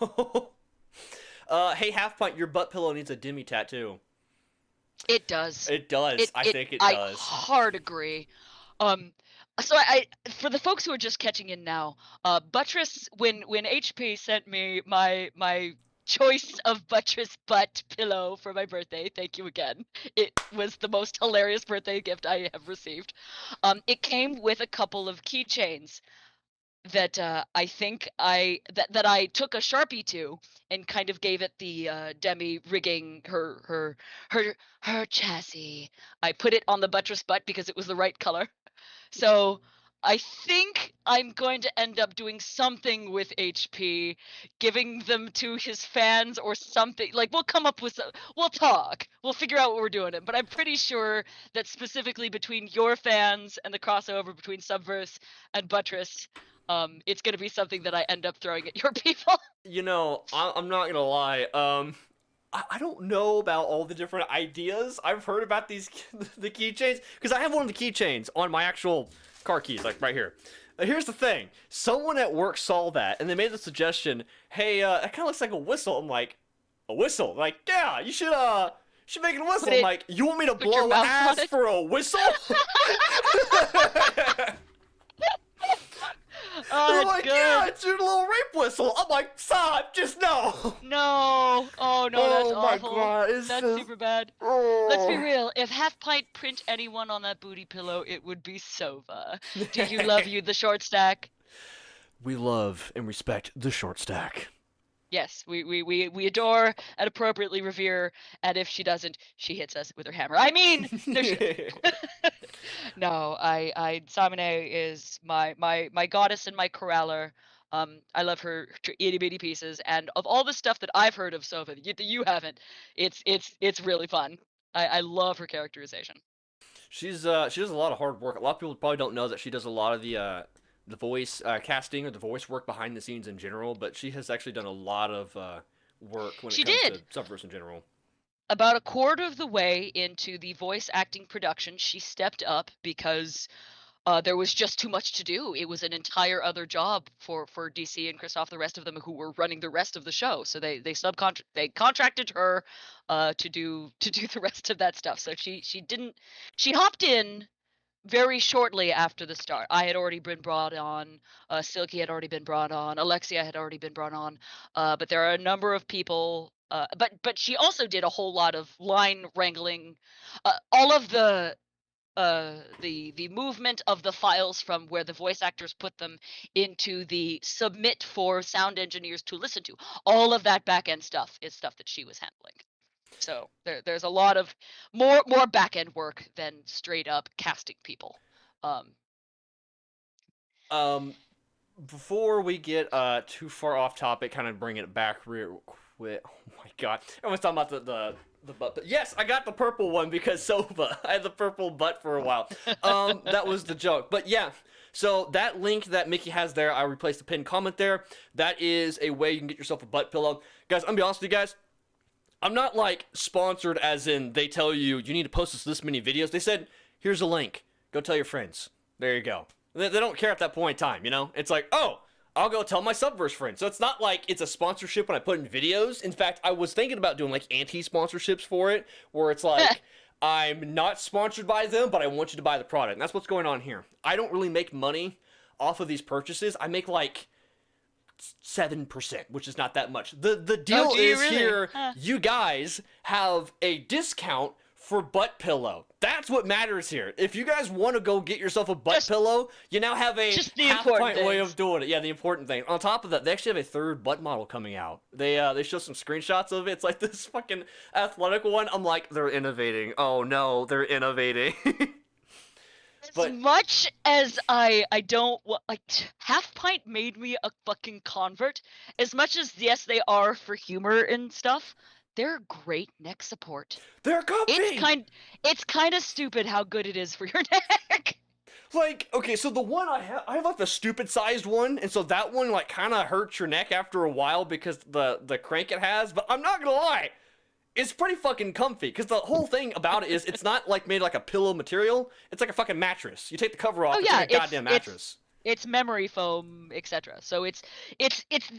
Hey, Halfpint, your butt pillow needs a DEMI tattoo. It does. It does. I think it does. I hard agree. So I for the folks who are just catching in now, Buttress, when HP sent me my choice of Buttress butt pillow for my birthday, thank you again. It was the most hilarious birthday gift I have received. It came with a couple of keychains that I think that I took a Sharpie to and kind of gave it the Demi rigging her chassis. I put it on the Buttress butt because it was the right color. So I think I'm going to end up doing something with HP, giving them to his fans or something. Like, we'll come up with we'll talk. We'll figure out what we're doing. But I'm pretty sure that specifically between your fans and the crossover between Subverse and Buttress, it's going to be something that I end up throwing at your people. You know, I'm not gonna lie. I don't know about all the different ideas. I've heard about the keychains because I have one of the keychains on my actual car keys, like right here. Here's the thing: someone at work saw that and they made the suggestion, "Hey, it kind of looks like a whistle." I'm like, "A whistle?" Like, yeah, you should make it a whistle. I'm like, "You want me to blow ass for a whistle?" Oh, they're like, good. "Yeah, it's your little rape whistle." I'm like, "Stop, just no." No. Oh no, that's awful. Oh my God, that's super bad. Oh. Let's be real. If Halfpint print anyone on that booty pillow, it would be Sova. Do you love you the short stack? We love and respect the short stack. Yes, we adore and appropriately revere, and if she doesn't, she hits us with her hammer. I mean, no shit. No, Samine is my goddess and my corraller. I love her itty bitty pieces, and of all the stuff that I've heard of Sova that you haven't, it's really fun. I love her characterization. She does a lot of hard work. A lot of people probably don't know that she does a lot of the voice casting or the voice work behind the scenes in general, but she has actually done a lot of work when it comes to Subverse in general. About a quarter of the way into the voice acting production, she stepped up because there was just too much to do. It was an entire other job for DC and Christoph, the rest of them who were running the rest of the show. So they contracted her to do the rest of that stuff. So she hopped in very shortly after the start. I had already been brought on, Silky had already been brought on, Alexia had already been brought on, but there are a number of people. But she also did a whole lot of line wrangling, all of the movement of the files from where the voice actors put them into the submit for sound engineers to listen to. All of that back end stuff is stuff that she was handling. So there's a lot of more back end work than straight up casting people. Before we get too far off topic, kind of bring it back real quick. Oh my God, everyone's talking about the butt. Yes, I got the purple one because Sova. I had the purple butt for a while. That was the joke. But yeah, so that link that Mickey has there, I replaced the pinned comment there. That is a way you can get yourself a butt pillow. Guys, I'm gonna be honest with you guys. I'm not like sponsored as in they tell you need to post this many videos. They said, here's a link. Go tell your friends. There you go. They don't care at that point in time, you know? It's like, oh, I'll go tell my Subverse friends. So it's not like it's a sponsorship when I put in videos. In fact, I was thinking about doing like anti-sponsorships for it, where it's like, I'm not sponsored by them, but I want you to buy the product. And that's what's going on here. I don't really make money off of these purchases. I make like 7%, which is not that much. The deal is really? Here, you guys have a discount for butt pillow. That's what matters here. If you guys want to go get yourself a butt pillow, you now have a Halfpint way of doing it. Yeah, the important thing. On top of that, they actually have a third butt model coming out. They show some screenshots of it. It's like this fucking athletic one. I'm like, they're innovating. Oh no, they're innovating. As much as I don't like, Halfpint made me a fucking convert. As much as yes, they are for humor and stuff. They're great neck support. They're comfy. It's kind of stupid how good it is for your neck. Like, okay, so the one I have like the stupid sized one, and so that one like kind of hurts your neck after a while because the crank it has. But I'm not gonna lie, it's pretty fucking comfy because the whole thing about it is it's not like made like a pillow material. It's like a fucking mattress. You take the cover off, it's like a goddamn mattress. It's memory foam, etc. So it's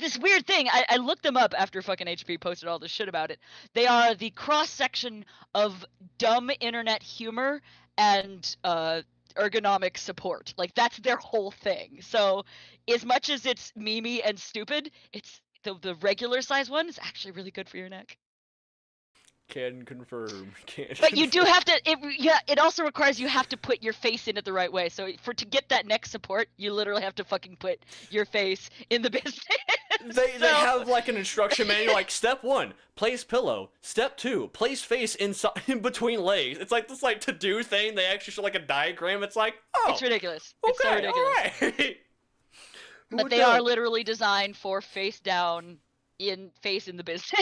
this weird thing. I looked them up after fucking HP posted all this shit about it. They are the cross section of dumb internet humor and ergonomic support. Like that's their whole thing. So as much as it's memey and stupid, it's the regular size one is actually really good for your neck. Can confirm. But you do have to. It also requires you have to put your face in it the right way. So to get that neck support, you literally have to fucking put your face in the business. They have like an instruction manual. Like step 1, place pillow. Step 2, place face in between legs. It's like this like to do thing. They actually show like a diagram. It's like it's ridiculous. Okay, it's so ridiculous. All right. But they are literally designed for face down face in the business.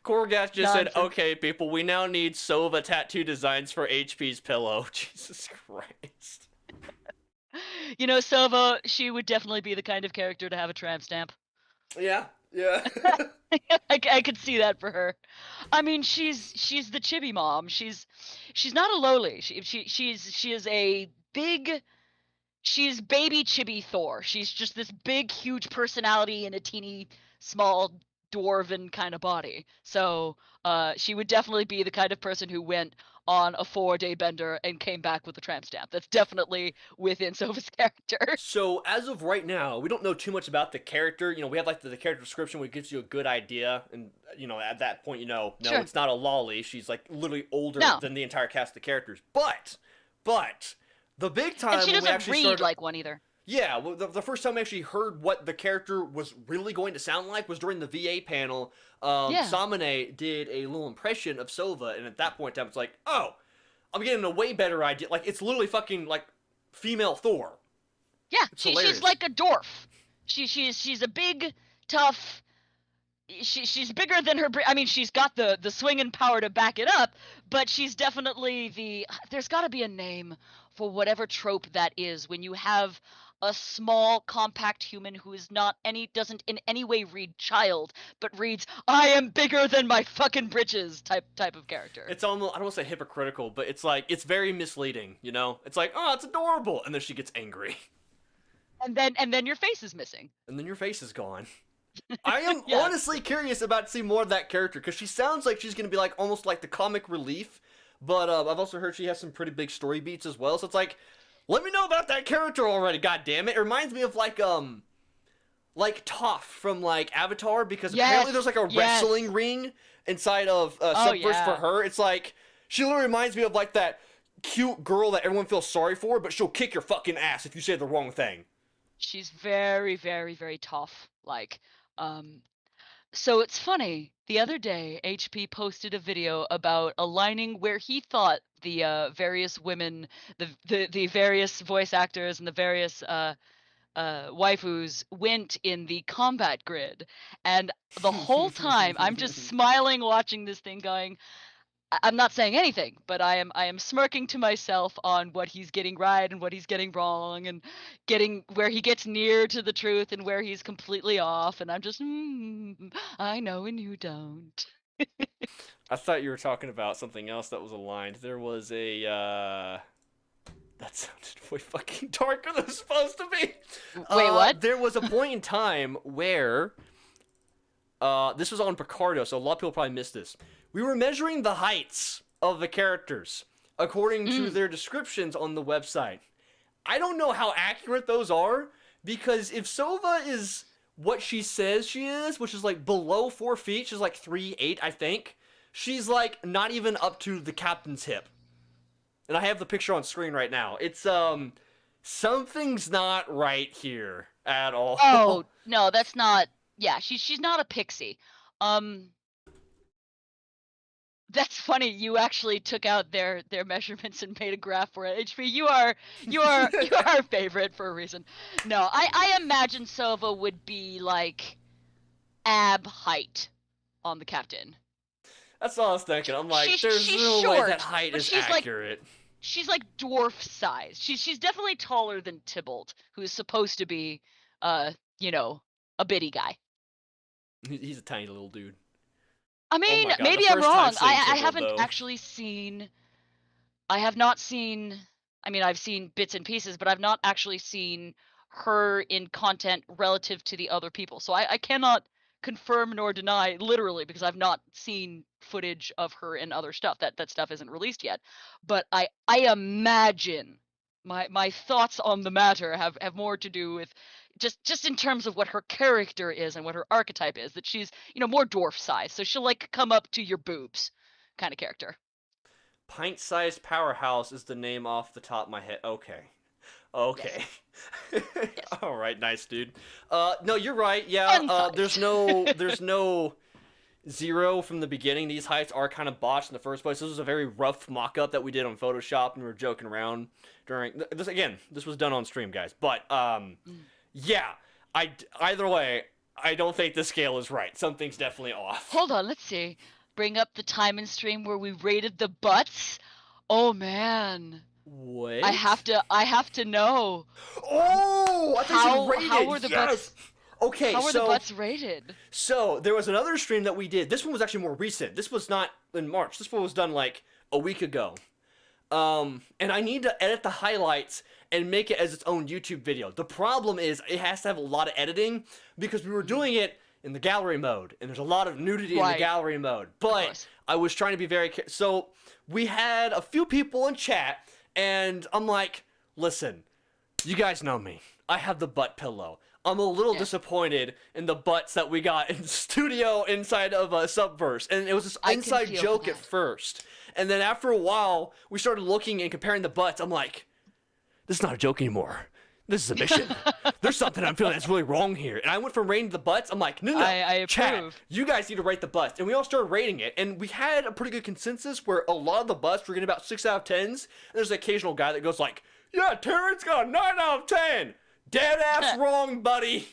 Korgas just said, okay, people, we now need Sova tattoo designs for HP's pillow. Jesus Christ. You know, Sova, she would definitely be the kind of character to have a tramp stamp. Yeah. I could see that for her. I mean, she's the chibi mom. She's not a lowly. She is a big... She's baby chibi Thor. She's just this big, huge personality in a teeny, small... dwarven kind of body. So she would definitely be the kind of person who went on a 4-day bender and came back with a tramp stamp. That's definitely within Sova's character. So as of right now, we don't know too much about the character. You know, we have like the character description which gives you a good idea, and you know at that point no, sure. It's not a lolly. She's like literally older than the entire cast of characters. But the big time and she doesn't when we read like one either. Yeah, well, the first time I actually heard what the character was really going to sound like was during the VA panel. Samane did a little impression of Sova, and at that point in time, it's like, oh, I'm getting a way better idea. Like, it's literally fucking, like, female Thor. Yeah, she's like a dwarf. She's a big, tough... She's bigger than her... I mean, she's got the swinging power to back it up, but she's definitely there's got to be a name for whatever trope that is when you have... a small, compact human who is doesn't in any way read child, but reads, I am bigger than my fucking britches type of character. It's almost, I don't want to say hypocritical, but it's like, it's very misleading, you know? It's like, oh, it's adorable, and then she gets angry. And then your face is missing. And then your face is gone. I am honestly curious about to see more of that character, because she sounds like she's going to be like, almost like the comic relief, but I've also heard she has some pretty big story beats as well, so it's like, let me know about that character already, goddammit. It reminds me of like Toph from like Avatar, because apparently there's like a wrestling ring inside of Subverse for her. It's like, she literally reminds me of like that cute girl that everyone feels sorry for, but she'll kick your fucking ass if you say the wrong thing. She's very, very, very tough. Like, so it's funny. The other day, HP posted a video about aligning where he thought the various women, the various voice actors and the various waifus went in the combat grid. And the whole time, I'm just smiling watching this thing going, I'm not saying anything, but I am smirking to myself on what he's getting right and what he's getting wrong, and getting where he gets near to the truth and where he's completely off, and I'm just, I know and you don't. I thought you were talking about something else that was aligned. There was a, that sounded way fucking darker than it was supposed to be. Wait, what? There was a point in time where, this was on Picardo, so a lot of people probably missed this. We were measuring the heights of the characters according to their descriptions on the website. I don't know how accurate those are, because if Sova is what she says she is, which is like below 4 feet, she's like 3'8", I think. she's like not even up to the captain's hip. And I have the picture on screen right now. It's something's not right here at all. Oh, no, that's not. Yeah, she's not a pixie. That's funny. You actually took out their measurements and made a graph for it. HP, you are our favorite for a reason. No, I imagine Sova would be like ab height on the captain. That's all I was thinking. I'm like, there's she's no short, way that height is accurate. She's like dwarf size. She's definitely taller than Tybalt, who's supposed to be, you know, a bitty guy. He's a tiny little dude. I mean, oh God, maybe I'm wrong. I haven't though. actually seen. I have not seen. I mean, I've seen bits and pieces, but I've not actually seen her in content relative to the other people. So I cannot confirm nor deny literally because I've not seen footage of her in other stuff. That stuff isn't released yet. But I imagine my thoughts on the matter have more to do with just in terms of what her character is and what her archetype is, that she's, you know, more dwarf size, so she'll like come up to your boobs kind of character. Pint-sized powerhouse is the name off the top of my head. Okay. Yes. All right, nice dude. No, you're right. Yeah, there's no zero from the beginning. These heights are kind of botched in the first place. This was a very rough mock-up that we did on Photoshop, and we were joking around during this. Again, this was done on stream, guys. But yeah, either way, I don't think the scale is right. Something's definitely off. Hold on, let's see. Bring up the time in stream where we rated the butts. Oh man. What? I have to know. Oh, I thought you rated. How were the butts? Okay, how were the butts rated? So there was another stream that we did. This one was actually more recent. This was not in March. This one was done like a week ago. And I need to edit the highlights and make it as its own YouTube video. The problem is it has to have a lot of editing because we were doing it in the gallery mode, and there's a lot of nudity in the gallery mode. But I was trying to be very so we had a few people in chat, and I'm like, listen, you guys know me. I have the butt pillow. I'm a little disappointed in the butts that we got in the studio inside of Subverse, and it was this inside joke at first. And then after a while, we started looking and comparing the butts. I'm like, this is not a joke anymore. This is a mission. There's something I'm feeling that's really wrong here. And I went from rating the butts. I'm like, no, I chat, approve. you guys need to rate the butts. And we all started rating it. And we had a pretty good consensus where a lot of the butts were getting about 6 out of 10s. And there's an occasional guy that goes like, yeah, Terrence got a 9 out of 10. Dead ass wrong, buddy.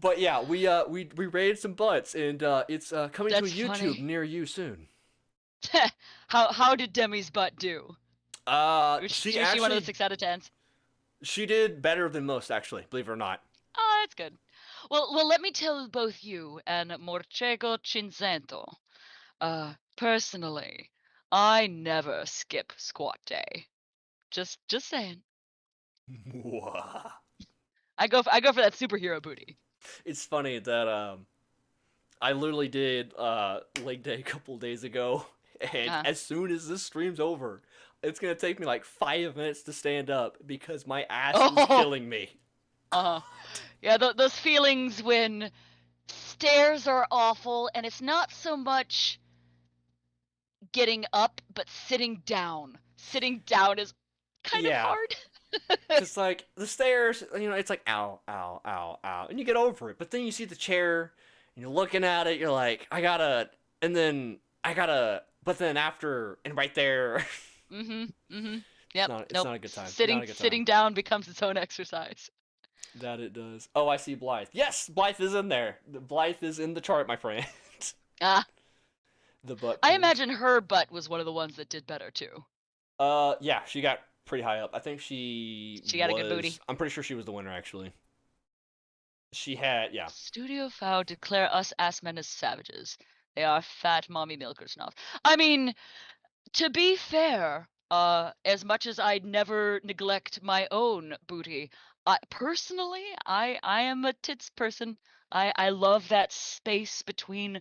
But yeah, we rated some butts, and it's coming to a YouTube near you soon. How did Demi's butt do? Was she one of the 6 out of 10s? She did better than most, actually, believe it or not. Oh, that's good. Well, let me tell both you and Morcego Cinzento. Personally, I never skip squat day. Just saying. I go for that superhero booty. It's funny that I literally did leg day a couple days ago, and as soon as this stream's over, it's gonna take me like 5 minutes to stand up because my ass is killing me. Yeah, those feelings when stairs are awful, and it's not so much getting up, but sitting down. Sitting down is kind of hard. It's like the stairs, you know, it's like ow, ow, ow, ow, and you get over it. But then you see the chair, and you're looking at it, you're like, but then after, and right there. Yep. It's not a good time. Sitting down becomes its own exercise. That it does. Oh, I see Blythe. Yes, Blythe is in there. Blythe is in the chart, my friend. The butt. I imagine her butt was one of the ones that did better too. Yeah, she got pretty high up. I think she got a good booty. I'm pretty sure she was the winner, actually. She had, yeah. Studio Foul declare us ass men as savages. They are fat mommy milkers now. I mean, to be fair, as much as I never neglect my own booty, personally, I am a tits person. I love that space between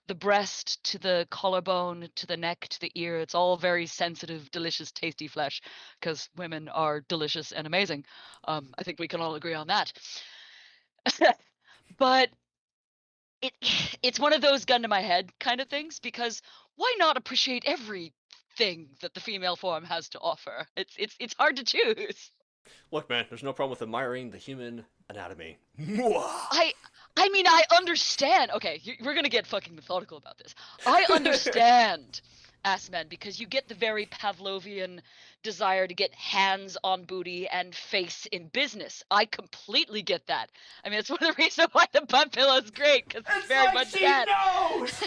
the breast to the collarbone to the neck to the ear. It's all very sensitive, delicious, tasty flesh, because women are delicious and amazing. I think we can all agree on that. But it's one of those gun to my head kind of things, because why not appreciate everything that the female form has to offer? It's hard to choose. Look, man, there's no problem with admiring the human anatomy. I mean, I understand. Okay, we're gonna get fucking methodical about this. I understand ass men, because you get the very Pavlovian desire to get hands on booty and face in business. I completely get that. I mean, it's one of the reasons why the butt pillow is great, because it's very like much she that. knows!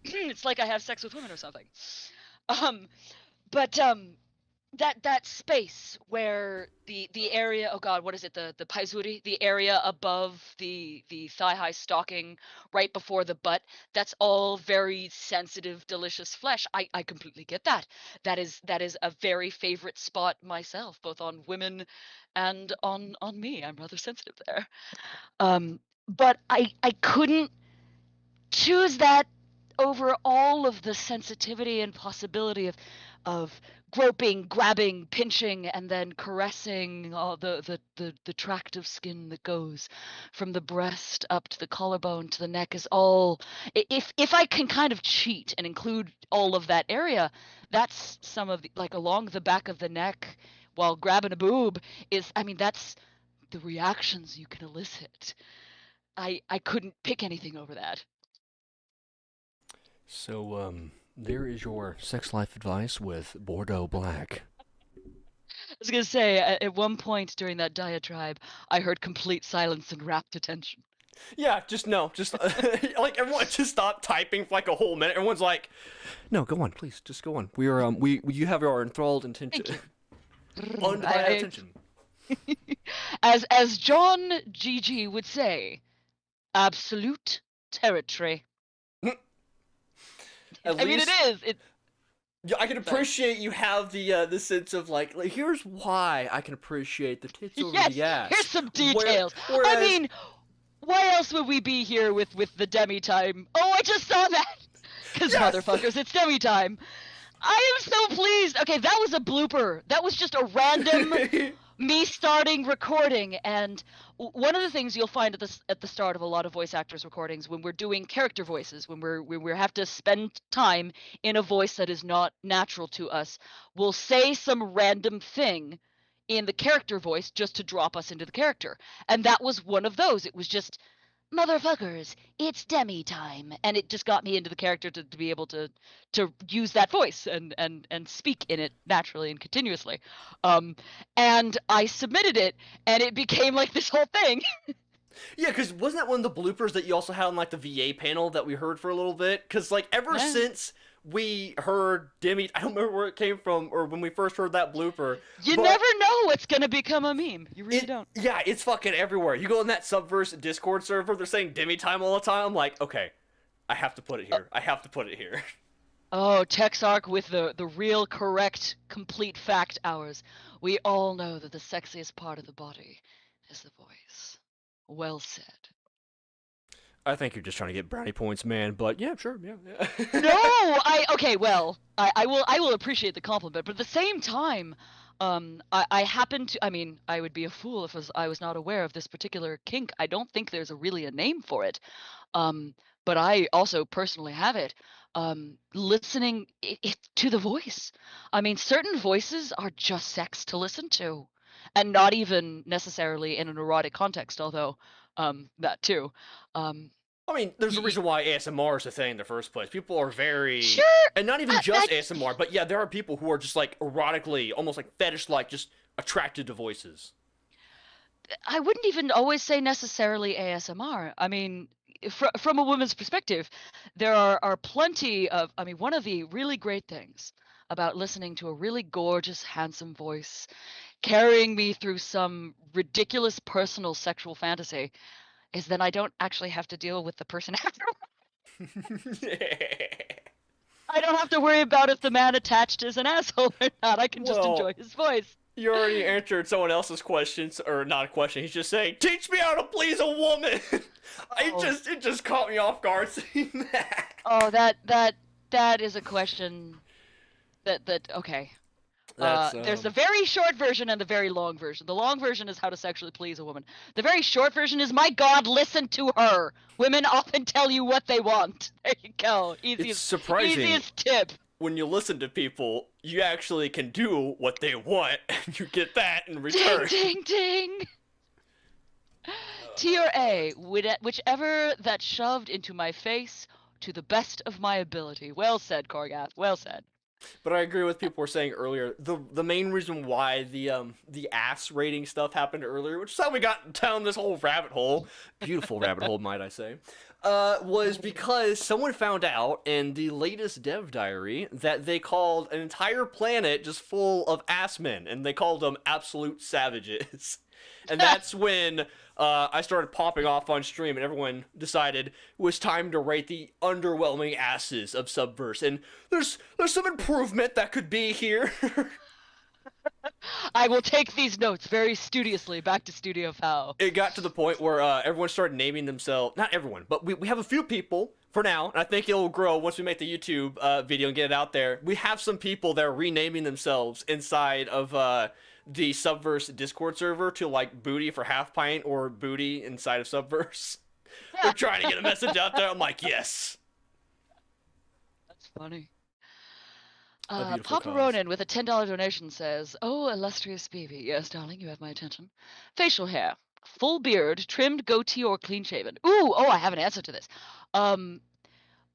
It's like I have sex with women or something. But that space where the area, oh god, what is it, the paizuri, the area above the thigh high stocking right before the butt, that's all very sensitive, delicious flesh. I completely get that. That is a very favorite spot myself, both on women and on me. I'm rather sensitive there. But I couldn't choose that over all of the sensitivity and possibility of groping, grabbing, pinching, and then caressing all the tract of skin that goes from the breast up to the collarbone to the neck is all. If I can kind of cheat and include all of that area, that's some of the, like, along the back of the neck while grabbing a boob is, I mean, that's the reactions you can elicit. I couldn't pick anything over that. So, there is your sex life advice with Bordeaux Black. I was gonna say, at one point during that diatribe, I heard complete silence and rapt attention. Yeah, just like everyone just stop typing for like a whole minute. Everyone's like, "No, go on, please, just go on. We are you have our enthralled attention, undivided attention." As John G.G. would say, absolute territory. I mean, it is. Yeah, I can appreciate you have the sense of like here's why I can appreciate the tits over the ass. Here's some details. Whereas, I mean, why else would we be here with the DEMI time? Oh, I just saw that! Because motherfuckers, it's DEMI time. I am so pleased. Okay, that was a blooper. That was just a random me starting recording. And one of the things you'll find at the start of a lot of voice actors recordings, when we're doing character voices, when we have to spend time in a voice that is not natural to us, we'll say some random thing in the character voice just to drop us into the character. And that was one of those. It was just, motherfuckers, it's DEMI time, and it just got me into the character to be able to use that voice and speak in it naturally and continuously. And I submitted it, and it became like this whole thing. Yeah, because wasn't that one of the bloopers that you also had on like the VA panel that we heard for a little bit? Because like ever since we heard DEMI, I don't remember where it came from or when we first heard that blooper. You never know what's gonna become a meme. You really don't. Yeah, it's fucking everywhere. You go in that Subverse Discord server, they're saying DEMI time all the time. I'm like, okay, I have to put it here. I have to put it here. Oh, Texarch with the real, correct, complete fact hours. We all know that the sexiest part of the body is the voice. Well said. I think you're just trying to get brownie points, man. But yeah, sure, yeah. No, okay. Well, I will appreciate the compliment, but at the same time, I happen to. I mean, I would be a fool if I was not aware of this particular kink. I don't think there's really a name for it, but I also personally have it. Listening to the voice. I mean, certain voices are just sex to listen to, and not even necessarily in an erotic context, although that too. I mean, there's a reason why ASMR is a thing in the first place. People are very... Sure! And not even just ASMR, but yeah, there are people who are just, like, erotically, almost like fetish-like, just attracted to voices. I wouldn't even always say necessarily ASMR. I mean, from a woman's perspective, there are plenty of... I mean, one of the really great things about listening to a really gorgeous, handsome voice carrying me through some ridiculous personal sexual fantasy is then I don't actually have to deal with the person afterwards. I don't have to worry about if the man attached is an asshole or not. I can just enjoy his voice. You already answered someone else's questions, or not a question. He's just saying, "Teach me how to please a woman." It just caught me off guard seeing that. Oh, that is a question. That okay. There's the very short version and the very long version. The long version is how to sexually please a woman. The very short version is, my God, listen to her. Women often tell you what they want. There you go. It's surprising. Easiest tip. When you listen to people, you actually can do what they want, and you get that in return. Ding, ding, ding. T or A, whichever that shoved into my face to the best of my ability. Well said, Korgath. Well said. But I agree with people were saying earlier. The main reason why the ass rating stuff happened earlier, which is how we got down this whole rabbit hole, beautiful rabbit hole, might I say, was because someone found out in the latest dev diary that they called an entire planet just full of ass men, and they called them absolute savages. And that's when I started popping off on stream, and everyone decided it was time to rate the underwhelming asses of Subverse. And there's some improvement that could be here. I will take these notes very studiously back to Studio Foul. It got to the point where everyone started naming themselves, not everyone, but we have a few people for now, and I think it'll grow once we make the YouTube video and get it out there. We have some people that are renaming themselves inside of the Subverse Discord server to like Booty for Halfpint or Booty inside of Subverse. They're trying to get a message out there. I'm like, yes. That's funny. A Papa cause. Ronan with a $10 donation says, "Oh, illustrious BB, yes, darling, you have my attention. Facial hair, full beard, trimmed goatee, or clean shaven." Ooh, I have an answer to this.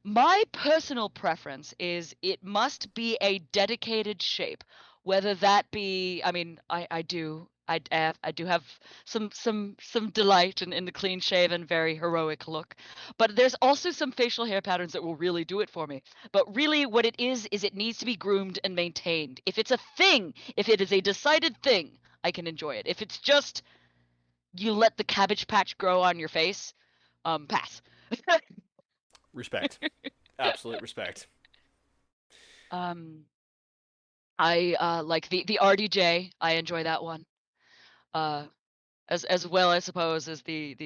My personal preference is it must be a dedicated shape, whether that be, I mean, I do have some delight in the clean shaven, very heroic look, but there's also some facial hair patterns that will really do it for me. But really, what it is it needs to be groomed and maintained. If it's a thing, if it is a decided thing, I can enjoy it. If it's just you let the cabbage patch grow on your face, pass. Respect. Absolute respect. I like the RDJ. I enjoy that one. As well, I suppose, as the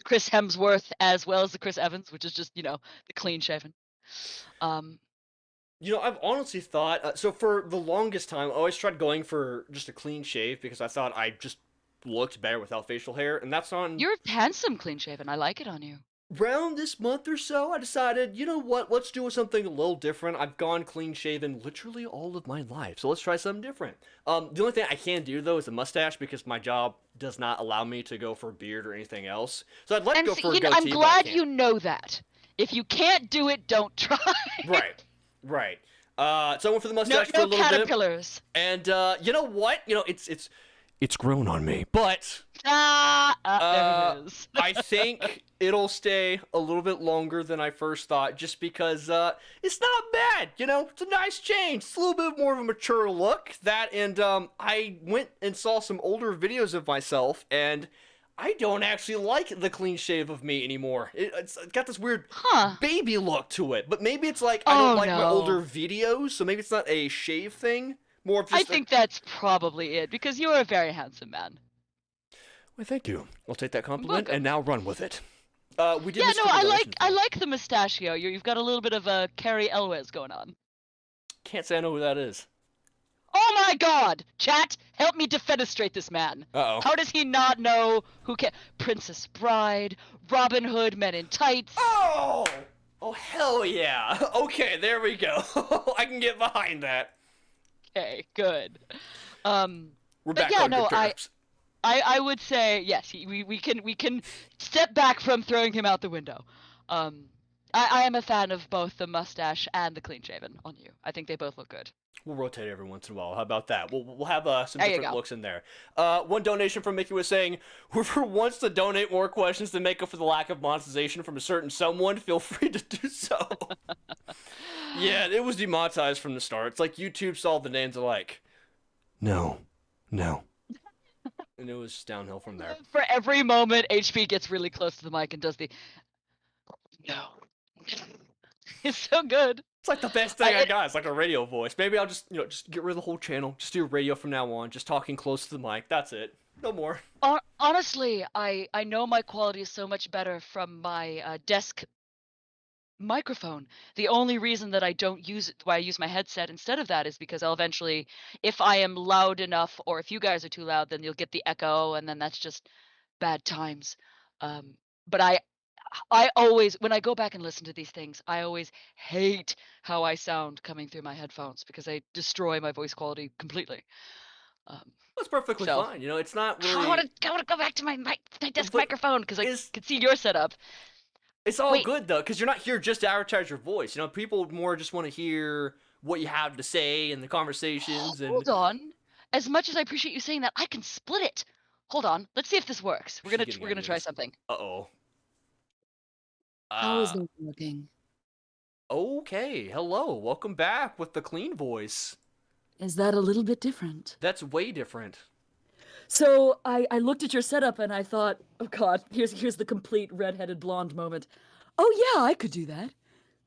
Chris Hemsworth, as well as the Chris Evans, which is just, the clean shaven. I've honestly thought, so for the longest time, I always tried going for just a clean shave because I thought I just looked better without facial hair, and that's on... You're handsome clean shaven. I like it on you. Around this month or so, I decided, you know what, let's do something a little different. I've gone clean shaven literally all of my life, so let's try something different. The only thing I can do, though, is a mustache because my job does not allow me to go for a beard or anything else. So I'd like to go for a goatee, I'm glad you know that. If you can't do it, don't try. Right. So I went for the mustache for a little caterpillars. bit. And you know what? It's grown on me, but there it is. I think it'll stay a little bit longer than I first thought, just because it's not bad. It's a nice change. It's a little bit more of a mature look. That, and I went and saw some older videos of myself, and I don't actually like the clean shave of me anymore. It's got this weird baby look to it. But maybe it's like I don't like my older videos, so maybe it's not a shave thing. More of just I think that's probably it, because you're a very handsome man. Well, thank you. I'll take that compliment and now run with it. We did. I like the mustachio. You've got a little bit of a Carrie Elwes going on. Can't say I know who that is. Oh my God! Chat, help me defenestrate this man. Uh-oh. How does he not know who can? Princess Bride, Robin Hood, Men in Tights. Oh hell yeah! Okay, there we go. I can get behind that. Okay, good. We're back yeah, on good terms. I would say yes. We can step back from throwing him out the window. I am a fan of both the mustache and the clean shaven on you. I think they both look good. We'll rotate every once in a while. How about that? We'll have some there different looks in there. One donation from Mickey was saying, whoever wants to donate more questions to make up for the lack of monetization from a certain someone, feel free to do so. Yeah, it was demonetized from the start. It's like YouTube saw the names of like, no. And it was downhill from there. For every moment, HP gets really close to the mic and does the no. It's so good. It's like the best thing I got. It's like a radio voice. Maybe I'll just get rid of the whole channel. Just do radio from now on. Just talking close to the mic. That's it. No more. Honestly, I know my quality is so much better from my desk microphone. The only reason that I don't use it, why I use my headset instead of that, is because I'll eventually, if I am loud enough, or if you guys are too loud, then you'll get the echo, and then that's just bad times. But I always, when I go back and listen to these things, I always hate how I sound coming through my headphones because they destroy my voice quality completely. That's perfectly So fine. You know, it's not really. I want to go back to my desk But microphone because I is can see your setup. it's all Wait, good though, because you're not here just to advertise your voice. You know, people more just want to hear what you have to say and the conversations. And hold on. As much as I appreciate you saying that, I can split it. Hold on. Let's see if this works. She's getting We're gonna try ideas. something. Uh-oh. How is that working? Okay. Hello. Welcome back with the clean voice. Is that a little bit different? That's way different. So I looked at your setup and I thought, oh god, here's the complete redheaded blonde moment. Oh yeah, I could do that.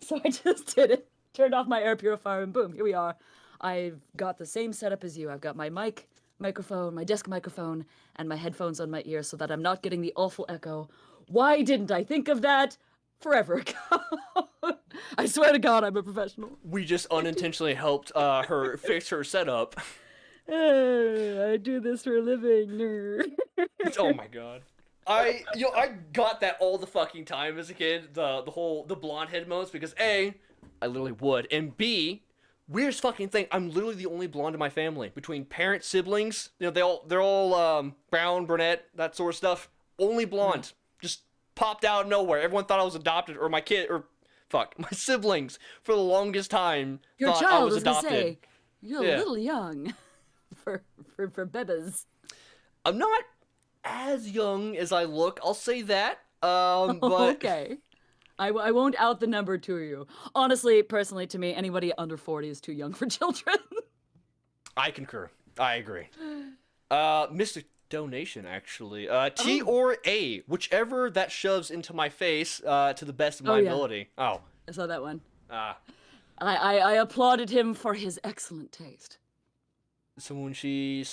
So I just did it. Turned off my air purifier and boom, here we are. I've got the same setup as you. I've got my microphone, my desk microphone, and my headphones on my ear so that I'm not getting the awful echo. Why didn't I think of that forever ago? I swear to God, I'm a professional. We just unintentionally helped her fix her setup. I do this for a living. Oh my god. I got that all the fucking time as a kid, the blonde head modes, because A, I literally would, and B, weirdest fucking thing, I'm literally the only blonde in my family. Between parents, siblings, you know, they're all brown, brunette, that sort of stuff. Only blonde. Just popped out of nowhere. Everyone thought I was adopted, or my siblings for the longest time Your thought child I was was gonna adopted. say, you're Yeah. a little young for bebas. I'm not as young as I look, I'll say that. But Okay. I won't out the number to you. Honestly, personally, to me, anybody under 40 is too young for children. I concur. I agree. Missed a donation, actually. T or A, whichever that shoves into my face, to the best of my yeah. ability. Oh. I saw that one. Ah. I applauded him for his excellent taste. So when she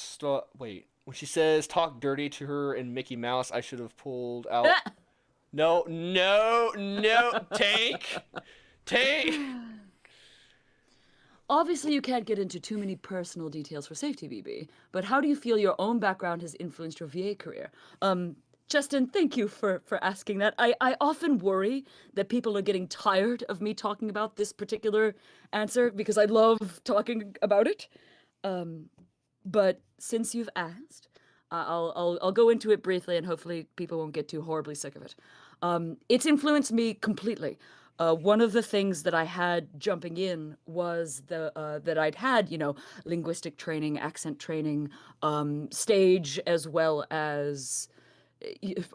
when she says talk dirty to her and Mickey Mouse, I should have pulled out. No, take. Obviously, you can't get into too many personal details for safety, BB, but how do you feel your own background has influenced your VA career? Justin, thank you for asking that. I often worry that people are getting tired of me talking about this particular answer because I love talking about it. But since you've asked, I'll go into it briefly and hopefully people won't get too horribly sick of it. It's influenced me completely. One of the things that I had jumping in was that I'd had, linguistic training, accent training, stage as well as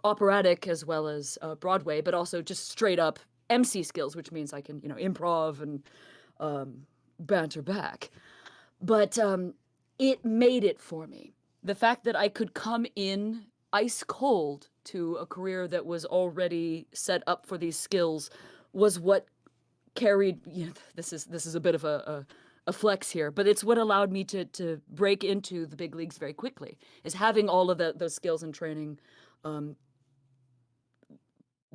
operatic as well as Broadway, but also just straight up MC skills, which means I can, improv and banter back. But it made it for me. The fact that I could come in ice cold to a career that was already set up for these skills was what carried. This is a bit of a flex here, but it's what allowed me to break into the big leagues very quickly. Is having all of those skills and training.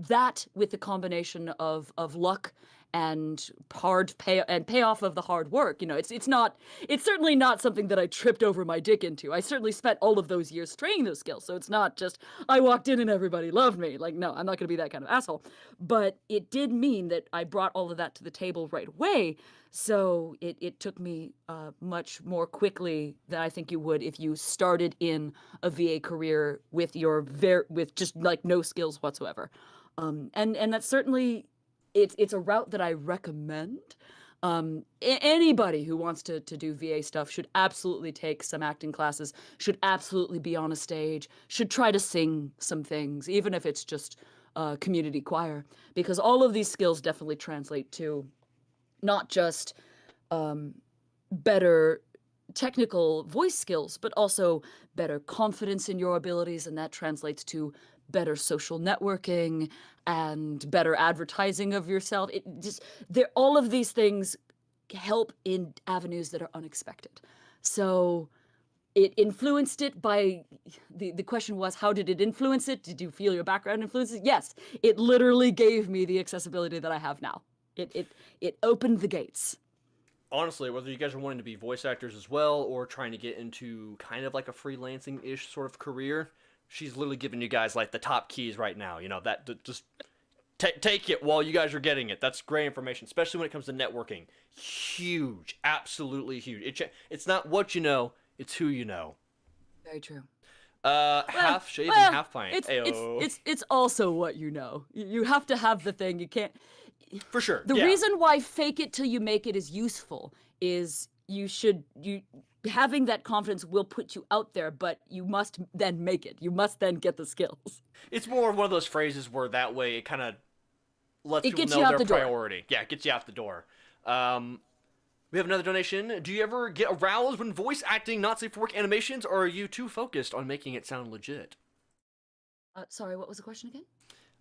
That with the combination of luck and payoff of the hard work, it's certainly not something that I tripped over my dick into. I certainly spent all of those years training those skills, so it's not just I walked in and everybody loved me. Like, no, I'm not going to be that kind of asshole. But it did mean that I brought all of that to the table right away, so it took me much more quickly than I think you would if you started in a VA career with with just like no skills whatsoever. And that's certainly it's a route that I recommend. Anybody who wants to do VA stuff should absolutely take some acting classes, should absolutely be on a stage, should try to sing some things, even if it's just community choir, because all of these skills definitely translate to not just better technical voice skills, but also better confidence in your abilities, and that translates to better social networking and better advertising of yourself. All of these things help in avenues that are unexpected. So it influenced it by, the question was, how did it influence it? Did you feel your background influence it? Yes, it literally gave me the accessibility that I have now. It opened the gates. Honestly, whether you guys are wanting to be voice actors as well or trying to get into kind of like a freelancing-ish sort of career, she's literally giving you guys like the top keys right now. You know, that just take it while you guys are getting it. That's great information, especially when it comes to networking. Huge, absolutely huge. It's not what you know, it's who you know. Very true. Half shave and half pint. It's also what you know. You have to have the thing. You can't. For sure. The reason why fake it till you make it is useful is you having that confidence will put you out there, but you must then make it. You must then get the skills. It's more of one of those phrases where that way it kind of lets people gets you know out their the door. priority. Yeah, it gets you out the door. We have another donation. Do you ever get aroused when voice acting not safe for work animations, or are you too focused on making it sound legit? Sorry, what was the question again?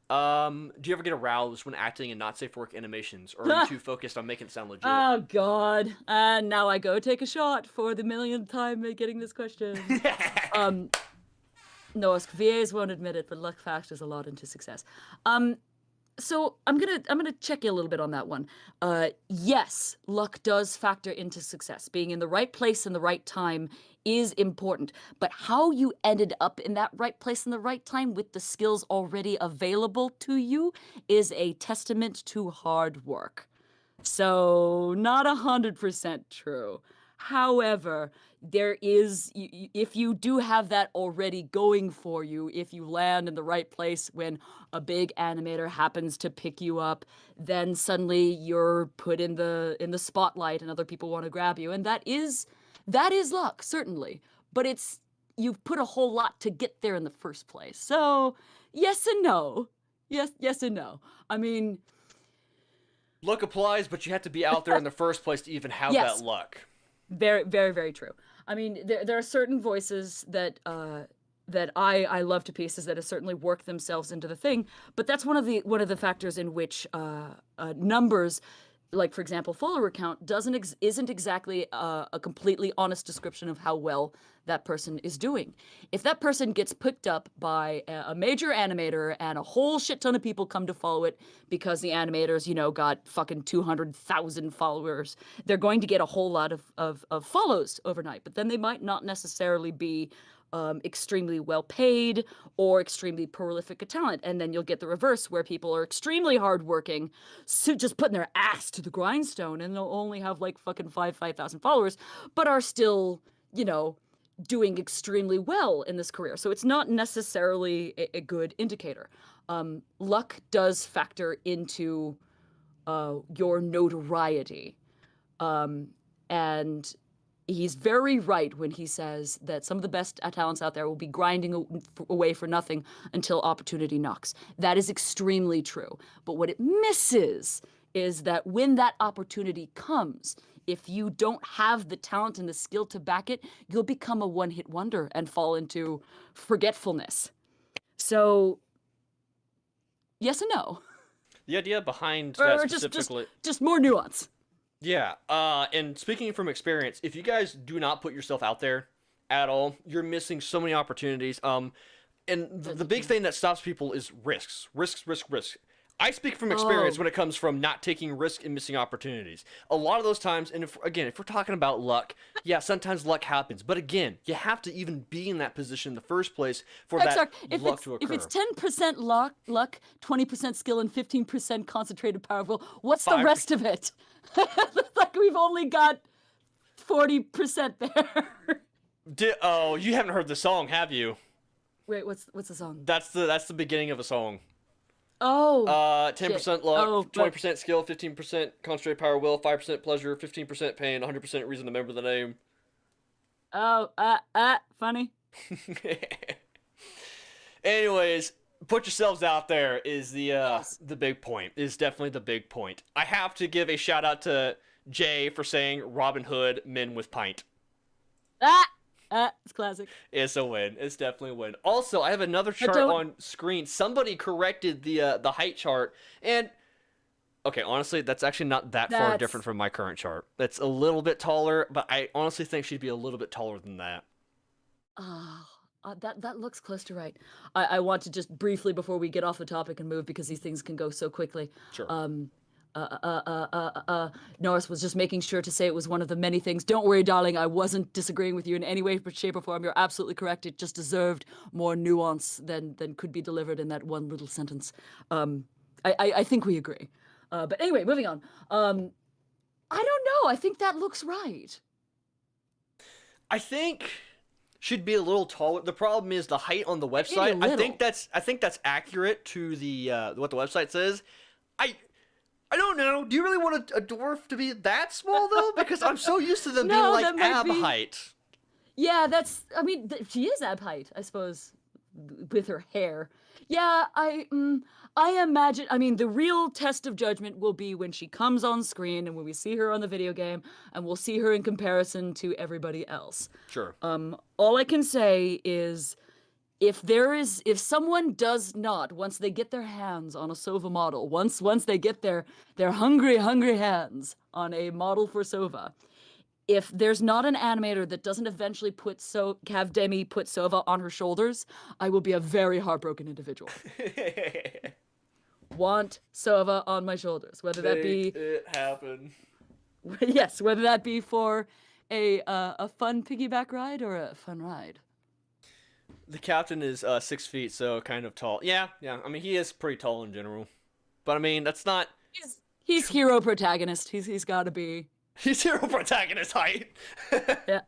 Do you ever get aroused when acting in not safe for work animations, or are you too focused on making it sound legit? Oh God! And now I go take a shot for the millionth time getting this question. No, VAs won't admit it, but luck factors a lot into success. So I'm gonna check you a little bit on that one. Yes, luck does factor into success. Being in the right place in the right time is important, but how you ended up in that right place in the right time with the skills already available to you is a testament to hard work. So not 100% true. However, there is, if you do have that already going for you, if you land in the right place when a big animator happens to pick you up, then suddenly you're put in the spotlight and other people want to grab you, and that is luck, certainly. But you've put a whole lot to get there in the first place. So yes and no. Yes and no. I mean, luck applies, but you have to be out there in the first place to even have that luck. Very, very, very true. I mean, there are certain voices that I love to pieces that have certainly worked themselves into the thing, but that's one of the factors in which numbers, like for example follower count, isn't exactly a completely honest description of how well that person is doing. If that person gets picked up by a major animator and a whole shit ton of people come to follow it because the animators, got fucking 200,000 followers, they're going to get a whole lot of follows overnight, but then they might not necessarily be extremely well paid or extremely prolific a talent. And then you'll get the reverse where people are extremely hardworking, so just putting their ass to the grindstone, and they'll only have like fucking 5,000 followers, but are still, doing extremely well in this career. So it's not necessarily a good indicator. Luck does factor into your notoriety. And he's very right when he says that some of the best talents out there will be grinding away for nothing until opportunity knocks. That is extremely true. But what it misses is that when that opportunity comes, if you don't have the talent and the skill to back it, you'll become a one-hit wonder and fall into forgetfulness. So, yes and no. The idea behind that specifically... Just more nuance. Yeah, and speaking from experience, if you guys do not put yourself out there at all, you're missing so many opportunities. And the big thing that stops people is risks. Risks. I speak from experience when it comes from not taking risks and missing opportunities. A lot of those times, and if we're talking about luck, yeah, sometimes luck happens. But again, you have to even be in that position in the first place for luck to occur. If it's 10% luck, 20% skill, and 15% concentrated power of will, what's the rest of it? Like we've only got 40% there. You haven't heard the song, have you? Wait, what's the song? That's the beginning of a song. 10% luck, 20% skill, 15% concentrated power will, 5% pleasure, 15% pain, 100% reason to remember the name. Funny. Anyways, put yourselves out there is the big point. Is definitely the big point. I have to give a shout out to Jay for saying Robin Hood, men with pint. It's classic. It's a win. It's definitely a win. Also, I have another chart on screen. Somebody corrected the height chart, and okay, honestly, that's actually not that far different from my current chart. That's a little bit taller, but I honestly think she'd be a little bit taller than that. That looks close to right. I want to just briefly, before we get off the topic and move, because these things can go so quickly. Sure. Norris was just making sure to say it was one of the many things. Don't worry, darling, I wasn't disagreeing with you in any way, shape, or form. You're absolutely correct. It just deserved more nuance than could be delivered in that one little sentence. I think we agree. But anyway, moving on. I don't know. I think that looks right. I think should be a little taller. The problem is the height on the website. I think that's accurate to the what the website says. I don't know. Do you really want a dwarf to be that small though? Because I'm so used to them being like ab height. Yeah, I mean, she is ab height, I suppose, with her hair. Yeah, I imagine. I mean, the real test of judgment will be when she comes on screen and when we see her on the video game, and we'll see her in comparison to everybody else. Sure. All I can say is, if someone does not, once they get their hands on a Sova model, once they get their hungry hands on a model for Sova, if there's not an animator that doesn't eventually have Demi put Sova on her shoulders, I will be a very heartbroken individual. Want Sova on my shoulders, whether that be it happen. Yes, whether that be for a fun piggyback ride or a fun ride. The captain is 6 feet, so kind of tall. Yeah. I mean, he is pretty tall in general, but I mean, that's not. He's hero protagonist. He's got to be. He's hero protagonist height. Yeah.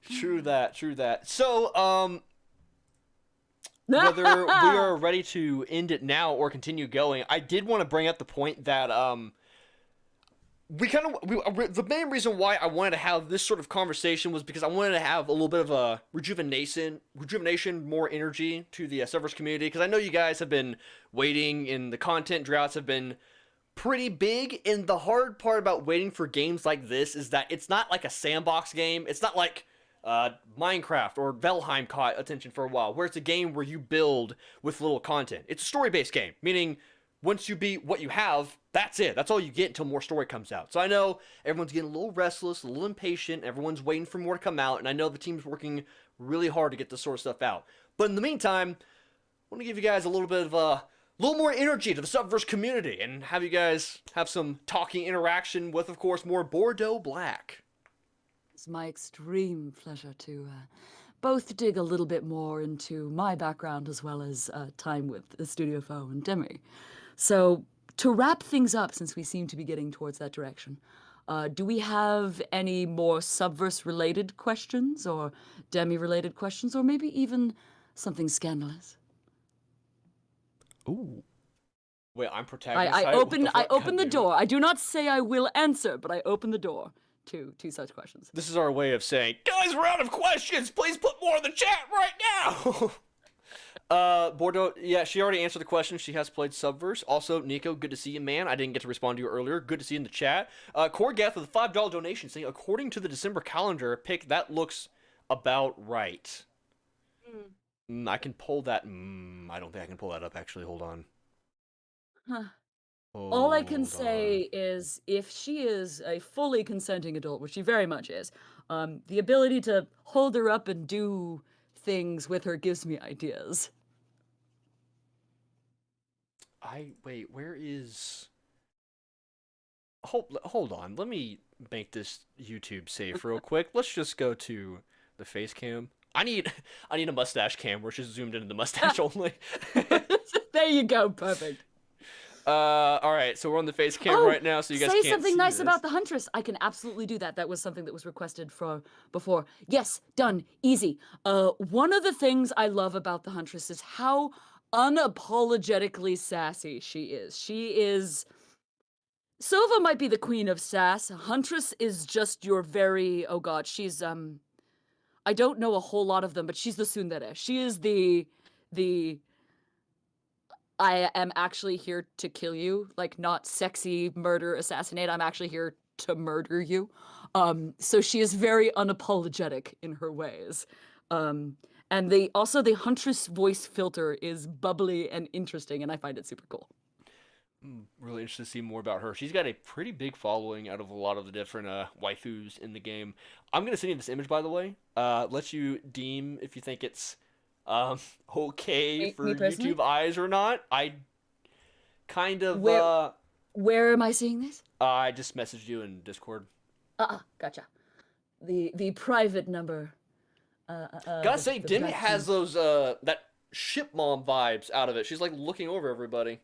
True that. So, whether we are ready to end it now or continue going, I did want to bring up the point that the main reason why I wanted to have this sort of conversation was because I wanted to have a little bit of a rejuvenation, more energy to the Subverse community, because I know you guys have been waiting, and the content droughts have been pretty big, and the hard part about waiting for games like this is that it's not like a sandbox game. It's not like Minecraft or Valheim caught attention for a while, where it's a game where you build with little content. It's a story-based game, meaning once you beat what you have, that's it. That's all you get until more story comes out. So I know everyone's getting a little restless, a little impatient, everyone's waiting for more to come out, and I know the team's working really hard to get this sort of stuff out. But in the meantime, I want to give you guys a little bit of a little more energy to the Subverse community and have you guys have some talking interaction with, of course, more Bordeaux Black. It's my extreme pleasure to both dig a little bit more into my background as well as time with the Studio Foe and Demi. So, to wrap things up, since we seem to be getting towards that direction, do we have any more Subverse-related questions or Demi-related questions, or maybe even something scandalous? Ooh. Wait, I'm protagonist. I open the door. I do not say I will answer, but I open the door to such questions. This is our way of saying, guys, we're out of questions. Please put more in the chat right now. Bordeaux, yeah, she already answered the question. She has played Subverse. Also, Nico, good to see you, man. I didn't get to respond to you earlier. Good to see you in the chat. Korgath with a $5 donation saying, according to the December calendar pick, that looks about right. I can pull that. I don't think I can pull that up, actually. Hold on. Huh. All I can say is, if she is a fully consenting adult, which she very much is, the ability to hold her up and do things with her gives me ideas. Wait, where is... Hold on, let me make this YouTube safe real quick. Let's just go to the face cam. I need a mustache cam where she's zoomed into the mustache only. There you go, perfect. All right, so we're on the face cam right now, so you guys can't see say something nice this. about the Huntress. I can absolutely do that. That was something that was requested for before. Yes, done, easy. One of the things I love about the Huntress is how unapologetically sassy she is. Sova might be the queen of sass. Huntress is just your very, oh god, she's I don't know a whole lot of them, but she's the tsundere. She is the I am actually here to kill you, like, not sexy murder assassinate. I'm actually here to murder you. So she is very unapologetic in her ways. And the Huntress voice filter is bubbly and interesting, and I find it super cool. Really interested to see more about her. She's got a pretty big following out of a lot of the different waifus in the game. I'm gonna send you this image, by the way. Let you deem if you think it's okay for YouTube eyes or not. I kind of Where am I seeing this? I just messaged you in Discord. Gotcha. The private number. Gotta say, Demi has those that ship mom vibes out of it. She's like looking over everybody.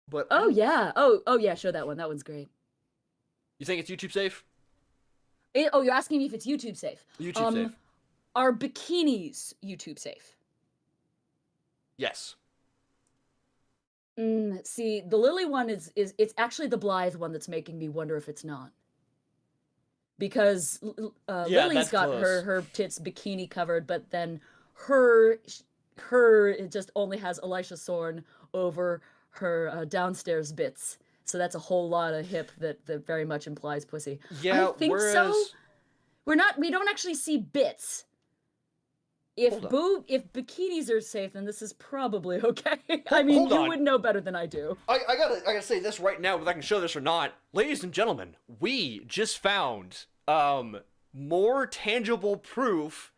But oh yeah, show that one. That one's great. You think it's YouTube safe? You're asking me if it's YouTube safe. YouTube safe. Are bikinis YouTube safe? Yes. See, the Lily one is it's actually the Blythe one that's making me wonder if it's not. Because Lily's got her tits bikini covered, but then her it just only has Elisha Sorn over her downstairs bits. So that's a whole lot of hip that very much implies pussy. Yeah, I think so. We don't actually see bits. If bikinis are safe, then this is probably okay. I mean, you would know better than I do. I gotta say this right now, whether I can show this or not. Ladies and gentlemen, we just found more tangible proof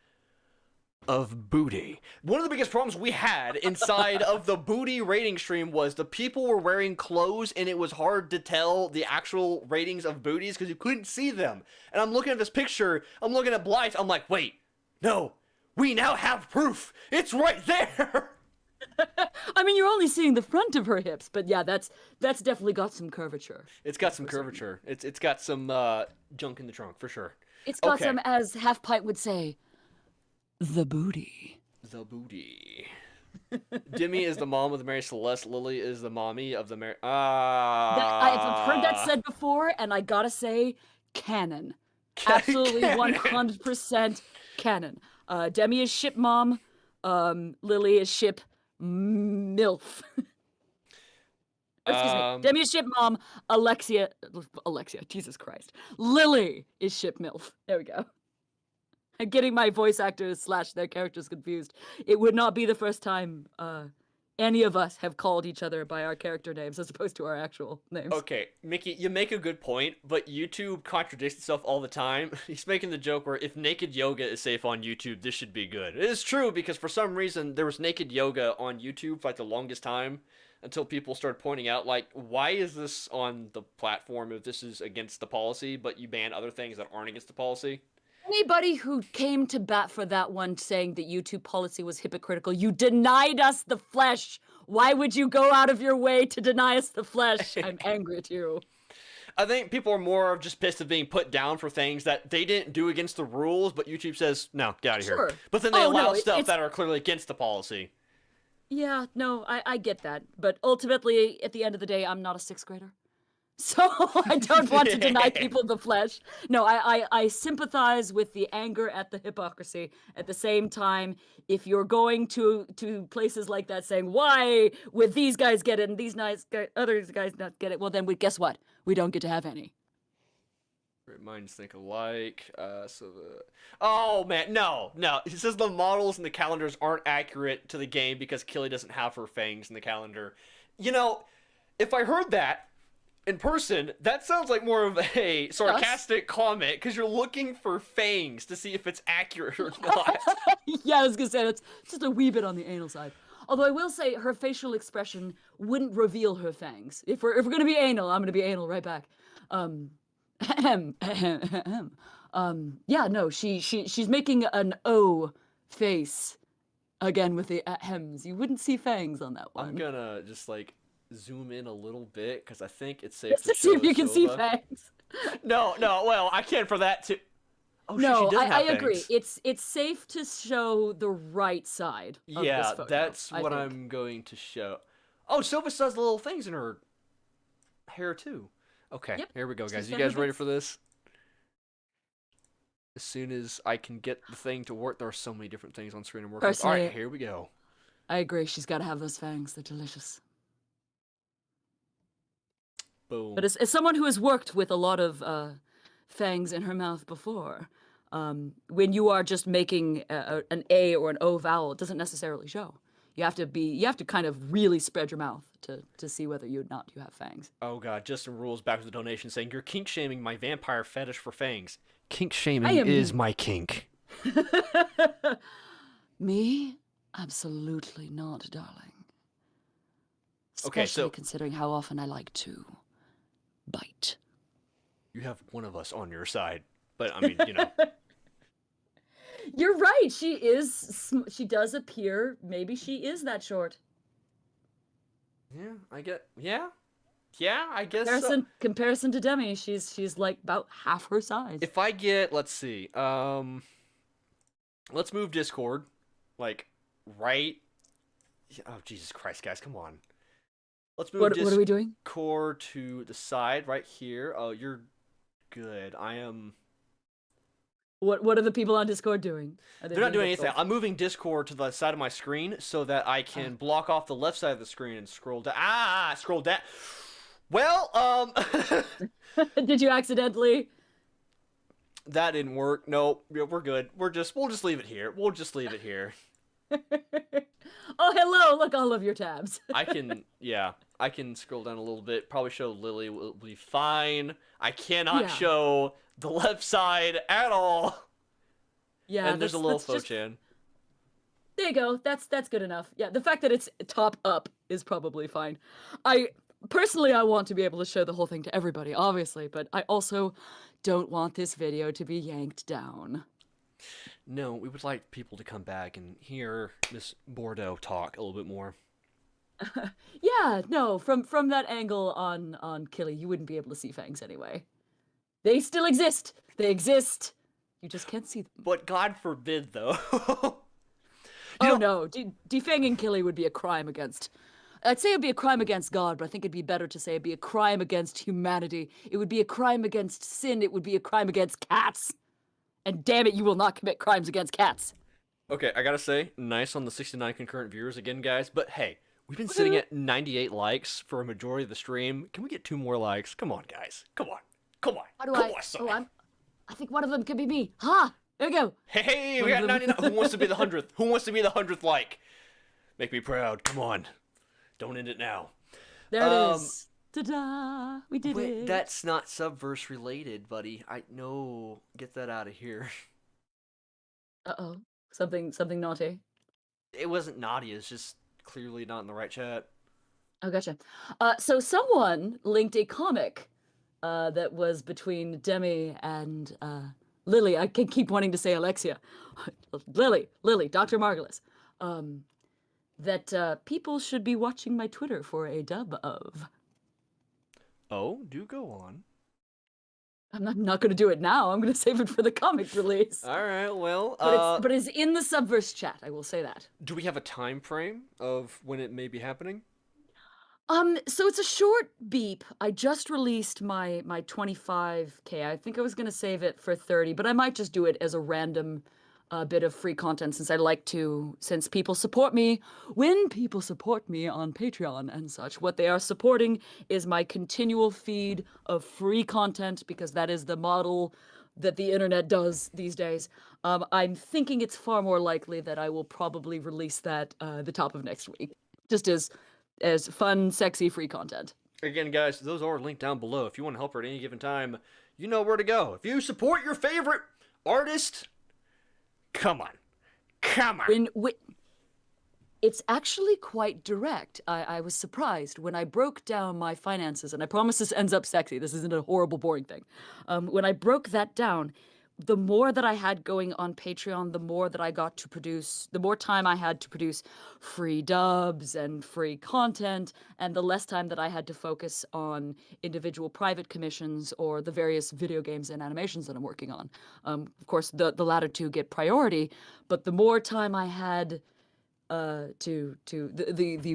of booty. One of the biggest problems we had inside of the booty rating stream was the people were wearing clothes and it was hard to tell the actual ratings of booties because you couldn't see them. And I'm looking at this picture, I'm looking at Blythe, I'm like, wait, no, we now have proof. It's right there. I mean, you're only seeing the front of her hips, but yeah, that's definitely got some curvature. It's got some curvature. It's got some junk in the trunk for sure. It's got some, as Halfpint would say, the booty. The booty. Demi is the mom of the Mary Celeste. Lily is the mommy of the Mary. I've heard that said before, and I gotta say, canon. Absolutely, 100% canon. Demi is ship mom. Lily is ship MILF. Excuse me. Demi is ship mom. Alexia, Jesus Christ. Lily is ship MILF. There we go. I'm getting my voice actors / their characters confused. It would not be the first time any of us have called each other by our character names as opposed to our actual names. Okay, Mickey, you make a good point, but YouTube contradicts itself all the time. He's making the joke where if naked yoga is safe on YouTube, this should be good. It is true because for some reason there was naked yoga on YouTube for like the longest time until people started pointing out like, why is this on the platform if this is against the policy, but you ban other things that aren't against the policy? Anybody who came to bat for that one saying that YouTube policy was hypocritical, you denied us the flesh. Why would you go out of your way to deny us the flesh? I'm angry at you. I think people are more of just pissed of being put down for things that they didn't do against the rules, but YouTube says, no, get out of here. But then they allow stuff that are clearly against the policy. Yeah, no, I get that. But ultimately, at the end of the day, I'm not a 6th grader. So I don't want to deny people the flesh. No, I sympathize with the anger at the hypocrisy. At the same time, if you're going to places like that saying, why would these guys get it and these other guys not get it? Well, then guess what? We don't get to have any. Minds think alike. Oh man, no. He says the models and the calendars aren't accurate to the game because Killy doesn't have her fangs in the calendar. You know, if I heard that in person, that sounds like more of a sarcastic comment because you're looking for fangs to see if it's accurate or not. Yeah, I was gonna say that's just a wee bit on the anal side. Although I will say her facial expression wouldn't reveal her fangs. If we're gonna be anal, I'm gonna be anal right back. Yeah, no, she's making an O face again with the hems. You wouldn't see fangs on that one. I'm gonna just like zoom in a little bit because I think it's safe to see if you can see fangs. No, well, I can't for that too. Oh, no, she does have I fangs. agree. It's safe to show the right side of this photo, that's what I'm going to show. Oh, Silva does little things in her hair too. Okay, yep. Here we go, guys. You guys ready for this? As soon as I can get the thing to work, there are so many different things on screen to work with. All right, here we go. I agree. She's got to have those fangs. They're delicious. Boom. But as someone who has worked with a lot of fangs in her mouth before, when you are just making an A or an O vowel, it doesn't necessarily show. You have to kind of really spread your mouth to see whether you have fangs. Oh god, Justin Rules back with the donation saying, you're kink shaming my vampire fetish for fangs. Kink shaming is my kink. Me? Absolutely not, darling. Especially so considering how often I like to bite. you have one of us on your side, but I mean, you know. You're right. She does appear. Maybe she is that short. Yeah, I guess so. Comparison to Demi, she's like about half her size. If I get, let's see, let's move Discord, like, right. Oh, Jesus Christ, guys, come on. Let's move What are we doing? Discord to the side, right here. Oh, you're good. I am. What are the people on Discord doing? They're not doing anything. I'm moving Discord to the side of my screen so that I can block off the left side of the screen and scroll down. Scroll down. Well, Did you accidentally? That didn't work. No, we're good. We'll just leave it here. We'll just leave it here. Oh, hello. Look, all of your tabs. I can scroll down a little bit. Probably show Lily will be fine. I cannot show the left side at all. Yeah, and there's a little Fo-chan. There you go. That's good enough. Yeah, the fact that it's top up is probably fine. I want to be able to show the whole thing to everybody, obviously, but I also don't want this video to be yanked down. No, we would like people to come back and hear Miss Bordeaux talk a little bit more. Yeah, no, from that angle on Killy, you wouldn't be able to see fangs anyway. They still exist. They exist. You just can't see them. But God forbid, though. No, defanging Killy would be a crime against. I'd say it'd be a crime against God, but I think it'd be better to say it'd be a crime against humanity. It would be a crime against sin. It would be a crime against cats. And damn it, you will not commit crimes against cats. Okay, I gotta say, nice on the 69 concurrent viewers again, guys. But hey, we've been sitting at 98 likes for a majority of the stream. Can we get 2 more likes? Come on, guys. Come on. I think one of them could be me. Ha! There we go. Hey, we got 99. Who wants to be the 100th? Who wants to be the 100th like? Make me proud. Come on. Don't end it now. There it is. Ta-da! We did it. That's not Subverse related, buddy. No. Get that out of here. Uh-oh. Something naughty. It wasn't naughty. It's just clearly not in the right chat. Oh, gotcha. So someone linked a comic that was between Demi and Lily. I can keep wanting to say Alexia. Lily, Dr. Margulis. That people should be watching my Twitter for a dub of. Oh, do go on. I'm not going to do it now. I'm going to save it for the comic release. All right, well, but it's in the Subverse chat. I will say that. Do we have a time frame of when it may be happening? So it's a short beep. I just released my 25K. I think I was going to save it for 30, but I might just do it as a random bit of free content since people support me. When people support me on Patreon and such, what they are supporting is my continual feed of free content, because that is the model that the internet does these days. I'm thinking it's far more likely that I will probably release that the top of next week, just as fun, sexy, free content. Again, guys, those are linked down below. If you want to help her at any given time, you know where to go. If you support your favorite artist, come on. It's actually quite direct. I was surprised when I broke down my finances, and I promise this ends up sexy. This isn't a horrible, boring thing. When I broke that down, the more that I had going on Patreon, the more that I got to produce, the more time I had to produce free dubs and free content, and the less time that I had to focus on individual private commissions or the various video games and animations that I'm working on. Of course, the latter two get priority, but the more time I had the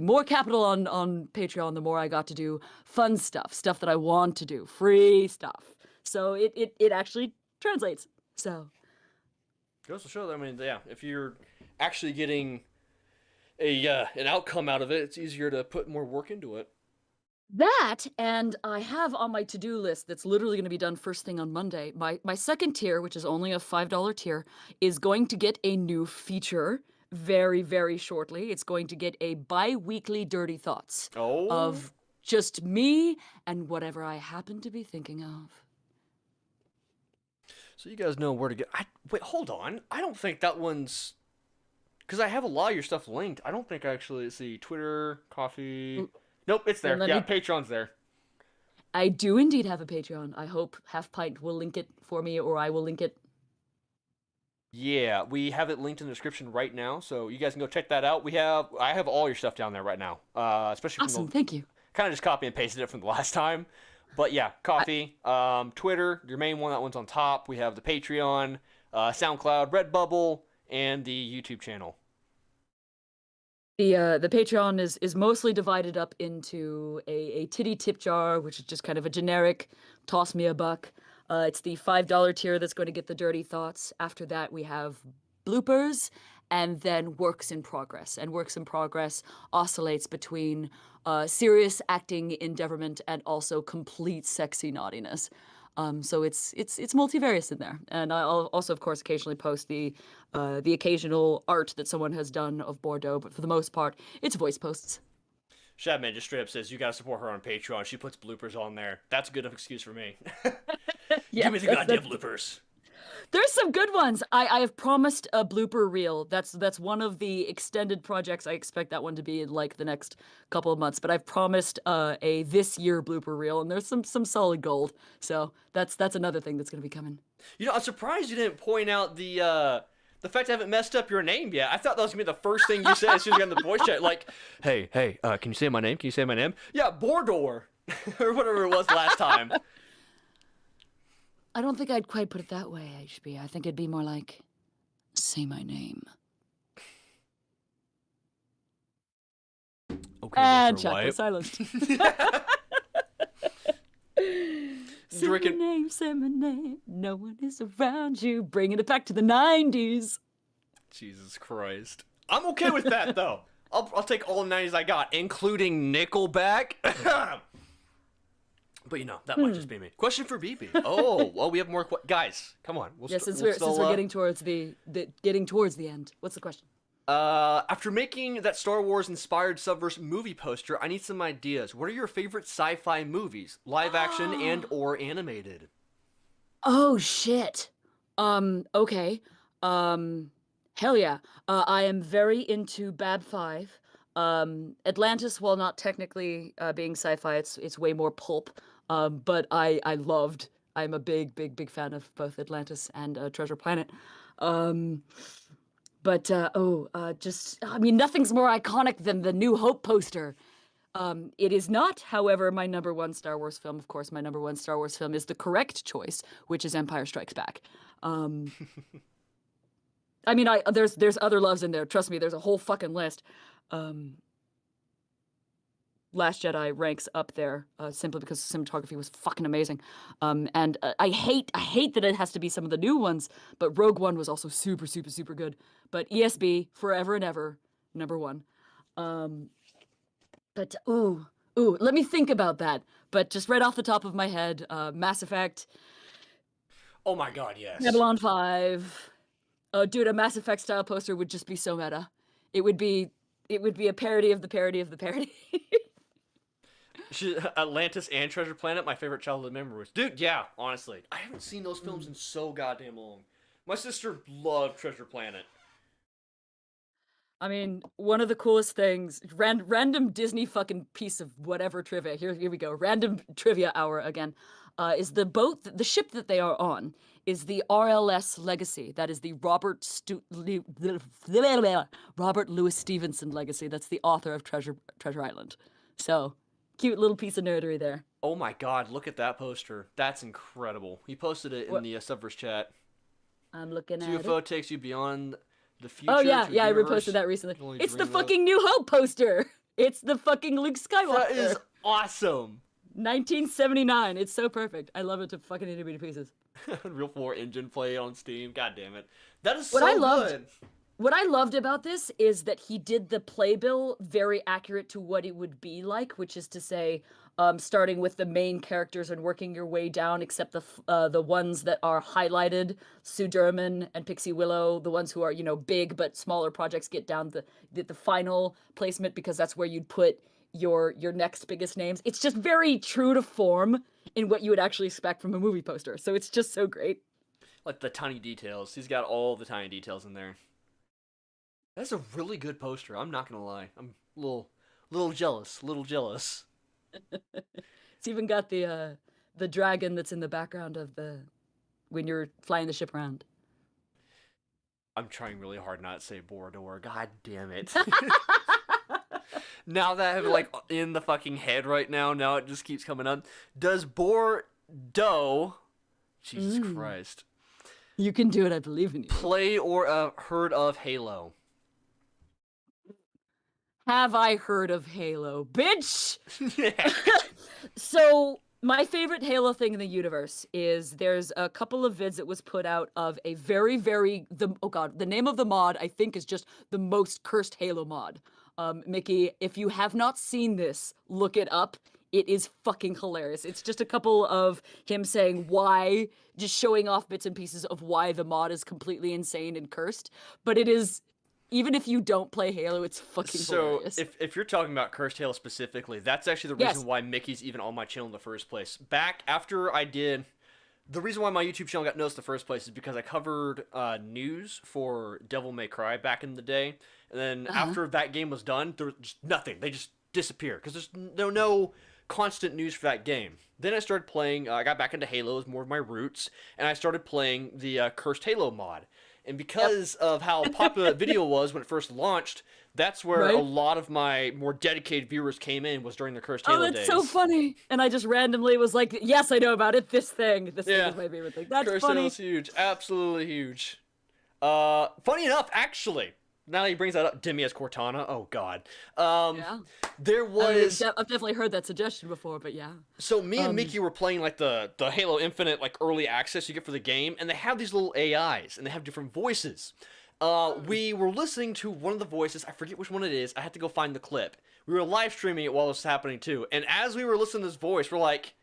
more capital on Patreon, the more I got to do fun stuff that I want to do, free stuff. So it actually translates. So goes to show that, I mean, yeah, if you're actually getting an outcome out of it, it's easier to put more work into it. That, and I have on my to-do list that's literally going to be done first thing on Monday. My second tier, which is only a $5 tier, is going to get a new feature very, very shortly. It's going to get a bi-weekly Dirty Thoughts of just me and whatever I happen to be thinking of. So you guys know where to get. Wait, hold on. I don't think that one's, because I have a lot of your stuff linked. I don't think I actually see Twitter, coffee, Nope, it's there. Let Yeah, me- Patreon's there. I do indeed have a Patreon. I hope Halfpint will link it for me, or I will link it. Yeah, we have it linked in the description right now, so you guys can go check that out. I have all your stuff down there right now, especially Awesome, from thank you. kind of just copy and pasted it from the last time. But yeah, Coffee, Twitter, your main one, that one's on top. We have the Patreon, SoundCloud, Redbubble, and the YouTube channel. The Patreon is mostly divided up into a titty tip jar, which is just kind of a generic toss me a buck. It's the $5 tier that's going to get the dirty thoughts. After that, we have bloopers and then works in progress. And works in progress oscillates between serious acting endeavorment and also complete sexy naughtiness. So it's multivarious in there, and I'll also, of course, occasionally post the occasional art that someone has done of Bordeaux, but for the most part, it's voice posts. Shadman just straight up says you gotta support her on Patreon. She puts bloopers on there. That's a good enough excuse for me. Yeah, Give me the goddamn bloopers. There's some good ones. I have promised a blooper reel. That's one of the extended projects. I expect that one to be in like the next couple of months. But I've promised a this year blooper reel, and there's some solid gold. So that's another thing that's gonna be coming. You know, I'm surprised you didn't point out the fact I haven't messed up your name yet. I thought that was gonna be the first thing you said as soon as you got in the voice chat. Like, hey, can you say my name? Can you say my name? Yeah, Bordeaux, or whatever it was last time. I don't think I'd quite put it that way, HB. I think it'd be more like, say my name. Okay, And Mr. chocolate White. silence. Say Drinking- my name, say my name. No one is around you. Bringing it back to the 90s. Jesus Christ. I'm okay with that though. I'll take all the 90s I got, including Nickelback. But you know, that might just be me. Question for BB. Oh, well, we have more guys. Come on. Yeah, since we're getting towards the end. What's the question? After making that Star Wars inspired Subverse movie poster, I need some ideas. What are your favorite sci-fi movies, live action and or animated? Oh shit. Okay. Hell yeah. I am very into Bab 5. Atlantis, while not technically being sci-fi, it's way more pulp. But I'm a big fan of both Atlantis and Treasure Planet. Nothing's more iconic than the New Hope poster. It is not, however, my number one Star Wars film. Of course, my number one Star Wars film is the correct choice, which is Empire Strikes Back. There's other loves in there. Trust me, there's a whole fucking list. Last Jedi ranks up there simply because the cinematography was fucking amazing. I hate that it has to be some of the new ones, but Rogue One was also super good. But ESB, forever and ever, number one. Let me think about that. But just right off the top of my head, Mass Effect. Oh my god, yes. Babylon 5. Oh, dude, a Mass Effect style poster would just be so meta. It would be a parody of the parody of the parody. Atlantis and Treasure Planet, my favorite childhood memories. Dude, yeah, honestly. I haven't seen those films in so goddamn long. My sister loved Treasure Planet. I mean, one of the coolest things, random Disney fucking piece of whatever trivia. Here we go. Random trivia hour again. Is the ship that they are on is the RLS Legacy. That is the Robert Louis Stevenson Legacy. That's the author of Treasure Island. So, cute little piece of nerdery there. Oh my god, look at that poster. That's incredible. He posted it in the Subverse chat. I'm looking at it. UFO takes you beyond the future. Oh yeah, to a I universe reposted that recently. you can only It's the dream of. fucking New Hope poster. It's the fucking Luke Skywalker. That is awesome. 1979. It's so perfect. I love it to fucking itty bitty pieces. Real 4 engine play on Steam. God damn it. That is What so I loved- good. What I loved about this is that he did the playbill very accurate to what it would be like, which is to say, starting with the main characters and working your way down, except the ones that are highlighted, Sue Derman and Pixie Willow, the ones who are, big but smaller projects get down the final placement because that's where you'd put your next biggest names. It's just very true to form in what you would actually expect from a movie poster. So it's just so great. Like the tiny details. He's got all the tiny details in there. That's a really good poster. I'm not gonna lie. I'm a Little jealous, little jealous. It's even got the dragon that's in the background of when you're flying the ship around. I'm trying really hard not to say Bordeaux. God damn it. Now that I have it, like, in the fucking head right now, now it just keeps coming up. Does Bordeaux, Jesus Christ, you can do it, I believe in you, play or heard of Halo? Have I heard of Halo, bitch? So my favorite Halo thing in the universe is there's a couple of vids that was put out of a very, the name of the mod I think is just the most cursed Halo mod. Mickey, if you have not seen this, look it up. It is fucking hilarious. It's just a couple of him saying why, just showing off bits and pieces of why the mod is completely insane and cursed. But it is, even if you don't play Halo, it's fucking hilarious. So, if you're talking about cursed Halo specifically, that's actually the reason why Mickey's even on my channel in the first place. Back after I did... The reason why my YouTube channel got noticed in the first place is because I covered news for Devil May Cry back in the day. And then after that game was done, there was just nothing. They just disappeared because there's no constant news for that game. Then I started playing, I got back into Halo as more of my roots, and I started playing the Cursed Halo mod. And because of how popular that video was when it first launched, that's where a lot of my more dedicated viewers came in, was during the Cursed Halo days. Oh, that's so funny. And I just randomly was like, yes, I know about it. This thing is my favorite thing. That's Cursed funny. Halo's huge. Absolutely huge. Funny enough, actually, now that he brings that up, Demi as Cortana. Oh, God. There was... I've definitely heard that suggestion before, but yeah. So me and Mickey were playing like the Halo Infinite like early access you get for the game, and they have these little AIs, and they have different voices. We were listening to one of the voices, I forget which one it is, I had to go find the clip. We were live streaming it while this was happening too, and as we were listening to this voice, we're like,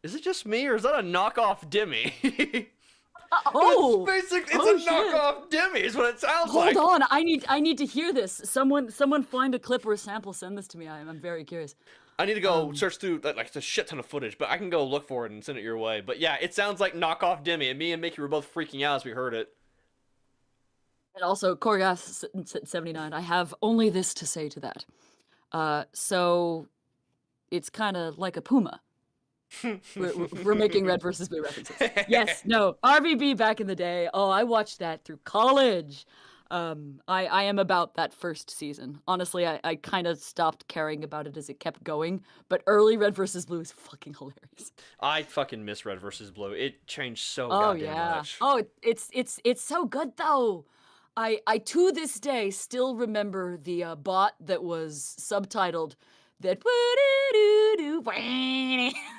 is it just me, or is that a knockoff Demi? Oh, it's a knockoff Demi is what it sounds like. Hold on, I need to hear this. Someone find a clip or a sample, send this to me. I'm very curious. I need to go search through like a shit ton of footage, but I can go look for it and send it your way. But yeah, it sounds like knockoff Demi, and me and Mickey were both freaking out as we heard it. And also, Korgoth79, I have only this to say to that. So it's kind of like a puma. we're making red versus blue references. Yes, no, RVB back in the day. Oh, I watched that through college. I am about that first season. Honestly, I kind of stopped caring about it as it kept going. But early Red versus Blue is fucking hilarious. I fucking miss Red versus Blue. It changed so goddamn much. Oh, it's so good though. I to this day still remember the bot that was subtitled that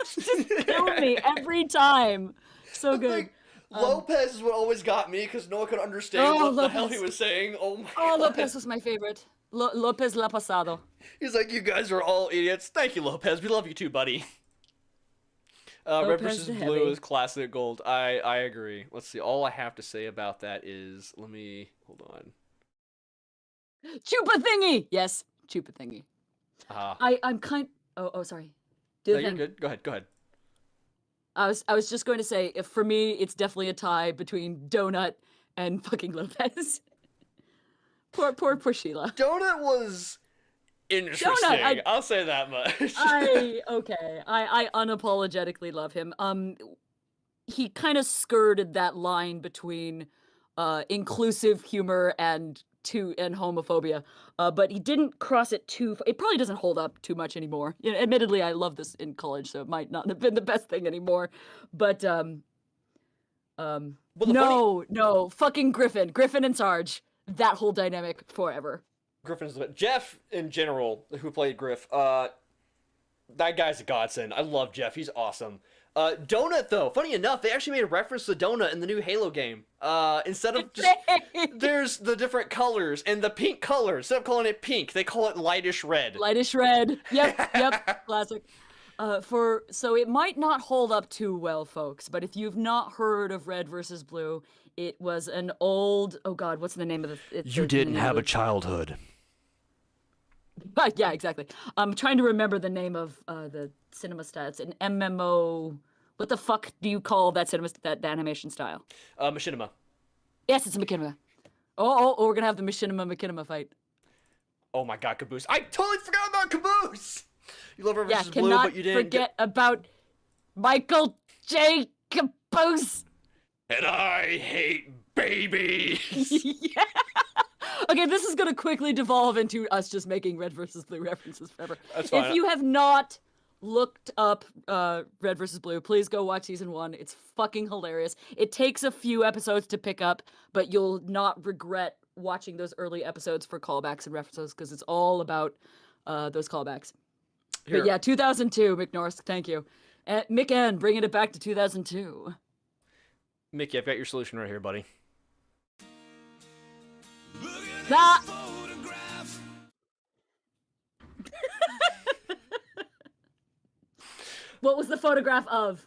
just killed me every time. So good. Like, Lopez is what always got me because no one could understand what the hell he was saying. Oh my god. Lopez was my favorite. Lopez La Pasado. He's like, you guys are all idiots. Thank you, Lopez. We love you too, buddy. Red versus Blue is classic gold. I agree. Let's see. All I have to say about that is, let me hold on. Chupa thingy. Yes, Chupa thingy. I'm kind. Oh, sorry. No, you're good. Go ahead. I was just going to say, if for me, it's definitely a tie between Donut and fucking Lopez. poor Sheila. Donut was interesting. I'll say that much. I unapologetically love him. He kind of skirted that line between inclusive humor and homophobia, but he didn't cross it too. It probably doesn't hold up too much anymore. You know, admittedly, I loved this in college, so it might not have been the best thing anymore. But no, fucking Griffin and Sarge, that whole dynamic forever. Griffin's Jeff in general, who played Griff. That guy's a godsend. I love Jeff. He's awesome. Donut, though, funny enough, they actually made a reference to Donut in the new Halo game. Instead of just... There's the different colors, and the pink color, instead of calling it pink, they call it lightish red. Lightish red. Yep, classic. So it might not hold up too well, folks, but if you've not heard of Red versus Blue, it was an old... Oh, God, what's the name of the... You didn't have a childhood. Yeah, exactly. I'm trying to remember the name of the cinema style. It's an MMO. What the fuck do you call that that animation style? Machinima. Yes, it's a Machinima. Oh, we're gonna have the Machinima fight. Oh my god, Caboose. I totally forgot about your caboose. You love Red vs. Blue, cannot but you didn't forget about Michael J. Caboose. And I hate babies. Yeah. Okay, this is gonna quickly devolve into us just making Red vs. Blue references forever. That's fine. If you have not looked up Red vs. Blue, please go watch season 1. It's fucking hilarious. It takes a few episodes to pick up, but you'll not regret watching those early episodes for callbacks and references, because it's all about those callbacks. Here. But yeah, 2002, McNorsk, thank you. Mick N, bringing it back to 2002. Mickey, I've got your solution right here, buddy. Ah! What was the photograph of?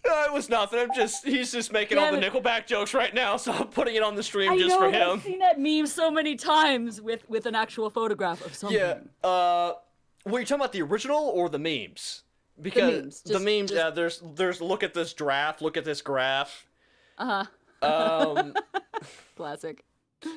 It was nothing. He's just making all the Nickelback jokes right now, so I'm putting it on the stream just for him. I've seen that meme so many times with an actual photograph of something. Yeah. Were you talking about the original or the memes? Because the memes, yeah. There's look at this draft, look at this graph. Classic.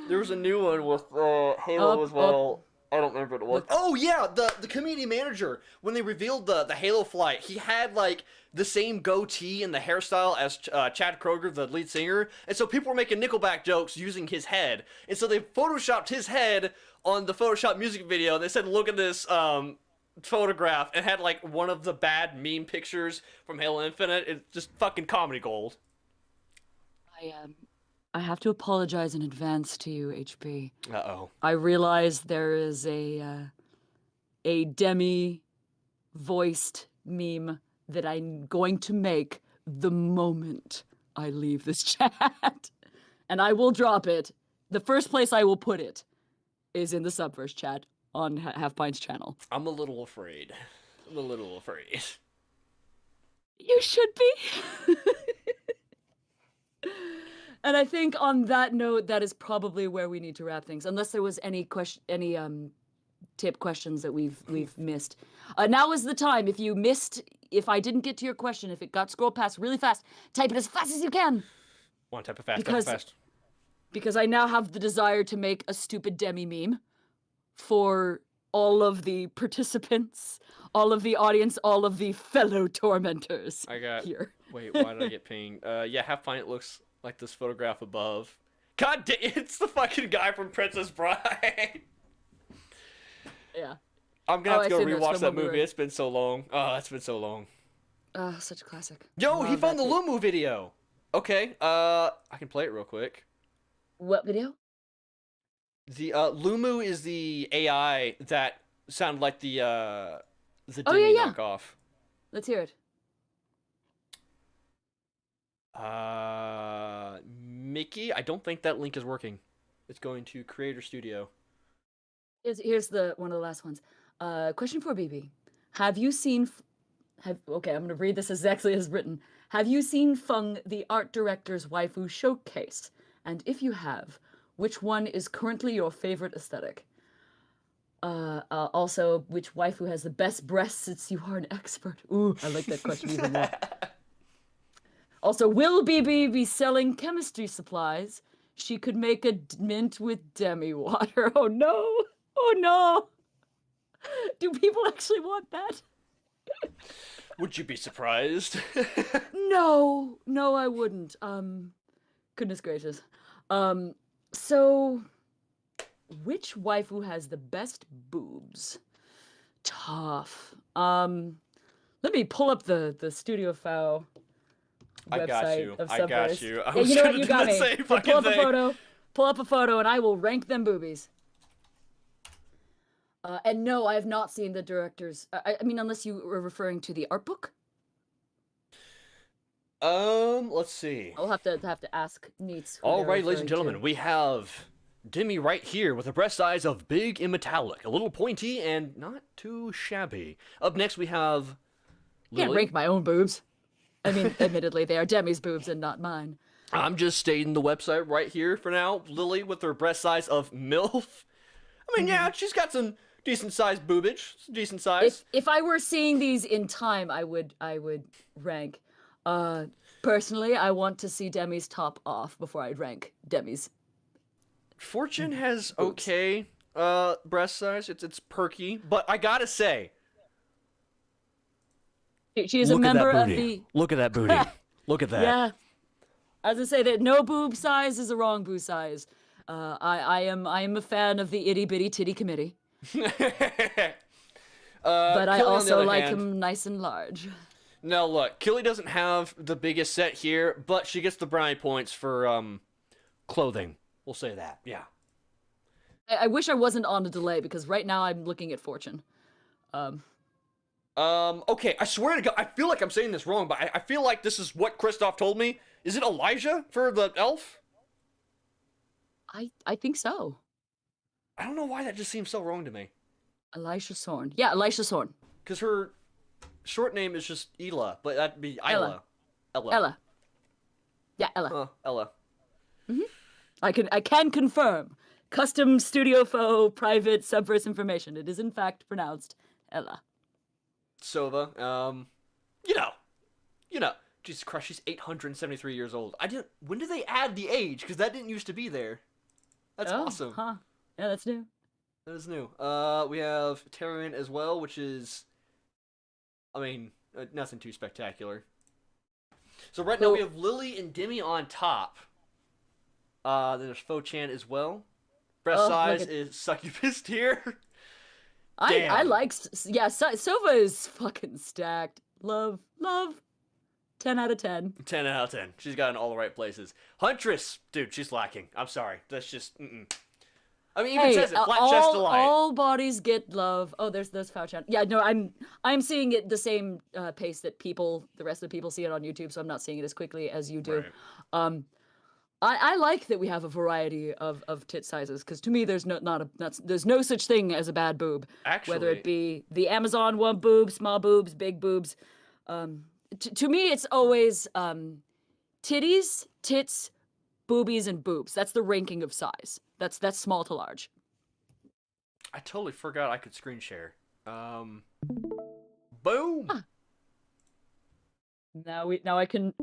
There was a new one with Halo as well. I don't remember what it was. Oh yeah, the community manager, when they revealed the Halo flight, he had like the same goatee and the hairstyle as Chad Kroeger, the lead singer, and so people were making Nickelback jokes using his head, and so they photoshopped his head on the Photoshop music video, and they said, look at this photograph, and had like one of the bad meme pictures from Halo Infinite. It's just fucking comedy gold. I have to apologize in advance to you, HP. Uh-oh. I realize there is a Demi voiced meme that I'm going to make the moment I leave this chat. And I will drop it. The first place I will put it is in the Subverse chat on Halfpint's channel. I'm a little afraid. You should be. And I think on that note, that is probably where we need to wrap things, unless there was any tip questions that we've missed. Now is the time. If I didn't get to your question, if it got scrolled past really fast, type it as fast as you can. One type of fast, Because I now have the desire to make a stupid Demi meme for all of the participants, all of the audience, all of the fellow tormentors. Here. Wait, why did I get pinged? Yeah, Halfpint looks like this photograph above. God damn, it's the fucking guy from Princess Bride. Yeah. I'm gonna have to go rewatch that movie. It's been so long. Oh, it's been so long. Such a classic. Yo, he found the Lumu video. Okay, I can play it real quick. What video? The Lumu is the AI that sounded like the Demi knockoff. Let's hear it. Mickey, I don't think that link is working. It's going to Creator Studio. Here's one of the last ones. Question for BB. Have you seen... Okay, I'm going to read this exactly as written. Have you seen Fung, the art director's waifu showcase? And if you have, which one is currently your favorite aesthetic? Also, which waifu has the best breasts since you are an expert? Ooh, I like that question even more. Also, will BB be selling chemistry supplies? She could make a mint with Demi water. Oh no! Oh no! Do people actually want that? Would you be surprised? No, I wouldn't. Goodness gracious. So, which waifu has the best boobs? Tough. Let me pull up the Studio Fow website of Subverse. I got you. Yeah, you know what? You got me. Pull up a photo, and I will rank them boobies. And no, I have not seen the director's. I mean, unless you were referring to the art book. Let's see. I'll have to ask Neats. All right, ladies and gentlemen, we have Demi right here with a breast size of big and metallic, a little pointy and not too shabby. Up next, we have Lily. Can't rank my own boobs. I mean, admittedly, they are Demi's boobs and not mine. I'm just stating the website right here for now. Lily with her breast size of MILF. I mean, yeah, she's got some decent sized boobage. Decent size. If I were seeing these in time, I would rank. Personally, I want to see Demi's top off before I'd rank Demi's. Fortune has boobs. Okay. breast size. It's perky, but I gotta say, She is a member of the. Look at that booty. Look at that. Yeah. As I say, that no boob size is a wrong boob size. I am a fan of the itty bitty titty committee. But I also like him nice and large. Now look, Killy doesn't have the biggest set here, but she gets the brownie points for clothing. We'll say that. Yeah. I wish I wasn't on a delay because right now I'm looking at Fortune. Okay, I swear to God, I feel like I'm saying this wrong, but I feel like this is what Kristoff told me. Is it Elijah for the elf? I think so. I don't know why that just seems so wrong to me. Elisha Sorn. Yeah, Elisha Sorn. Because her short name is just Ela, but that'd be Isla. Ella. Yeah, Ella. Ella. Mm-hmm. I can confirm. Custom Studio Faux private subverse information. It is in fact pronounced Ella. Sova, you know, Jesus Christ, she's 873 years old. When did they add the age? Because that didn't used to be there. That's awesome. Huh. Yeah, that's new. That is new. We have Tyrion as well, which is, I mean, nothing too spectacular. So right now we have Lily and Demi on top. Then there's Fo-Chan as well. Breast size is succubus tier. I like, Sova is fucking stacked. Love. 10 out of 10. 10 out of 10. She's got in all the right places. Huntress, dude, she's lacking. I'm sorry. That's just, I mean, even says it, flat chest delight. All bodies get love. Oh, there's Fo-Chan. Yeah, no, I'm seeing it the same pace that the rest of the people see it on YouTube, so I'm not seeing it as quickly as you do. Right. I like that we have a variety of tit sizes, because to me there's there's no such thing as a bad boob. Actually, whether it be the Amazon one boob, small boobs, big boobs. To me it's always titties, tits, boobies, and boobs. That's the ranking of size. That's small to large. I totally forgot I could screen share. Boom. Huh. Now I can.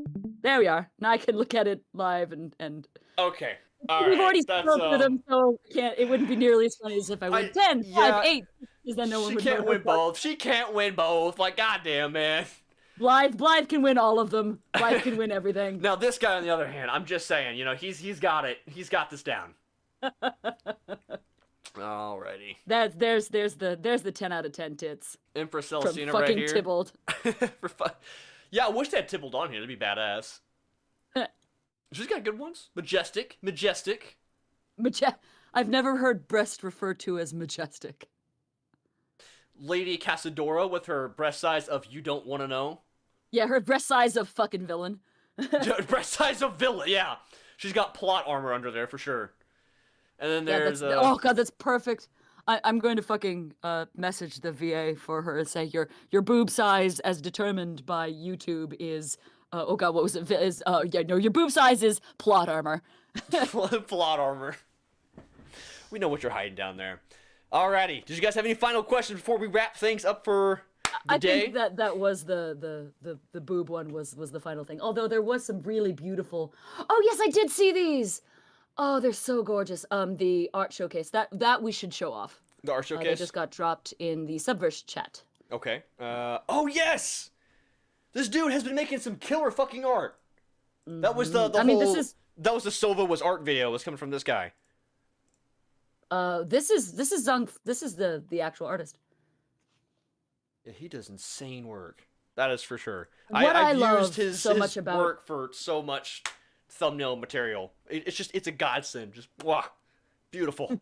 There we are. Now I can look at it live and. Okay. We've already spoken to them, so it wouldn't be nearly as funny as if I went 10, 5, 8, because then no one would. She can't win both. She can't win both. Like, goddamn, man. Blythe can win all of them. Blythe can win everything. Now this guy, on the other hand, I'm just saying, he's got it. He's got this down. Alrighty. There's the 10 out of 10 tits. Empress Celestina right here. Tybalt. For fun. Yeah, I wish they had Tybalt on here. That'd be badass. She's got good ones. Majestic. I've never heard breast referred to as majestic. Lady Casadora with her breast size of you don't want to know. Yeah, her breast size of fucking villain. Breast size of villain, yeah. She's got plot armor under there for sure. And then there's oh god, that's perfect. I'm going to fucking message the VA for her and say your boob size as determined by YouTube is oh god, what was it? Your boob size is plot armor. Plot armor. We know what you're hiding down there. Alrighty, did you guys have any final questions before we wrap things up for the day? I think that was the boob one was the final thing. Although there was some really beautiful. Oh yes, I did see these. Oh, they're so gorgeous. The art showcase that we should show off. The art showcase. They just got dropped in the Subverse chat. Okay. Oh yes, this dude has been making some killer fucking art. Mm-hmm. That was that was the Sova was art video. Was coming from this guy. This is the actual artist. Yeah, he does insane work. That is for sure. I've used his work for so much thumbnail material. It's a godsend. Just wow, beautiful.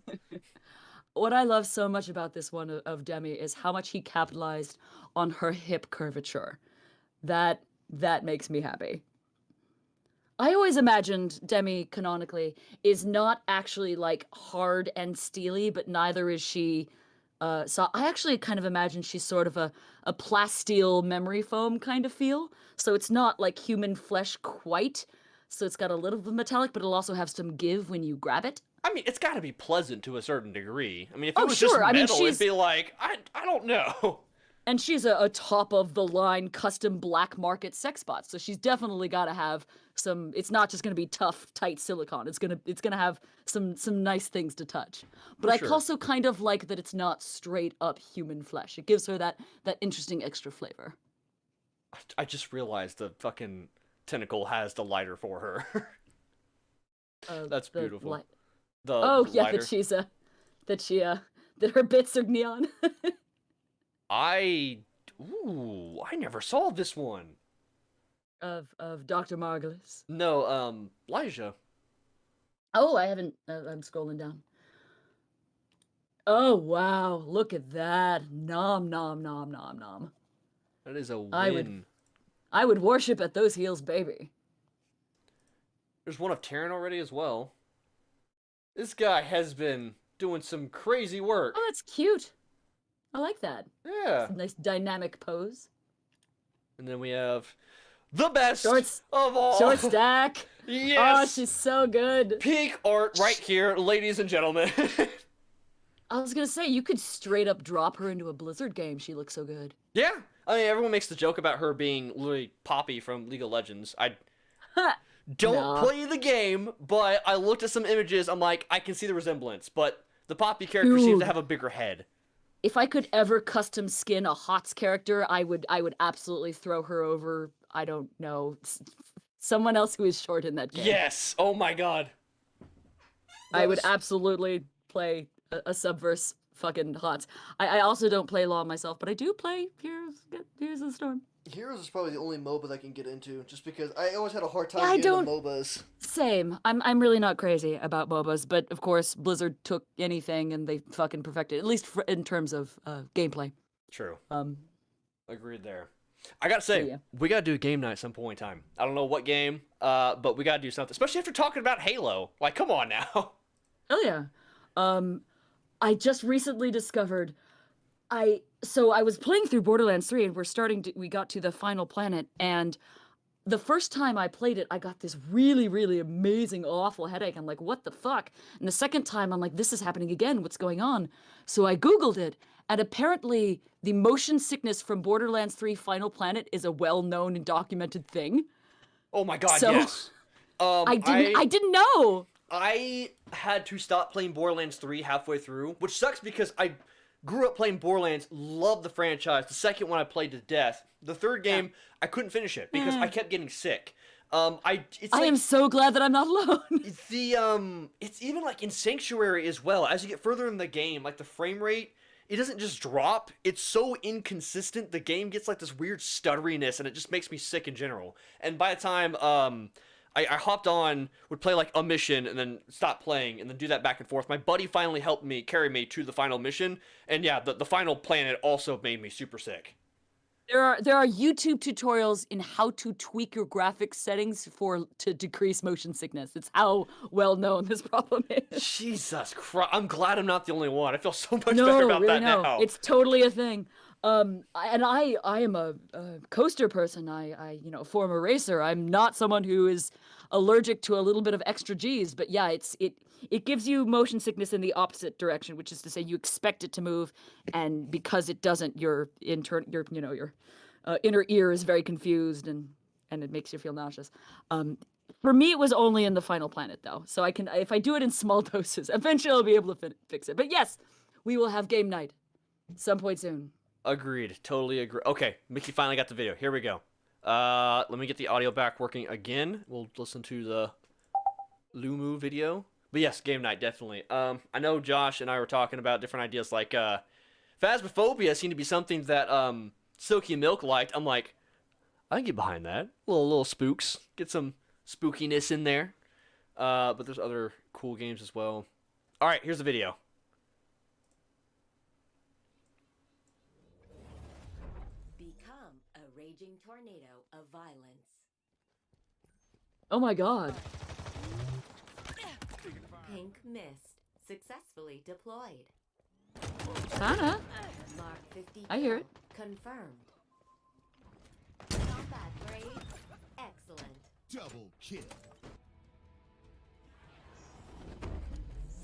What I love so much about this one of Demi is how much he capitalized on her hip curvature. That makes me happy. I always imagined Demi canonically is not actually like hard and steely, but neither is she. So I actually kind of imagine she's sort of a plasteel memory foam kind of feel. So it's not like human flesh quite. So it's got a little bit of metallic, but it'll also have some give when you grab it. I mean, it's got to be pleasant to a certain degree. I mean, if it was just metal, it'd be like, I don't know. And she's a top of the line custom black market sex bot, so she's definitely got to have some. It's not just going to be tough, tight silicone. It's gonna have some nice things to touch. But I also kind of like that it's not straight up human flesh. It gives her that interesting extra flavor. I just realized the fucking tentacle has the lighter for her. That's beautiful. That her bits are neon. I never saw this one. Of Dr. Margulis. No, Elijah. Oh, I haven't. I'm scrolling down. Oh wow! Look at that. Nom nom nom nom nom. That is a win. I would worship at those heels, baby. There's one of Taryn already as well. This guy has been doing some crazy work. Oh, that's cute. I like that. Yeah. It's a nice dynamic pose. And then we have the best of all. Short stack. Yes. Oh, she's so good. Peak art right here, ladies and gentlemen. I was gonna say, you could straight up drop her into a Blizzard game. She looks so good. Yeah. I mean, everyone makes the joke about her being literally Poppy from League of Legends. I don't play the game, but I looked at some images. I'm like, I can see the resemblance, but the Poppy character seems to have a bigger head. If I could ever custom skin a HOTS character, I would absolutely throw her over, I don't know, someone else who is short in that game. Yes! Oh my god. I would absolutely play a Subverse fucking HOTS. I also don't play LoL myself, but I do play Heroes of the Storm. Heroes is probably the only MOBA I can get into, just because I always had a hard time getting into MOBAs. Same. I'm really not crazy about MOBAs, but of course Blizzard took anything and they fucking perfected it, at least in terms of gameplay. True. Agreed there. I gotta say, we gotta do a game night at some point in time. I don't know what game, but we gotta do something, especially after talking about Halo. Like, come on now. Oh yeah. I just recently discovered so I was playing through Borderlands 3 and we got to the final planet, and the first time I played it, I got this really, really amazing, awful headache. I'm like, what the fuck? And the second time, I'm like, this is happening again. What's going on? So I Googled it, and apparently the motion sickness from Borderlands 3 Final Planet is a well-known and documented thing. Oh my god, yes. I didn't know. I had to stop playing Borderlands 3 halfway through, which sucks because I grew up playing Borderlands, loved the franchise. The second one I played to death. The third game, I couldn't finish it because I kept getting sick. I am so glad that I'm not alone. It's even like in Sanctuary as well. As you get further in the game, like the frame rate, it doesn't just drop. It's so inconsistent. The game gets like this weird stutteriness, and it just makes me sick in general. And by the time I hopped on, would play like a mission, and then stop playing, and then do that back and forth. My buddy finally helped me carry me to the final mission, and yeah, the final planet also made me super sick. There are YouTube tutorials in how to tweak your graphics settings to decrease motion sickness. It's how well known this problem is. Jesus Christ! I'm glad I'm not the only one. I feel so much better about that now. It's totally a thing. And I am a coaster person. I former racer. I'm not someone who is allergic to a little bit of extra G's, but yeah, it gives you motion sickness in the opposite direction, which is to say you expect it to move, and because it doesn't, your inner ear is very confused, and it makes you feel nauseous. For me, it was only in the final planet though, so if I do it in small doses, eventually I'll be able to fix it. But yes, we will have game night some point soon. Agreed. Totally agree. Okay, Mickey finally got the video. Here we go. Let me get the audio back working again. We'll listen to the Lumu video. But yes, game night, definitely. I know Josh and I were talking about different ideas, like Phasmophobia seemed to be something that Silky Milk liked. I'm like, I can get behind that. Little spooks. Get some spookiness in there. But there's other cool games as well. Alright, here's the video. Raging tornado of violence. Oh my god. Pink mist successfully deployed. Hannah? Mark 50. I hear it. Confirmed. Combat grade. Excellent. Double kill.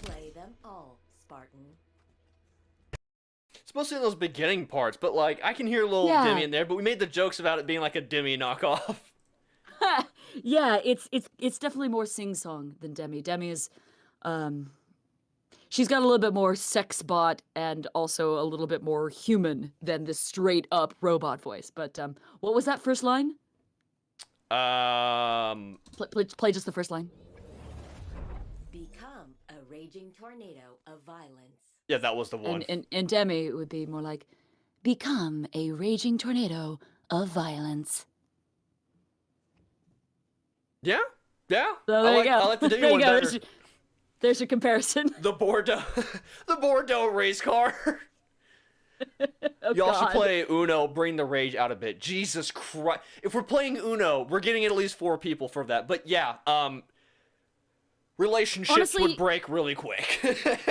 Slay them all, Spartan. mostly in those beginning parts, but like I can hear a little Demi in there. But we made the jokes about it being like a Demi knockoff. Yeah, it's definitely more sing-song than Demi. Demi is, she's got a little bit more sex bot and also a little bit more human than this straight-up robot voice. But what was that first line? Play just the first line. Become a raging tornado of violence. Yeah, that was the one. And Demi would be more like, become a raging tornado of violence. Yeah. So there you go. I like the Demi one better. There's your comparison. The Bordeaux race car. Oh, Y'all God. should play Uno, bring the rage out a bit. Jesus Christ. If we're playing Uno, we're getting at least 4 people for that. But yeah, relationships Honestly, would break really quick.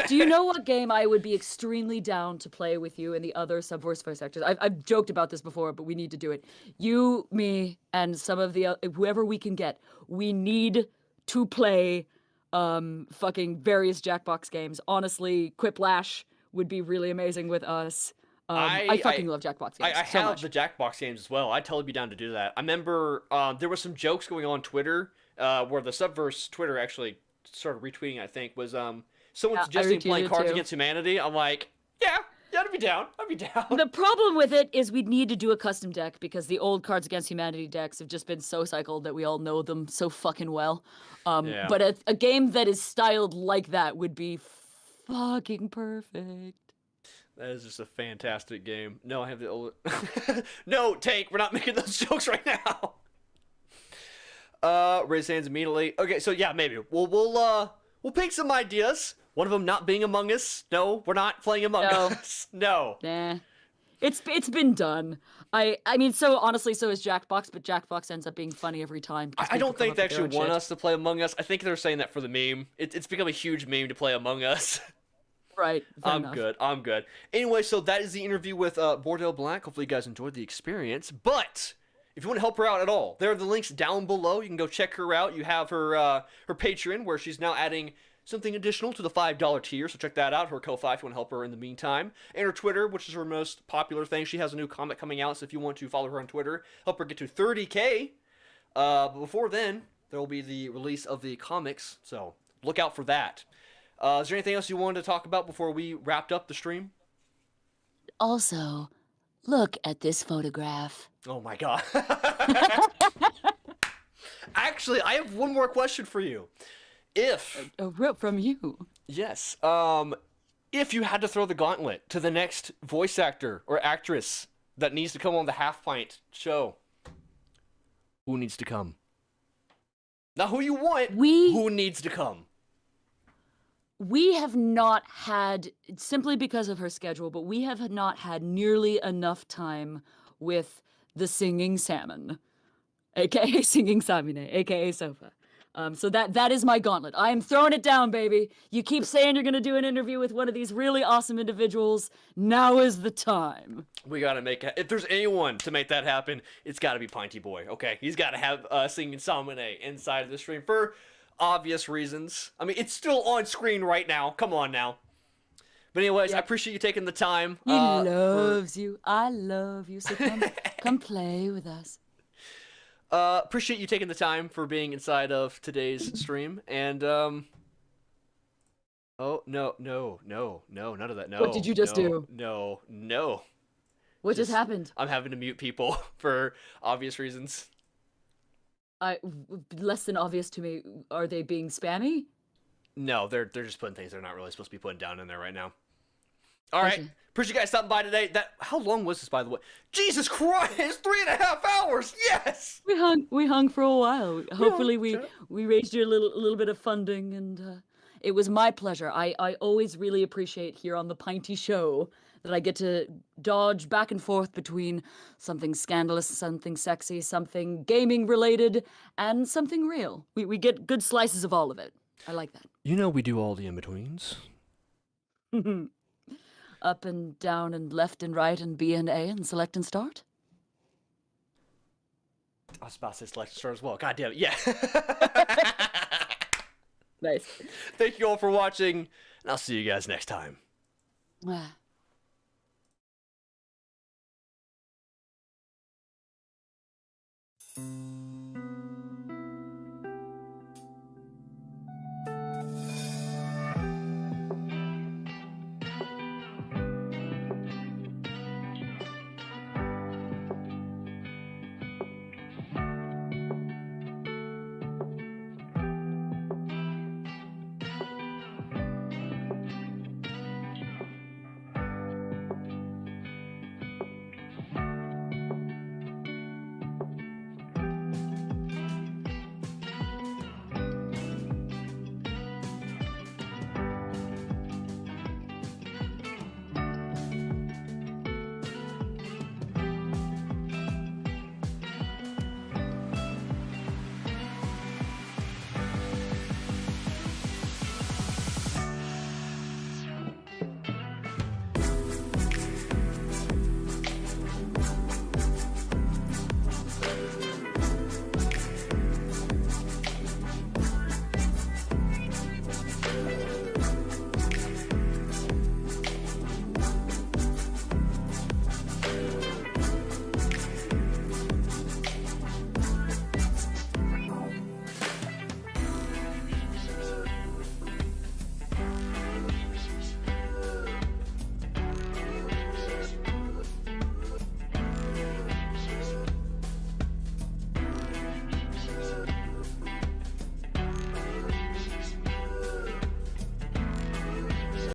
Do you know what game I would be extremely down to play with you and the other Subverse voice actors? I've joked about this before, but we need to do it. You, me, and some of the whoever we can get. We need to play fucking various Jackbox games. Honestly, Quiplash would be really amazing with us. I fucking love Jackbox games. I so have much. the Jackbox games as well. I'd totally be down to do that. I remember there was some jokes going on Twitter where the Subverse Twitter actually started retweeting, I think, was someone suggesting playing Cards Against Humanity. I'm like, yeah, I'd be down. The problem with it is we'd need to do a custom deck because the old Cards Against Humanity decks have just been so cycled that we all know them so fucking well. But a game that is styled like that would be fucking perfect. That is just a fantastic game. No, I have the old... No, Tank, we're not making those jokes right now. Raise hands immediately. Okay, so yeah, maybe we'll pick some ideas. One of them not being Among Us. No, we're not playing Among Us. No. Nah. It's been done. I mean, so honestly, so is Jackbox, but Jackbox ends up being funny every time. I don't think they actually want us to play Among Us. I think they're saying that for the meme. It's become a huge meme to play Among Us. Right. I'm good. Anyway, so that is the interview with Bordeaux Black. Hopefully you guys enjoyed the experience. But if you want to help her out at all, there are the links down below. You can go check her out. You have her Patreon, where she's now adding something additional to the $5 tier, so check that out. Her Ko-Fi if you want to help her in the meantime. And her Twitter, which is her most popular thing. She has a new comic coming out, so if you want to follow her on Twitter, help her get to 30K. But before then, there will be the release of the comics, so look out for that. Is there anything else you wanted to talk about before we wrapped up the stream? Also, look at this photograph. Oh my god. Actually, I have one more question for you. If... A rip from you. Yes. If you had to throw the gauntlet to the next voice actor or actress that needs to come on the Halfpint show, who needs to come? Not who you want, who needs to come? We have not had, simply because of her schedule, but we have not had nearly enough time with the singing salmon, aka singing Samine, aka Sofa. So that is my gauntlet. I am throwing it down, baby. You keep saying you're going to do an interview with one of these really awesome individuals. Now is the time. We got to make it. If there's anyone to make that happen, it's got to be Pinty Boy, okay? He's got to have singing Samine inside of the stream for obvious reasons. I mean, it's still on screen right now. Come on now. But anyways, I appreciate you taking the time. He loves you. I love you. So come play with us. Appreciate you taking the time for being inside of today's stream. And, oh, no, none of that. No. What did you just do? No. What just happened? I'm having to mute people for obvious reasons. Less than obvious to me. Are they being spammy? No, they're just putting things they're not really supposed to be putting down in there right now. All right. Appreciate you guys stopping by today. How long was this, by the way? Jesus Christ! 3.5 hours. Yes. We hung for a while. Hopefully we raised you a little bit of funding, and it was my pleasure. I always really appreciate here on the Pinty Show that I get to dodge back and forth between something scandalous, something sexy, something gaming related, and something real. We get good slices of all of it. I like that. You know we do all the in-betweens. Up and down and left and right and B and A and select and start? I was about to say select and start as well. God damn it. Yeah. Nice. Thank you all for watching, and I'll see you guys next time. Bye.